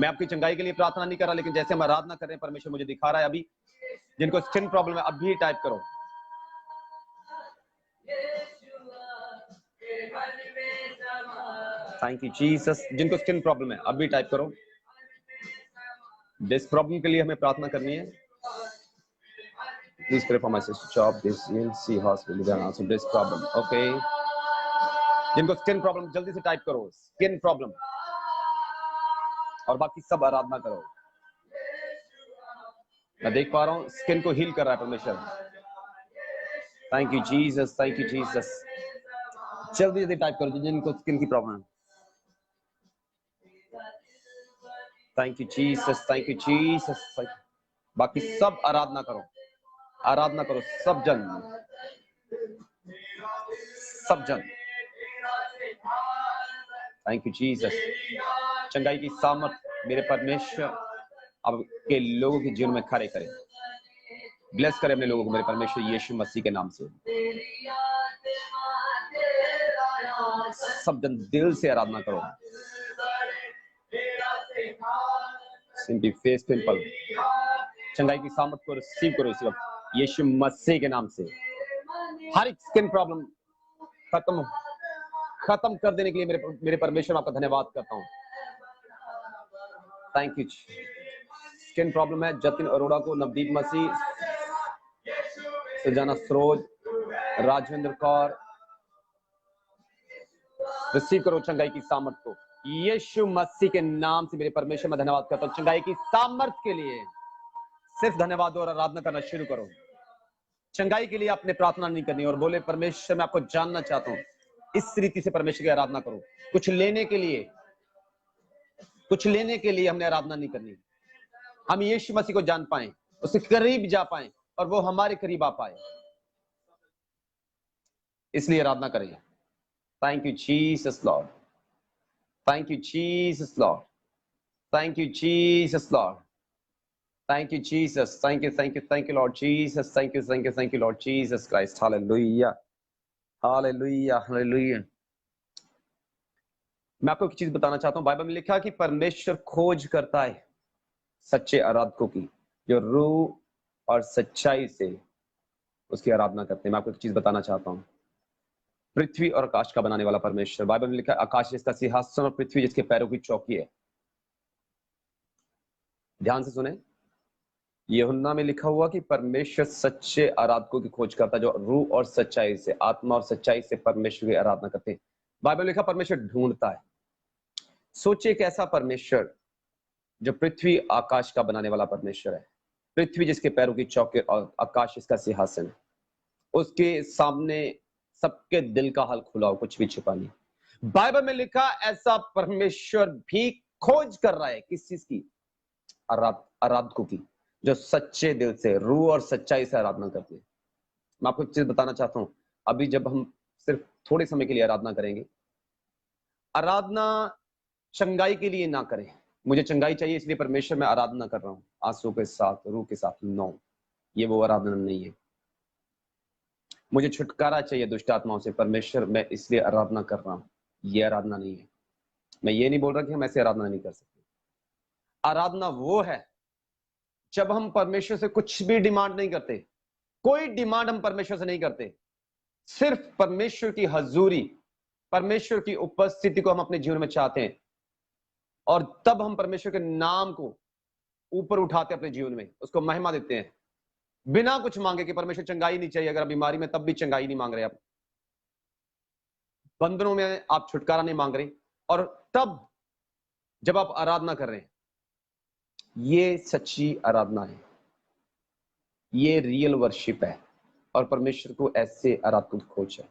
[SPEAKER 1] मैं आपकी चंगाई के लिए प्रार्थना नहीं कर रहा, लेकिन जैसे हम आराधना कर रहे हैं परमेश्वर मुझे दिखा रहा है अभी जिनको स्किन प्रॉब्लम है, अभी टाइप करो। Thank you Jesus. जिनको स्किन प्रॉब्लम है अभी टाइप करो। दिस प्रॉब्लम के लिए हमें प्रार्थना करनी है। Please pray for my sister job, this ENC hospital, then also this problem. Okay. जिनको स्किन प्रॉब्लम जल्दी से टाइप करो, स्किन प्रॉब्लम, और बाकी सब आराधना करो। मैं देख पा रहा हूँ स्किन को हील कर रहा है परमेश्वर। Thank you Jesus, thank you Jesus. जल्दी जल्दी टाइप करो जिनको स्किन की प्रॉब्लम है। Thank you Jesus, thank you Jesus. बाकी सब आराधना करो, आराधना करो, सब जन, सब जन। Thank you Jesus. चंगाई की सामर्थ मेरे परमेश्वर अब के लोगों के जीवन में खड़े करे। ब्लेस करे अपने लोगों को मेरे परमेश्वर यीशु मसीह के नाम से। सब जन दिल से आराधना करो। सिंपली फेस पिंपल, चंगाई की सामर्थ को रिसीव करो इस वक्त यीशु मसीह के नाम से। हर एक स्किन प्रॉब्लम खत्म कर देने के लिए मेरे परमेश्वर आपका धन्यवाद करता हूं। Thank you. चेन प्रॉब्लम है, जतिन अरोड़ा को, नवदीप मसीह, सुजाना सरोज, राजविंद्र कौर, रिसीव करो चंगाई की सामर्थ को यीशु मसीह के नाम से। मेरे परमेश्वर, मैं धन्यवाद करता हूँ चंगाई की सामर्थ के लिए। सिर्फ धन्यवाद और आराधना करना शुरू करो। चंगाई के लिए आपने प्रार्थना नहीं करनी और बोले परमेश्वर मैं आपको जानना चाहता हूँ। इस रीति से परमेश्वर की आराधना करो। कुछ लेने के लिए हमने आराधना नहीं करनी। हम यीशु मसीह को जान पाए, उसके करीब जा पाए और वो हमारे करीब आ पाए, इसलिए आराधना करें। Thank you Jesus Lord, thank you Jesus Lord, thank you Jesus Lord, thank you Jesus, thank you Lord Jesus, thank you Lord Jesus Christ. Hallelujah, hallelujah, hallelujah. मैं आपको एक चीज बताना चाहता हूं। बाइबल में लिखा है कि परमेश्वर खोज करता है सच्चे आराधकों की, जो रूह और सच्चाई से उसकी आराधना करते हैं। मैं आपको एक चीज बताना चाहता हूं। पृथ्वी और आकाश का बनाने वाला परमेश्वर, बाइबल में लिखा है आकाश जिसका सिंहासन और पृथ्वी जिसके पैरों की चौकी है। ध्यान से सुने, यूहन्ना में लिखा हुआ कि परमेश्वर सच्चे आराधकों की खोज करता है, जो रूह और सच्चाई से, आत्मा और सच्चाई से परमेश्वर की आराधना करते हैं। बाइबल में लिखा परमेश्वर ढूंढता है। सोचिए एक ऐसा परमेश्वर जो पृथ्वी आकाश का बनाने वाला परमेश्वर है। पृथ्वी जिसके पैरों की चौकी और आकाश इसका सिंहासन है। उसके सामने सबके दिल का हाल खुला हो, कुछ भी छिपा नहीं। बाइबल में लिखा ऐसा परमेश्वर भी खोज कर रहा है किस चीज की? आराधकों की, जो सच्चे दिल से, रूह और सच्चाई से आराधना करते हैं। मैं आपको एक चीज बताना चाहता हूं। अभी जब हम सिर्फ थोड़े समय के लिए आराधना करेंगे, आराधना चंगाई के लिए ना करें। मुझे चंगाई चाहिए इसलिए परमेश्वर मैं आराधना कर रहा हूं आंसू के साथ, रूह के साथ, नो, ये वो आराधना नहीं है। मुझे छुटकारा चाहिए दुष्ट आत्माओं से, परमेश्वर मैं इसलिए आराधना कर रहा हूं, ये आराधना नहीं है। मैं ये नहीं बोल रहा कि हम ऐसे आराधना नहीं कर सकते। आराधना वो है जब हम परमेश्वर से कुछ भी डिमांड नहीं करते, कोई डिमांड हम परमेश्वर से नहीं करते, सिर्फ परमेश्वर की हजूरी, परमेश्वर की उपस्थिति को हम अपने जीवन में चाहते हैं, और तब हम परमेश्वर के नाम को ऊपर उठाते हैं अपने जीवन में, उसको महिमा देते हैं बिना कुछ मांगे कि परमेश्वर चंगाई नहीं चाहिए। अगर आप बीमारी में तब भी चंगाई नहीं मांग रहे, आप बंधनों में आप छुटकारा नहीं मांग रहे, और तब जब आप आराधना कर रहे हैं, ये सच्ची आराधना है, ये रियल वर्शिप है, और परमेश्वर को ऐसे आराधकों की खोज है।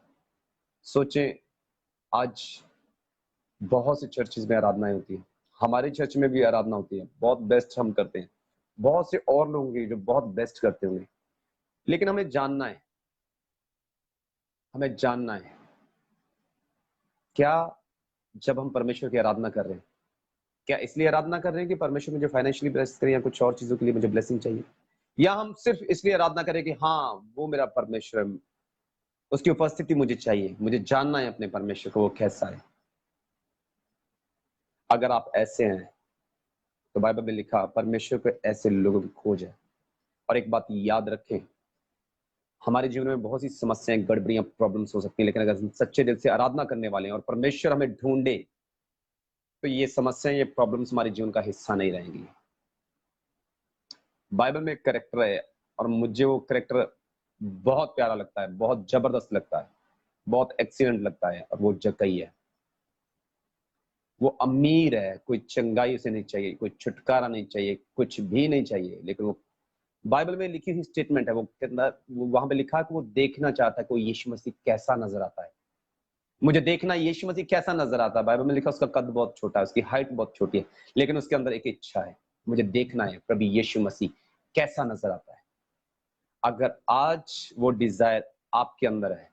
[SPEAKER 1] सोचें, आज बहुत से चर्चेज में आराधनाएं होती है, हमारे चर्च में भी आराधना होती है, बहुत बेस्ट हम करते हैं, बहुत से और लोग होंगे जो बहुत बेस्ट करते होंगे, लेकिन हमें जानना है, हमें जानना है क्या जब हम परमेश्वर की आराधना कर रहे हैं, क्या इसलिए आराधना कर रहे हैं कि परमेश्वर मुझे फाइनेंशियली ब्लेस करे या कुछ और चीजों के लिए मुझे ब्लेसिंग चाहिए, या हम सिर्फ इसलिए आराधना करें कि हाँ वो मेरा परमेश्वर है, उसकी उपस्थिति मुझे चाहिए, मुझे जानना है अपने परमेश्वर को वो कैसा है। अगर आप ऐसे हैं तो बाइबल में लिखा परमेश्वर को ऐसे लोगों की खोज है। और एक बात याद रखें, हमारे जीवन में बहुत सी समस्याएं, गड़बड़ियां, प्रॉब्लम्स हो सकती हैं, लेकिन अगर हम सच्चे दिल से आराधना करने वाले हैं और परमेश्वर हमें ढूंढे, तो ये समस्याएं, ये प्रॉब्लम्स हमारे जीवन का हिस्सा नहीं रहेंगी। बाइबल में एक कैरेक्टर है और मुझे वो कैरेक्टर बहुत प्यारा लगता है, बहुत जबरदस्त लगता है, बहुत एक्सीलेंट लगता है, और वो जक्कई है। वो अमीर है, कोई चंगाई उसे नहीं चाहिए, कोई छुटकारा नहीं चाहिए, कुछ भी नहीं चाहिए, लेकिन वो बाइबल में लिखी हुई स्टेटमेंट है, वो वहां पे लिखा है कि वो देखना चाहता है कोई यीशु मसीह कैसा नजर आता है। मुझे देखना यीशु मसीह कैसा नजर आता है। बाइबल में लिखा उसका कद बहुत छोटा है, उसकी हाइट बहुत छोटी है, लेकिन उसके अंदर एक इच्छा है, मुझे देखना है प्रभु यीशु मसीह कैसा नजर आता है। अगर आज वो डिजायर आपके अंदर है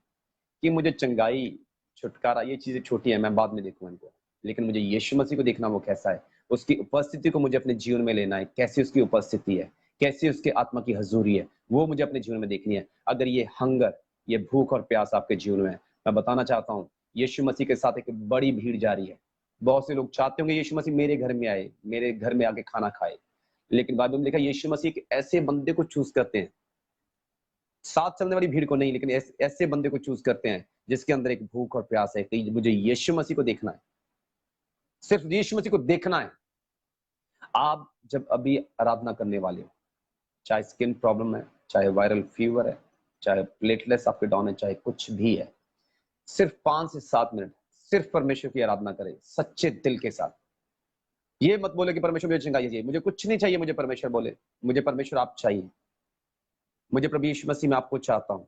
[SPEAKER 1] कि मुझे चंगाई, छुटकारा, ये चीजें छोटी है, मैं बाद में देखूंगा इनको, लेकिन मुझे यीशु मसीह को देखना वो कैसा है, उसकी उपस्थिति को मुझे अपने जीवन में लेना है, कैसी उसकी उपस्थिति है, कैसी उसके आत्मा की हजूरी है, वो मुझे अपने जीवन में देखनी है। अगर ये हंगर, ये भूख और प्यास आपके जीवन में है, मैं बताना चाहता हूँ यीशु मसीह के साथ एक बड़ी भीड़ जा रही है। बहुत से लोग चाहते होंगे यीशु मसीह मेरे घर में आए, मेरे घर में आके खाना खाए, लेकिन बाइबल में लिखा यीशु मसीह के ऐसे बंदे को चूज करते हैं, साथ चलने वाली भीड़ को नहीं, लेकिन ऐसे बंदे को चूज करते हैं जिसके अंदर एक भूख और प्यास है कि मुझे यीशु मसीह को देखना है, सिर्फ यीशु मसीह को देखना है। आप जब अभी आराधना करने वाले हो, चाहे स्किन प्रॉब्लम है, चाहे वायरल फीवर है, चाहे प्लेटलेट्स आपके डाउन है, चाहे कुछ भी है, सिर्फ 5 से 7 मिनट सिर्फ परमेश्वर की आराधना करें सच्चे दिल के साथ। ये मत बोले कि परमेश्वर मुझे चंगाई चाहिए, मुझे कुछ नहीं चाहिए, मुझे परमेश्वर बोले, मुझे परमेश्वर आप चाहिए, मुझे प्रभु यीशु मसीह में आपको चाहता हूँ,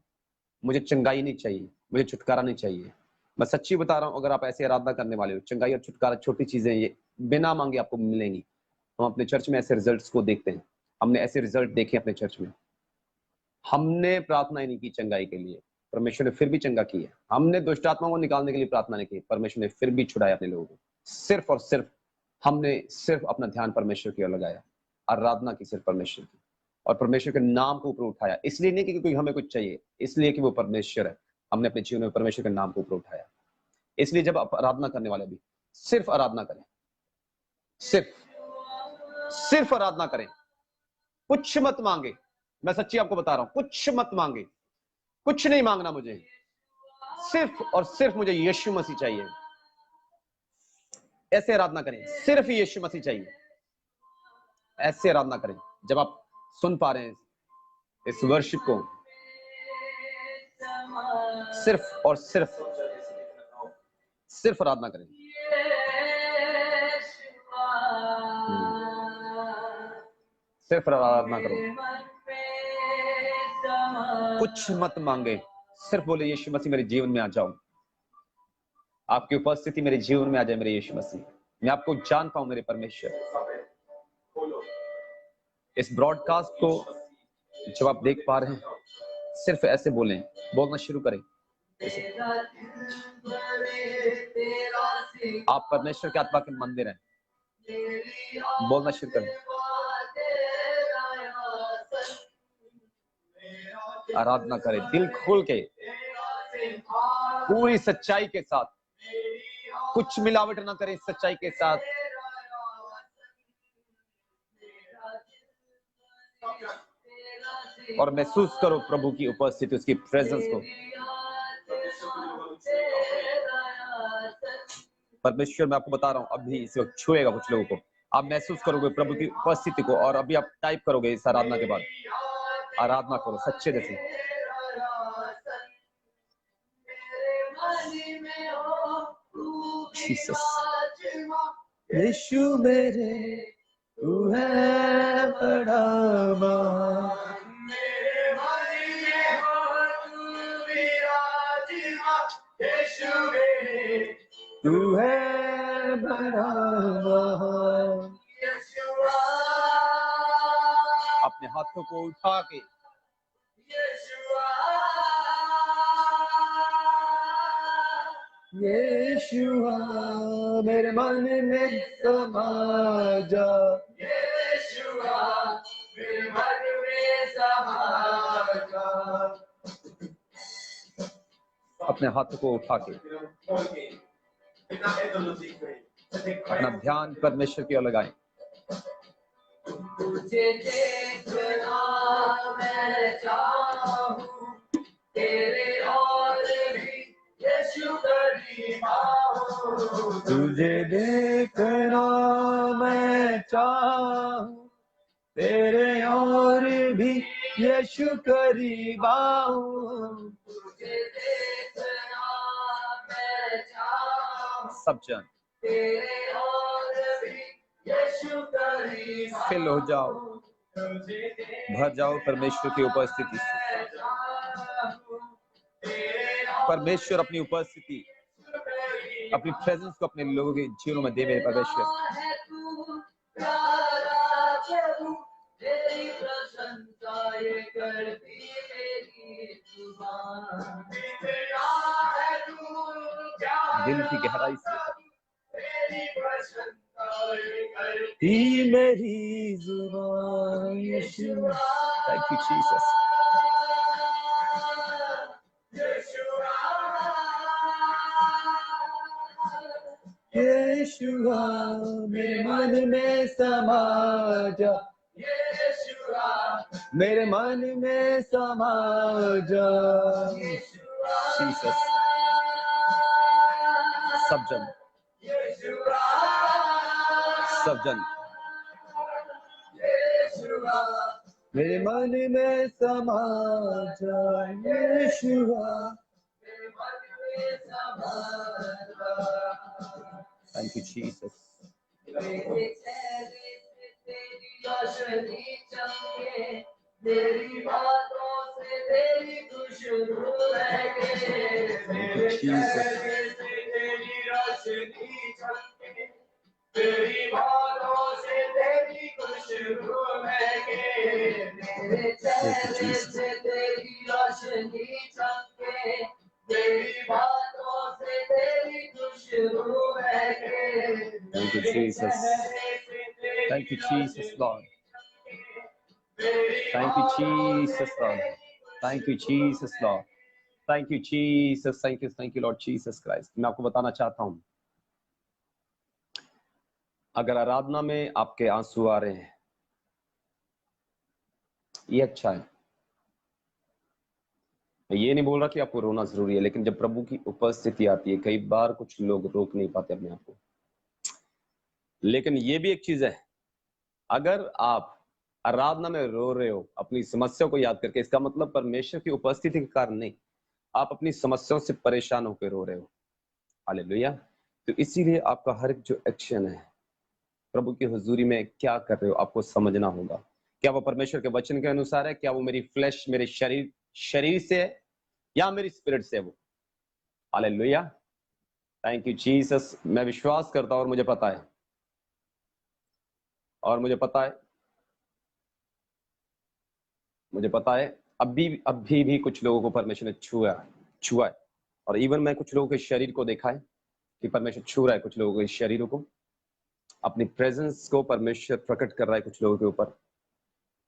[SPEAKER 1] मुझे चंगाई नहीं चाहिए, मुझे छुटकारा नहीं चाहिए। मैं सच्ची बता रहा हूँ, अगर आप ऐसे आराधना करने वाले हो, चंगाई और छुटकारा छोटी चीजें, ये बिना मांगे आपको मिलेंगी। हम अपने चर्च में ऐसे रिजल्ट्स को देखते हैं, हमने ऐसे रिजल्ट देखे अपने चर्च में। हमने प्रार्थना ही नहीं की चंगाई के लिए, परमेश्वर ने फिर भी चंगा किया। हमने दुष्ट आत्माओं को निकालने के लिए प्रार्थना नहीं की, परमेश्वर ने फिर भी छुड़ाया अपने लोगों को। सिर्फ और सिर्फ हमने सिर्फ अपना ध्यान परमेश्वर की ओर लगाया, आराधना की सिर्फ परमेश्वर की, और परमेश्वर के नाम को ऊपर उठाया। इसलिए नहीं कि क्योंकि हमें कुछ चाहिए, इसलिए कि वो परमेश्वर है। हमने अपने जीवन में परमेश्वर के नाम को ऊपर उठाया। इसलिए जब आप आराधना करने वाले भी सिर्फ आराधना करें, सिर्फ सिर्फ आराधना करें, कुछ मत मांगे। मैं सच्ची आपको बता रहा हूं, कुछ मत मांगे, कुछ नहीं मांगना मुझे, सिर्फ और सिर्फ मुझे यीशु मसीह चाहिए। ऐसे आराधना करें, सिर्फ यीशु मसीह चाहिए, ऐसे आराधना करें। जब आप सुन पा रहे हैं इस वर्शिप को, सिर्फ और सिर्फ सिर्फ आराधना करें। सिर्फ आराधना करो, कुछ मत मांगे, सिर्फ बोले यीशु मसीह मेरे जीवन में आ जाओ, आपकी उपस्थिति मेरे जीवन में आ जाए। मेरे यीशु मसीह, मैं आपको जान पाऊं मेरे परमेश्वर। इस ब्रॉडकास्ट को जब आप देख पा रहे हैं, सिर्फ ऐसे बोलें, बोलना शुरू करें। आप परमेश्वर के आत्मा के मंदिर हैं, बोलना शुरू करें, आराधना करें दिल खोल के, पूरी सच्चाई के साथ, कुछ मिलावट ना करें सच्चाई के साथ। और महसूस करो प्रभु की उपस्थिति, उसकी प्रेजेंस को। परमेश्वर, मैं आपको बता रहा हूं, अभी इसे छुएगा कुछ लोगों को। आप महसूस करोगे प्रभु की उपस्थिति को, और अभी आप टाइप करोगे इस आराधना के बाद, आराधना करो सच्चे दिल से। जीसस, यीशु मेरे, तू है बड़ा महान, मेरे मन में हो तू विराजमान, यीशु मेरे, तू है बड़ा महान। अपने हाथों को उठा के, यीशुआ मेरे मन में समा जा, यीशुआ मेरे मन में समा जा। अपने हाथों को उठा के अपना ध्यान परमेश्वर की ओर लगाएं। तुझे देखना मैं चाहूं, तेरे और भी यीशु करीब आऊं। तुझे देखना मैं चाहूं, तेरे और भी यीशु करीब आऊं। तुझे देखना मैं चाहूं, सब जन तेरे और भी यीशु करीब आऊं। फिल हो जाओ, भर जाओ परमेश्वर की उपस्थिति से। परमेश्वर अपनी उपस्थिति, अपनी प्रेजेंस को अपने लोगों के जीवनों में दे मेरे परमेश्वर। दिल की गहराई से ही मेरी जुबान, यीशु, थैंक यू जीसस। यीशुआ मेरे मन में समा जा, यीशुआ मेरे मन में समा जा, जीसस। सब जन, सब जन मेरे मन में समा जा यीशुआ। Thank you Jesus.
[SPEAKER 2] मेरे चेहरे से तेरी रोशनी चमके, तेरी बातों से तेरी खुशबू महके। मेरे चेहरे से तेरी रोशनी चमके, तेरी बातों से तेरी खुशबू महके। मेरे चेहरे से तेरी रोशनी चमके, तेरी बातों से तेरी खुशबू महके।
[SPEAKER 1] Thank you, Jesus. Thank you, Jesus, Lord. Thank you, Jesus, Lord. Thank you, Jesus, Lord. Thank you, Jesus. Thank you, Lord Jesus Christ. मैं आपको बताना चाहता हूँ, अगर आराधना में आपके आंसू आ रहे हैं, ये अच्छा है। मैं ये नहीं बोल रहा कि आपको रोना जरूरी है, लेकिन जब प्रभु की उपस्थिति आती है, कई बार कुछ लोग रोक नहीं पाते अपने आप को। लेकिन ये भी एक चीज है, अगर आप आराधना में रो रहे हो अपनी समस्या को याद करके, इसका मतलब परमेश्वर की उपस्थिति के कारण नहीं, आप अपनी समस्याओं से परेशान होकर रो रहे हो। हालेलुया। तो इसीलिए आपका हर एक जो एक्शन है प्रभु की हुजूरी में क्या कर रहे हो, आपको समझना होगा। क्या वो परमेश्वर के वचन के अनुसार है? क्या वो मेरी फ्लैश, मेरे शरीर से है, या मेरी स्पिरिट से है वो? हालेलुया। Thank you Jesus. मैं विश्वास करता हूं और मुझे पता है, मुझे पता है अभी भी कुछ लोगों को परमेश्वर ने छुआ है। और इवन मैं कुछ लोगों के शरीर को देखा है कि परमेश्वर छू रहा है कुछ लोगों के शरीरों को। अपनी प्रेजेंस को परमेश्वर प्रकट कर रहा है कुछ लोगों के ऊपर।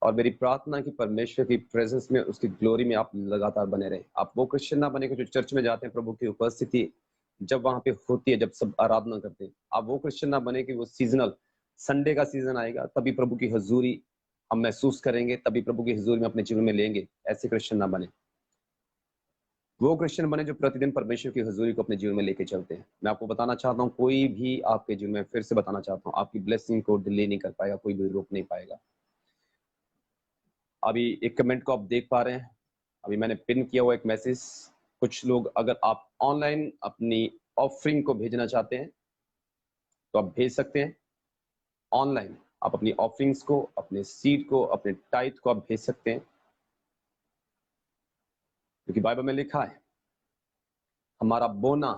[SPEAKER 1] और मेरी प्रार्थना कि परमेश्वर की प्रेजेंस में, उसकी ग्लोरी में आप लगातार बने रहे। आप वो क्रिश्चियन ना बने कि जो चर्च में जाते हैं, प्रभु की उपस्थिति जब वहां पे होती है, जब सब आराधना करते हैं, आप वो क्रिश्चियन ना बने कि वो सीजनल, संडे का सीजन आएगा तभी प्रभु की हजूरी हम महसूस करेंगे, तभी प्रभु की हजूरी में अपने जीवन में लेंगे। ऐसे क्रिश्चियन ना बने। वो क्रिश्चियन बने जो प्रतिदिन परमेश्वर की हजूरी को अपने जीवन में लेके चलते हैं। मैं आपको बताना चाहता हूँ, कोई भी आपके जीवन में, फिर से बताना चाहता हूँ, आपकी ब्लेसिंग को डिले नहीं कर पाएगा, कोई भी रोक नहीं पाएगा। अभी एक कमेंट को आप देख पा रहे हैं, अभी मैंने पिन किया हुआ एक मैसेज। कुछ लोग, अगर आप ऑनलाइन अपनी ऑफरिंग को भेजना चाहते हैं तो आप भेज सकते हैं। ऑनलाइन आप अपनी ऑफरिंग्स को, अपने सीड को, अपने टाइथ को आप भेज सकते हैं, क्योंकि बाइबल में लिखा है हमारा बोना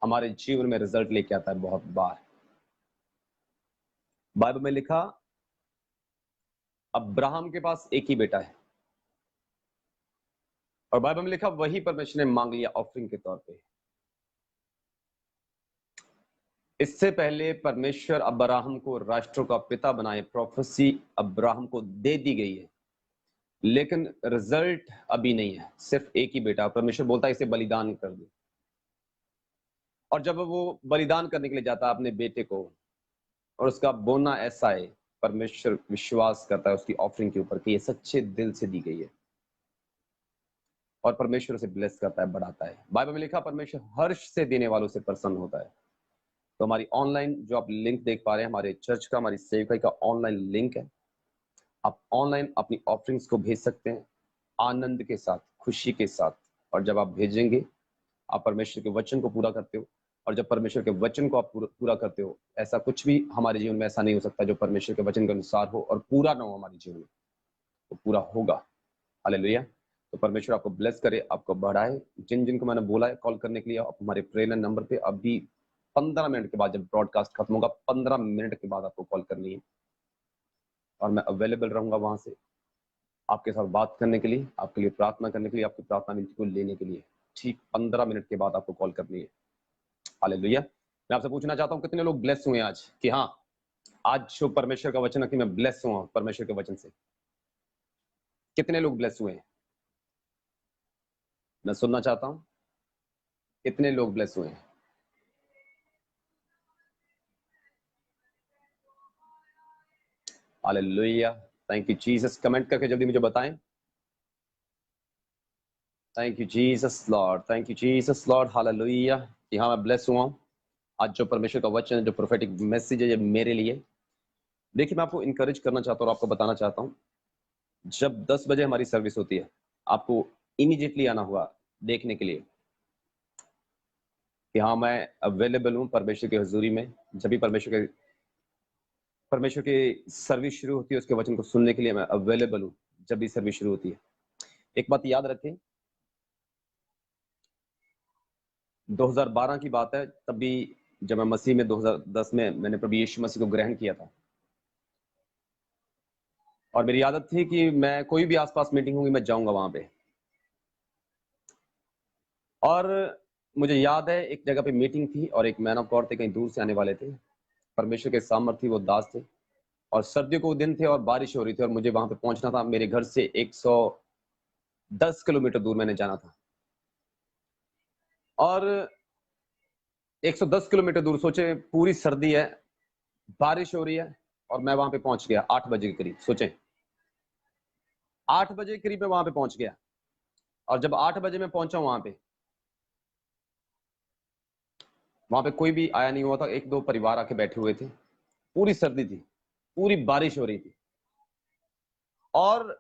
[SPEAKER 1] हमारे जीवन में रिजल्ट लेके आता है बहुत बार। बाइबल में लिखा अब्राहम के पास एक ही बेटा है, और बाइबल में लिखा वही परमेश्वर ने मांग लिया ऑफरिंग के तौर पे। इससे पहले परमेश्वर अब्राहम को राष्ट्रों का पिता बनाए, प्रोफेसी अब्राहम को दे दी गई है, लेकिन रिजल्ट अभी नहीं है। सिर्फ एक ही बेटा, परमेश्वर बोलता है इसे बलिदान कर दो। और जब वो बलिदान करने के लिए जाता है अपने बेटे को, और उसका बोलना ऐसा है, परमेश्वर विश्वास करता है उसकी ऑफरिंग के ऊपर कि ये सच्चे दिल से दी गई है, और परमेश्वर उसे ब्लेस करता है, बढ़ाता है। बाइबल में लिखा परमेश्वर हर्ष से देने वालों से प्रसन्न होता है। तो हमारी ऑनलाइन जो आप लिंक देख पा रहे हैं, हमारे चर्च का, हमारी सेवकाई का ऑनलाइन लिंक है। आप ऑनलाइन अपनी ऑफरिंग्स को भेज सकते हैं आनंद के साथ, खुशी के साथ। और जब आप भेजेंगे, आप परमेश्वर के वचन को पूरा करते हो। और जब परमेश्वर के वचन को आप पूरा करते हो, ऐसा कुछ भी हमारे जीवन में ऐसा नहीं हो सकता जो परमेश्वर के वचन के अनुसार हो और पूरा ना हो हमारे जीवन में, तो पूरा होगा। हालेलुया। तो परमेश्वर आपको ब्लेस करे, आपको बढ़ाए। जिन जिनको मैंने बोला है कॉल करने के लिए, आप हमारे प्रेरणा नंबर पे अभी 15 मिनट के बाद, जब ब्रॉडकास्ट खत्म होगा, 15 मिनट के बाद आपको कॉल करनी है, और मैं अवेलेबल रहूंगा वहां से आपके साथ बात करने के लिए, आपके लिए प्रार्थना करने के लिए, आपकी प्रार्थना विनती को लेने के लिए। ठीक 15 मिनट के बाद आपको कॉल करनी है। हालेलुया। मैं आपसे पूछना चाहता हूँ, कितने लोग ब्लेस हुए आज कि हाँ, आज जो परमेश्वर का वचन है कि मैं ब्लेस हुआ परमेश्वर के वचन से? कितने लोग ब्लेस हुए हैं? मैं सुनना चाहता हूँ, कितने लोग ब्लेस हुए हैं? Hallelujah. Thank you Jesus. Comment करके जल्दी मुझे बताएं। Thank you Jesus Lord, thank you Jesus Lord. Hallelujah कि हाँ, मैं ब्लेस हुआ हूँ। आज जो परमेश्वर का वचन, जो प्रोफेटिक मैसेज है, ये मेरे लिए देखिए, मैं आपको इनकरेज करना चाहता हूँ और आपको बताना चाहता हूँ, जब 10 बजे हमारी सर्विस होती है, आपको इमीडिएटली आना होगा देखने के लिए कि हाँ, मैं अवेलेबल हूँ परमेश्वर की हज़ूरी में। जब भी परमेश्वर की सर्विस शुरू होती है, उसके वचन को सुनने के लिए मैं अवेलेबल हूँ, जब भी सर्विस शुरू होती है। एक बात याद रखें, 2012 की बात है, तब भी जब मैं मसीह में 2010 में मैंने प्रभु यीशु मसीह को ग्रहण किया था। और मेरी आदत थी कि मैं कोई भी आस-पास मीटिंग होगी, मैं जाऊँगा वहाँ पे। और मुझे याद है, एक जगह पे मीटिंग थी और एक मैन ऑफ गॉड थे, कहीं दूर से आने वाले थे। परमेश्वर के सामर्थी वो दास थे और सर्दियों के वो दिन थे और बारिश हो रही थी और मुझे वहाँ पे पहुँचना था। मेरे घर से 110 किलोमीटर दूर मैंने जाना था। और 110 किलोमीटर दूर, सोचें, पूरी सर्दी है, बारिश हो रही है और मैं वहाँ पे पहुँच गया 8 बजे के करीब। सोचें, 8 बजे के करीब मैं वहाँ पे पहुँच गया और जब 8 बजे मैं पहुँचा वहाँ पे कोई भी आया नहीं हुआ था। 1-2 परिवार आके बैठे हुए थे। पूरी सर्दी थी, पूरी बारिश हो रही थी और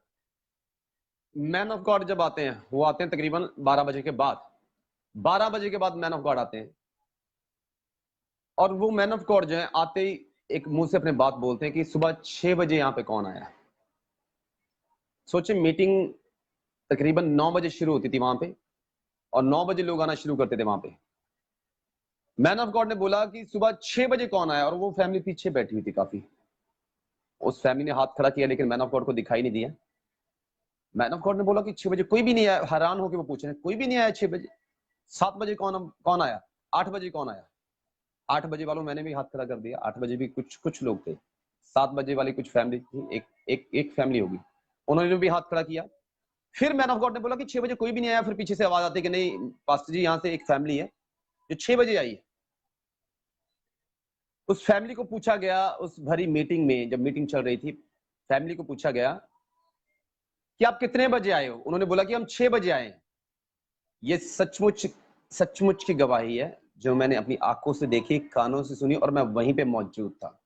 [SPEAKER 1] मैन ऑफ गॉड जब आते हैं, वो आते हैं तकरीबन 12 बजे के बाद। 12 बजे के बाद मैन ऑफ गॉड आते हैं और वो मैन ऑफ गॉड जो है, आते ही एक मुंह से अपने बात बोलते हैं कि सुबह 6 बजे यहाँ पे कौन आया है। सोचिए, मीटिंग तकरीबन 9 बजे शुरू होती थी वहां पे और 9 बजे लोग आना शुरू करते थे वहां पे। मैन ऑफ गॉड ने बोला कि सुबह 6 बजे कौन आया, और वो फैमिली पीछे बैठी हुई थी काफी। उस फैमिली ने हाथ खड़ा किया लेकिन मैन ऑफ गॉड को दिखाई नहीं दिया। मैन ऑफ गॉड ने बोला कि 6 बजे कोई भी नहीं आया। हैरान होकर वो पूछ रहे हैं, कोई भी नहीं आया 6 बजे? 7 बजे कौन कौन आया? 8 बजे कौन आया? 8 बजे वालों, मैंने भी हाथ खड़ा कर दिया। 8 बजे भी कुछ कुछ लोग थे। 7 बजे वाली कुछ फैमिली थी, एक फैमिली होगी, उन्होंने भी हाथ खड़ा किया। फिर मैन ऑफ गॉड ने बोला कि 6 बजे कोई भी नहीं आया। फिर पीछे से आवाज आती है कि नहीं पास्टर जी, यहाँ से एक फैमिली है जो 6 बजे आई है। उस फैमिली को पूछा गया, उस भरी मीटिंग में, जब मीटिंग चल रही थी, फैमिली को पूछा गया कि आप कितने बजे आए हो? उन्होंने बोला कि हम 6 बजे आए हैं। ये सचमुच सचमुच की गवाही है जो मैंने अपनी आंखों से देखी, कानों से सुनी और मैं वहीं पे मौजूद था।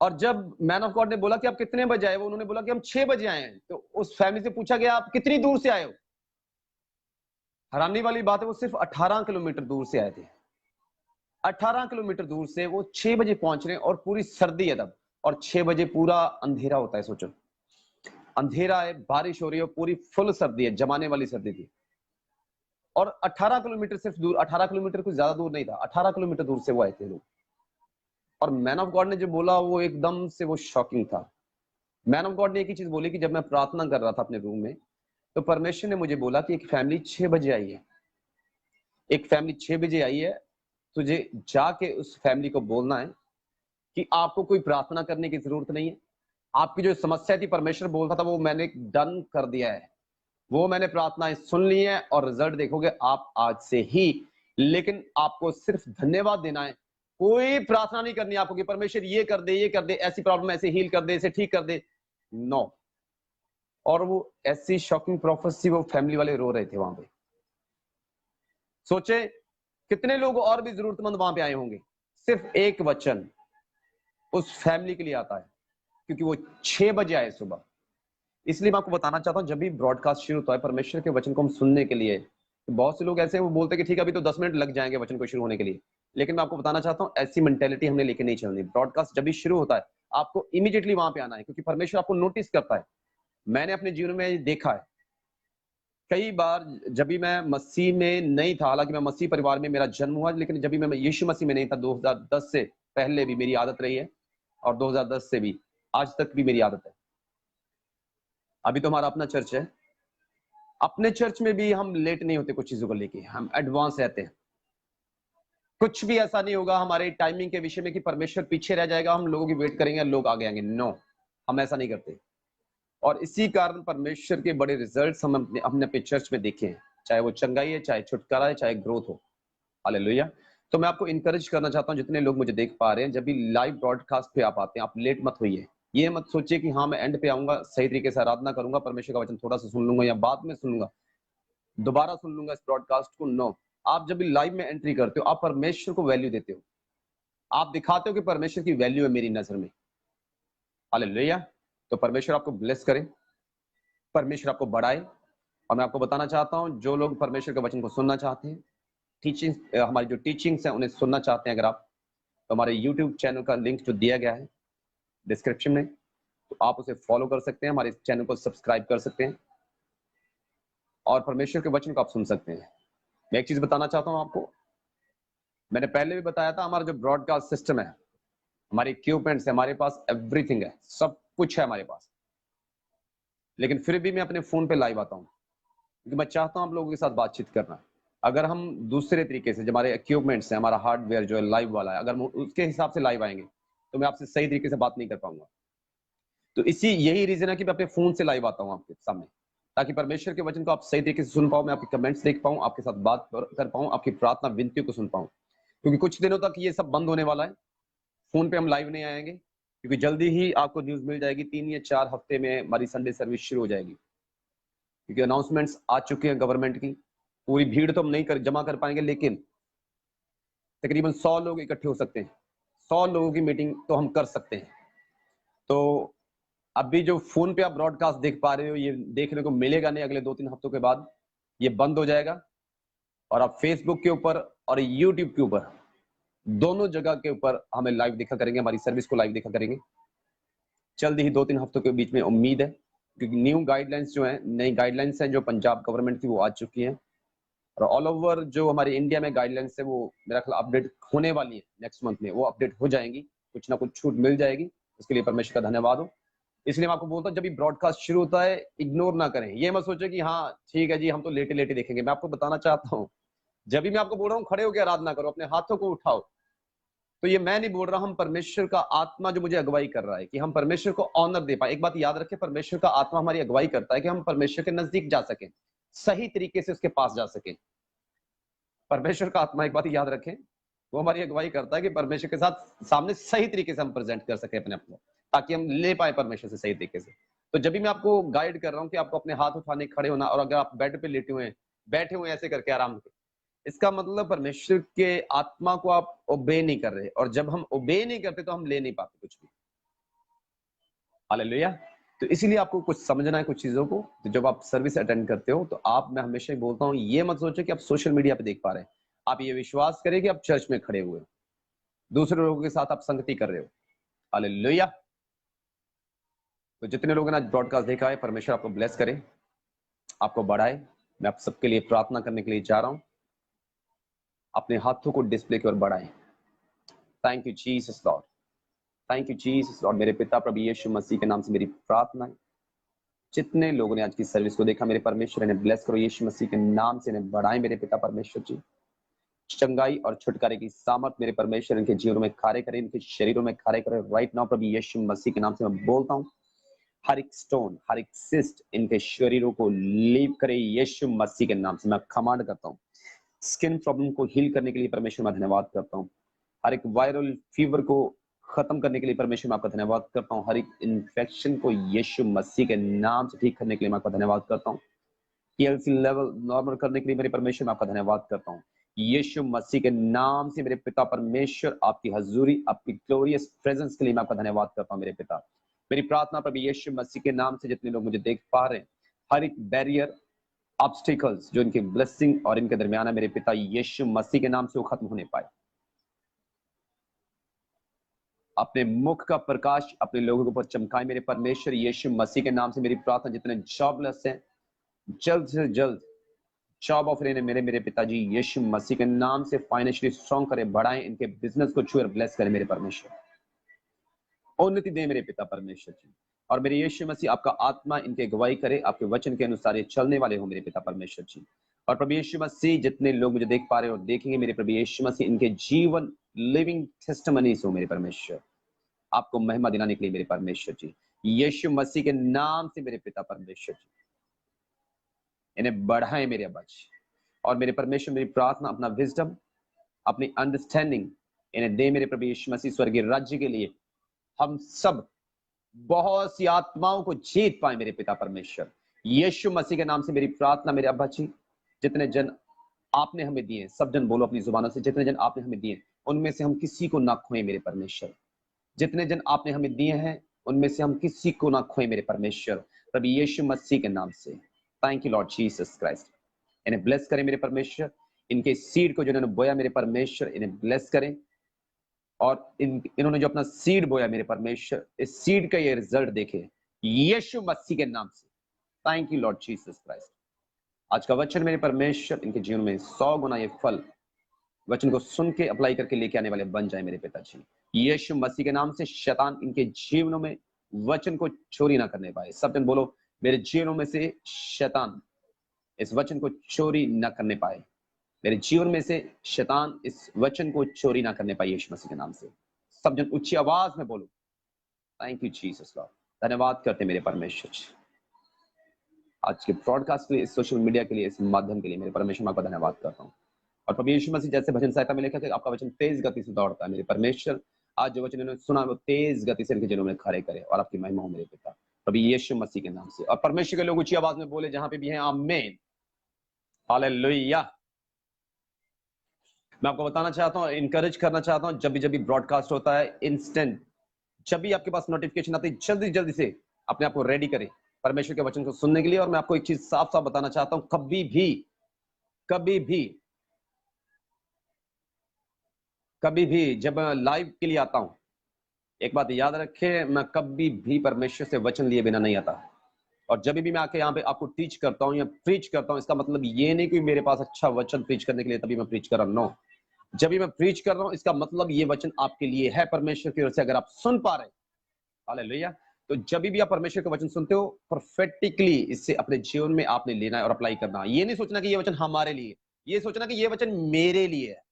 [SPEAKER 1] और जब मैन ऑफ गॉड ने बोला कि आप कितने बजे आए हो, उन्होंने बोला कि हम 6 बजे आए हैं। तो उस फैमिली से पूछा गया, आप कितनी दूर से आए हो? हैरानी वाली बात है, वो सिर्फ 18 किलोमीटर दूर से आए थे। 18 किलोमीटर दूर से वो 6 बजे पहुंच रहे हैं और पूरी सर्दी है तब, और 6 बजे पूरा अंधेरा होता है। सोचो, अंधेरा है, बारिश हो रही है, पूरी फुल सर्दी है, जमाने वाली सर्दी थी। और 18 किलोमीटर सिर्फ दूर, 18 किलोमीटर कुछ ज्यादा दूर नहीं था, 18 किलोमीटर दूर से वो आए थे लोग। और मैन ऑफ गॉड ने जो बोला वो एकदम से वो शॉकिंग था। मैन ऑफ गॉड ने एक ही चीज बोली कि जब मैं प्रार्थना कर रहा था अपने रूम में, तो परमेश्वर ने मुझे बोला कि एक फैमिली 6 बजे आई है, एक फैमिली 6 बजे आई है, तुझे जाके उस फैमिली को बोलना है कि आपको कोई प्रार्थना करने की जरूरत नहीं है। आपकी जो समस्या थी, परमेश्वर बोलता था, वो मैंने डन कर दिया है। वो मैंने प्रार्थनाएं सुन ली है और रिजल्ट देखोगे आप आज से ही। लेकिन आपको सिर्फ धन्यवाद देना है, कोई प्रार्थना नहीं करनी आपको कि परमेश्वर ये कर दे, ये कर दे, ऐसी प्रॉब्लम ऐसे हील कर दे, इसे ठीक कर दे। नो। और वो ऐसी शॉकिंग प्रोफेसी, वो फैमिली वाले रो रहे थे वहां पे। सोचे कितने लोग और भी जरूरतमंद वहां पे आए होंगे। सिर्फ एक वचन उस फैमिली के लिए आता है, क्योंकि वो 6 बजे आए सुबह। इसलिए मैं आपको बताना चाहता हूँ, जब भी ब्रॉडकास्ट शुरू होता है परमेश्वर के वचन को हम सुनने के लिए, तो बहुत से लोग ऐसे वो बोलते हैं कि ठीक है, अभी तो 10 मिनट लग जाएंगे वचन को शुरू होने के लिए। लेकिन मैं आपको बताना चाहता हूँ, ऐसी मेंटेलिटी हमने लेके नहीं चलनी। ब्रॉडकास्ट जब भी शुरू होता है, आपको इमीडिएटली वहां पे आना है, क्योंकि परमेश्वर आपको नोटिस करता है। मैंने अपने जीवन में देखा है कई बार, जब भी मैं मसीह में नहीं था, हालांकि मैं मसीह परिवार में मेरा जन्म हुआ, लेकिन जब भी मैं यीशु मसीह में नहीं था, 2010 से पहले भी मेरी आदत रही है और 2010 से भी आज तक भी मेरी आदत है। अभी तो हमारा अपना चर्च है, अपने चर्च में भी हम लेट नहीं होते, कुछ चीजों को लेके हम एडवांस रहते हैं। कुछ भी ऐसा नहीं होगा हमारे टाइमिंग के विषय में कि परमेश्वर पीछे रह जाएगा, हम लोगों की वेट करेंगे, लोग आगे आएंगे। नो, हम ऐसा नहीं करते। और इसी कारण परमेश्वर के बड़े रिजल्ट्स हम अपने चर्च में देखे हैं, चाहे वो चंगाई है, चाहे छुटकारा है, चाहे ग्रोथ हो। हालेलुया। तो मैं आपको इंकरेज करना चाहता हूं, जितने लोग मुझे देख पा रहे हैं, जब भी लाइव ब्रॉडकास्ट पे आप आते हैं, आप लेट मत होइए। ये मत सोचिए कि हाँ मैं एंड पे आऊंगा, सही तरीके से आराधना करूंगा, परमेश्वर का वचन थोड़ा सा सुन लूंगा या बाद में सुन लूंगा, दोबारा सुन लूंगा इस ब्रॉडकास्ट को। नो, आप जब भी लाइव में एंट्री करते हो, आप परमेश्वर को वैल्यू देते हो। आप दिखाते हो कि परमेश्वर की वैल्यू है मेरी नजर में। हालेलुया। तो परमेश्वर आपको ब्लेस करे, परमेश्वर आपको बढ़ाए। और मैं आपको बताना चाहता हूं, जो लोग परमेश्वर के वचन को सुनना चाहते हैं, टीचिंग हमारी जो टीचिंग्स हैं उन्हें सुनना चाहते हैं, अगर आप, तो हमारे यूट्यूब चैनल का लिंक जो दिया गया है डिस्क्रिप्शन में, तो आप उसे फॉलो कर सकते हैं, हमारे चैनल को सब्सक्राइब कर सकते हैं और परमेश्वर के वचन को आप सुन सकते हैं। मैं एक चीज बताना चाहता हूं आपको, मैंने पहले भी बताया था, हमारा जो ब्रॉडकास्ट सिस्टम है, हमारे इक्विपमेंट्स है, हमारे पास एवरीथिंग है, सब कुछ है हमारे पास, लेकिन फिर भी मैं अपने फोन पे लाइव आता हूँ क्योंकि मैं चाहता हूँ आप लोगों के साथ बातचीत करना। अगर हम दूसरे तरीके से, जो हमारे इक्विपमेंट्स है, हमारा हार्डवेयर जो है लाइव वाला है, अगर हम उसके हिसाब से लाइव आएंगे तो मैं आपसे सही तरीके से बात नहीं कर पाऊंगा। तो यही रीजन है कि मैं अपने फोन से लाइव आता हूँ आपके सामने, ताकि परमेश्वर के वचन को आप सही तरीके से सुन पाओ, मैं आपके कमेंट्स देख पाऊं, आपके साथ बात कर पाऊं, आपकी प्रार्थना विनतियों को सुन पाऊं। क्योंकि कुछ दिनों तक ये सब बंद होने वाला है, फोन पे हम लाइव नहीं आएंगे, क्योंकि जल्दी ही आपको न्यूज मिल जाएगी, 3 या 4 हफ्ते में हमारी संडे सर्विस शुरू हो जाएगी, क्योंकि अनाउंसमेंट्स आ चुके हैं गवर्नमेंट की। पूरी भीड़ तो हम नहीं जमा कर पाएंगे, लेकिन तकरीबन 100 लोग इकट्ठे हो सकते हैं, 100 लोगों की मीटिंग तो हम कर सकते हैं। तो अभी जो फोन पे आप ब्रॉडकास्ट देख पा रहे हो, ये देखने को मिलेगा नहीं, अगले 2-3 हफ्तों के बाद ये बंद हो जाएगा, और आप फेसबुक के ऊपर और यूट्यूब के ऊपर, दोनों जगह के ऊपर हमें लाइव देखा करेंगे, हमारी सर्विस को लाइव देखा करेंगे। जल्द ही 2-3 हफ्तों के बीच में उम्मीद है, क्योंकि न्यू गाइडलाइंस जो है, नई गाइडलाइंस हैं जो पंजाब गवर्नमेंट की, वो आ चुकी हैं, और ऑल ओवर जो हमारे इंडिया में गाइडलाइंस है, वो मेरा ख्याल अपडेट होने वाली है नेक्स्ट मंथ में, वो अपडेट हो जाएंगी, कुछ ना कुछ छूट मिल जाएगी। उसके लिए परमेश्वर का धन्यवाद हो। इसलिए मैं आपको बोलता हूँ, जब भी ब्रॉडकास्ट शुरू होता है, इग्नोर ना करें, ये मत सोचो कि हाँ ठीक है जी, हम तो लेटे लेटे देखेंगे। मैं आपको बताना चाहता हूँ, जब भी मैं आपको बोल रहा हूँ खड़े होकर आराधना करो, अपने हाथों को उठाओ, तो ये मैं नहीं बोल रहा, हम परमेश्वर का आत्मा जो मुझे अगुवाई कर रहा है कि हम परमेश्वर को ऑनर दे पाए। एक बात याद रखें, परमेश्वर का आत्मा हमारी अगुवाई करता है कि हम परमेश्वर के नजदीक जा सकें, सही तरीके से उसके पास जा सकें। परमेश्वर का आत्मा, एक बात याद रखें, वो हमारी अगुवाई करता है कि परमेश्वर के साथ सामने सही तरीके से हम प्रेजेंट कर सके अपने आप को, ताकि हम ले पाए परमेश्वर से सही तरीके से। तो जब भी मैं आपको गाइड कर रहा हूँ कि आपको अपने हाथ उठाने, खड़े होना, और अगर आप बेड पे लेटे हुए हैं, बैठे हुए हैं ऐसे करके आराम से, इसका मतलब परमेश्वर के आत्मा को आप ओबे नहीं कर रहे, और जब हम ओबे नहीं करते तो हम ले नहीं पाते कुछ भी। हालेलुया। तो इसीलिए आपको कुछ समझना है कुछ चीजों को। तो जब आप सर्विस अटेंड करते हो, तो आप, मैं हमेशा ही बोलता हूँ, ये मत सोचो कि आप सोशल मीडिया पे देख पा रहे हैं, आप ये विश्वास करें कि आप चर्च में खड़े हुए हो, दूसरे लोगों के साथ आप संगति कर रहे हो। हालेलुया। तो जितने लोगों ने आज ब्रॉडकास्ट देखा है, परमेश्वर आपको ब्लेस करे, आपको बढ़ाए। मैं आप सबके लिए प्रार्थना करने के लिए जा रहा हूं, अपने हाथों को डिस्प्ले की ओर बढ़ाएं। Thank you Jesus Lord, thank you Jesus lord. मेरे पिता प्रभु यीशु मसीह के नाम से मेरी प्रार्थना है, जितने लोगों ने आज की सर्विस को देखा, मेरे परमेश्वर इन्हें ब्लेस करो, यीशु मसीह के नाम से इन्हें बढ़ाएं मेरे पिता परमेश्वर जी। चंगाई और छुटकारे की सामर्थ मेरे परमेश्वर इनके जीवनों में कार्य करे, इनके शरीरों में कार्य करे राइट नाउ प्रभु यीशु मसीह के नाम से मैं बोलता हूँ। हर एक स्टोन, हर एक सिस्ट इनके शरीरों को लीव करे यीशु मसीह के नाम से मैं कमांड करता हूँ। स्किन प्रॉब्लम को हील करने के लिए परमेश्वर मैं धन्यवाद करता हूँ। हर एक वायरल फीवर को खत्म करने के लिए परमेश्वर मैं आपका धन्यवाद करता हूँ। हर एक इन्फेक्शन को यीशु मसीह के नाम से ठीक करने के लिए मैं आपका धन्यवाद करता हूँ। टीएलसी लेवल नॉर्मल करने के लिए मेरे परमेश्वर मैं आपका धन्यवाद करता हूँ। यीशु मसीह के नाम से मेरे पिता परमेश्वर, आपकी हजूरी, आपकी ग्लोरियस प्रेजेंस के लिए मैं आपका धन्यवाद करता हूँ मेरे पिता। मेरी प्रार्थना प्रभु यीशु मसीह के नाम से जितने लोग मुझे देख पा रहे हैं, हर एक बैरियर, ऑब्स्टिकल्स जो इनके ब्लेसिंग और इनके दरमियान है, मेरे पिता यीशु मसीह के नाम से वो खत्म होने पाए। अपने मुख का प्रकाश अपने लोगों के ऊपर चमकाए मेरे परमेश्वर यीशु मसीह के नाम से मेरी प्रार्थना। जितने जॉबलेस हैं, जल्द से जल्द जॉब ऑफर इन्हें मेरे पिताजी यीशु मसीह के नाम से फाइनेंशियली स्ट्रॉन्ग करे, बढ़ाएं, इनके बिजनेस को छुए, ब्लेस करे मेरे परमेश्वर, उन्नति दे मेरे पिता परमेश्वर जी। और मेरे यीशु मसीह आपका आत्मा इनके गवाही करे, आपके वचन के अनुसार ये चलने वाले हो मेरे पिता परमेश्वर जी। और प्रभु यीशु मसीह जितने लोग मुझे देख पा रहे हो और देखेंगे, मेरे प्रभु यीशु मसीह इनके जीवन लिविंग टेस्टिमनीज हो मेरे परमेश्वर, आपको महिमा दिलाने के लिए मेरे परमेश्वर जी। यीशु मसीह के नाम से मेरे पिता परमेश्वर जी इन्हें बढ़ाएं मेरे अब्बा जी। और मेरे परमेश्वर मेरी प्रार्थना, अपना विजडम, अपनी अंडरस्टैंडिंग इन्हें दे मेरे प्रभु यीशु मसीह, स्वर्गीय राज्य के लिए हम सब बहुत सी आत्माओं को जीत पाए मेरे पिता परमेश्वर। यीशु मसीह के नाम से मेरी प्रार्थना मेरे अब्बा जी, जितने जन आपने हमें दिए, सब जन बोलो अपनी जुबानों से, जितने जन आपने हमें दिए, उनमें से हम किसी को ना खोएं मेरे परमेश्वर। जितने जन आपने हमें दिए हैं उनमें से हम किसी को ना खोएं मेरे परमेश्वर, प्रभु यीशु मसीह के नाम से। Thank you Lord Jesus Christ. इन्हें ब्लेस करें मेरे परमेश्वर, इनके सीड को जिन्होंने बोया मेरे परमेश्वर इन्हें ब्लेस करें, और इन्होंने जो अपना सीड बोया मेरे परमेश्वर, इस सीड का ये रिजल्ट देखे यीशु मसीह के नाम से। Thank you Lord Jesus Christ. आज का वचन मेरे परमेश्वर इनके जीवन में 100 गुना ये फल वचन को सुन के अप्लाई करके लेके आने वाले बन जाए मेरे पिताजी। यीशु मसीह के नाम से शैतान इनके जीवनों में वचन को चोरी ना करने पाए। सब जन बोलो, मेरे जीवनों में से शैतान इस वचन को चोरी ना करने पाए। मेरे जीवन में से शैतान इस वचन को चोरी ना करने पाए यीशु मसीह के नाम से। सब जन ऊंची आवाज में बोलो, थैंक यू जीसस लॉर्ड। धन्यवाद करते मेरे परमेश्वर आज के ब्रॉडकास्ट के लिए, इस सोशल मीडिया के लिए, इस माध्यम के लिए मेरे परमेश्वर मैं आपका धन्यवाद करता हूँ। और प्रभु यीशु मसीह जैसे भजन सहायता में लिखा कि आपका वचन तेज गति से दौड़ता है, मेरे परमेश्वर आज जो वचन इन्होंने सुना वो तेज गति से इनके दिलों में खड़े करे और आपकी महिमा हो मेरे पिता, प्रभु यीशु मसीह के नाम से। और परमेश्वर के लोग ऊंची आवाज में बोले जहां पे भी हैं, आमीन, हालेलुया। मैं आपको बताना चाहता हूँ, इनकरेज करना चाहता हूँ, जब भी ब्रॉडकास्ट होता है इंस्टेंट, जब भी आपके पास नोटिफिकेशन आती है, जल्दी जल्दी से अपने आप को रेडी करें परमेश्वर के वचन को सुनने के लिए। और मैं आपको एक चीज साफ साफ बताना चाहता हूँ, कभी भी जब मैं लाइव के लिए आता हूं, एक बात याद रखें, मैं कभी भी परमेश्वर से वचन लिए बिना नहीं आता। और जब भी मैं आके यहाँ पे आपको टीच करता हूँ या प्रीच करता हूँ, इसका मतलब ये नहीं कि मेरे पास अच्छा वचन प्रीच करने के लिए तभी मैं प्रीच कर रहा हूँ। नो, जब भी मैं प्रीच कर रहा हूँ इसका मतलब ये वचन आपके लिए है परमेश्वर की ओर से। अगर आप सुन पा रहे हैं, हालेलुया, तो जब भी आप परमेश्वर का वचन सुनते हो, परफेक्टली इससे अपने जीवन में आपने लेना है और अप्लाई करना है। ये नहीं सोचना कि ये वचन हमारे लिए, ये सोचना कि ये वचन मेरे लिए है।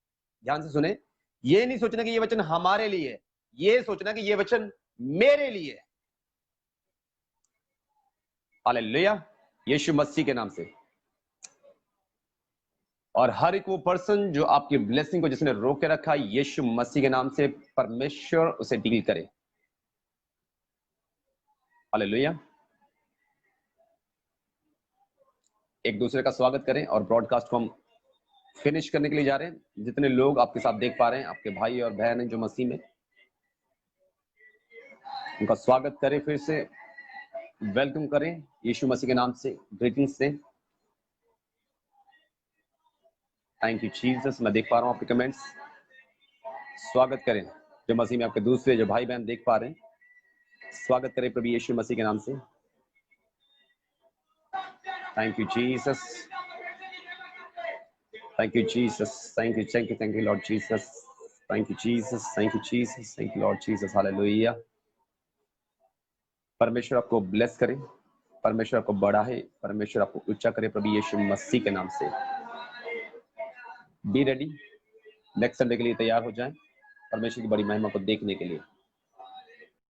[SPEAKER 1] ध्यान से सुने, ये नहीं सोचना कि ये वचन हमारे लिए है, ये सोचना कि ये वचन मेरे लिए है। हालेलुया, यीशु मसीह के नाम से। और हर एक वो पर्सन जो आपकी ब्लेसिंग को जिसने रोक के रखा है, यीशु मसीह के नाम से परमेश्वर उसे डील करे। हालेलुया। एक दूसरे का स्वागत करें और ब्रॉडकास्ट को हम फिनिश करने के लिए जा रहे हैं। जितने लोग आपके साथ देख पा रहे हैं, आपके भाई और बहन हैं जो मसीह में, उनका स्वागत करें, फिर से वेलकम करें यीशु मसीह के नाम से, ग्रीटिंग्स से। Thank you Jesus. मैं देख पा रहा हूं आपके कमेंट्स। स्वागत करें जो मसीह में आपके दूसरे जो भाई बहन देख पा रहे हैं, स्वागत करें प्रभु यीशु मसीह के नाम से। Thank you Jesus, thank you Jesus, thank you, thank you, thank you Lord Jesus, thank you Jesus, thank you Jesus, thank you Lord Jesus. Hallelujah. परमेश्वर आपको ब्लेस करे, परमेश्वर आपको बढ़ाए, परमेश्वर आपको ऊंचा करे प्रभु यीशु मसीह के नाम से। बी रेडी, नेक्स्ट संडे के लिए तैयार हो जाएं परमेश्वर की बड़ी महिमा को देखने के लिए।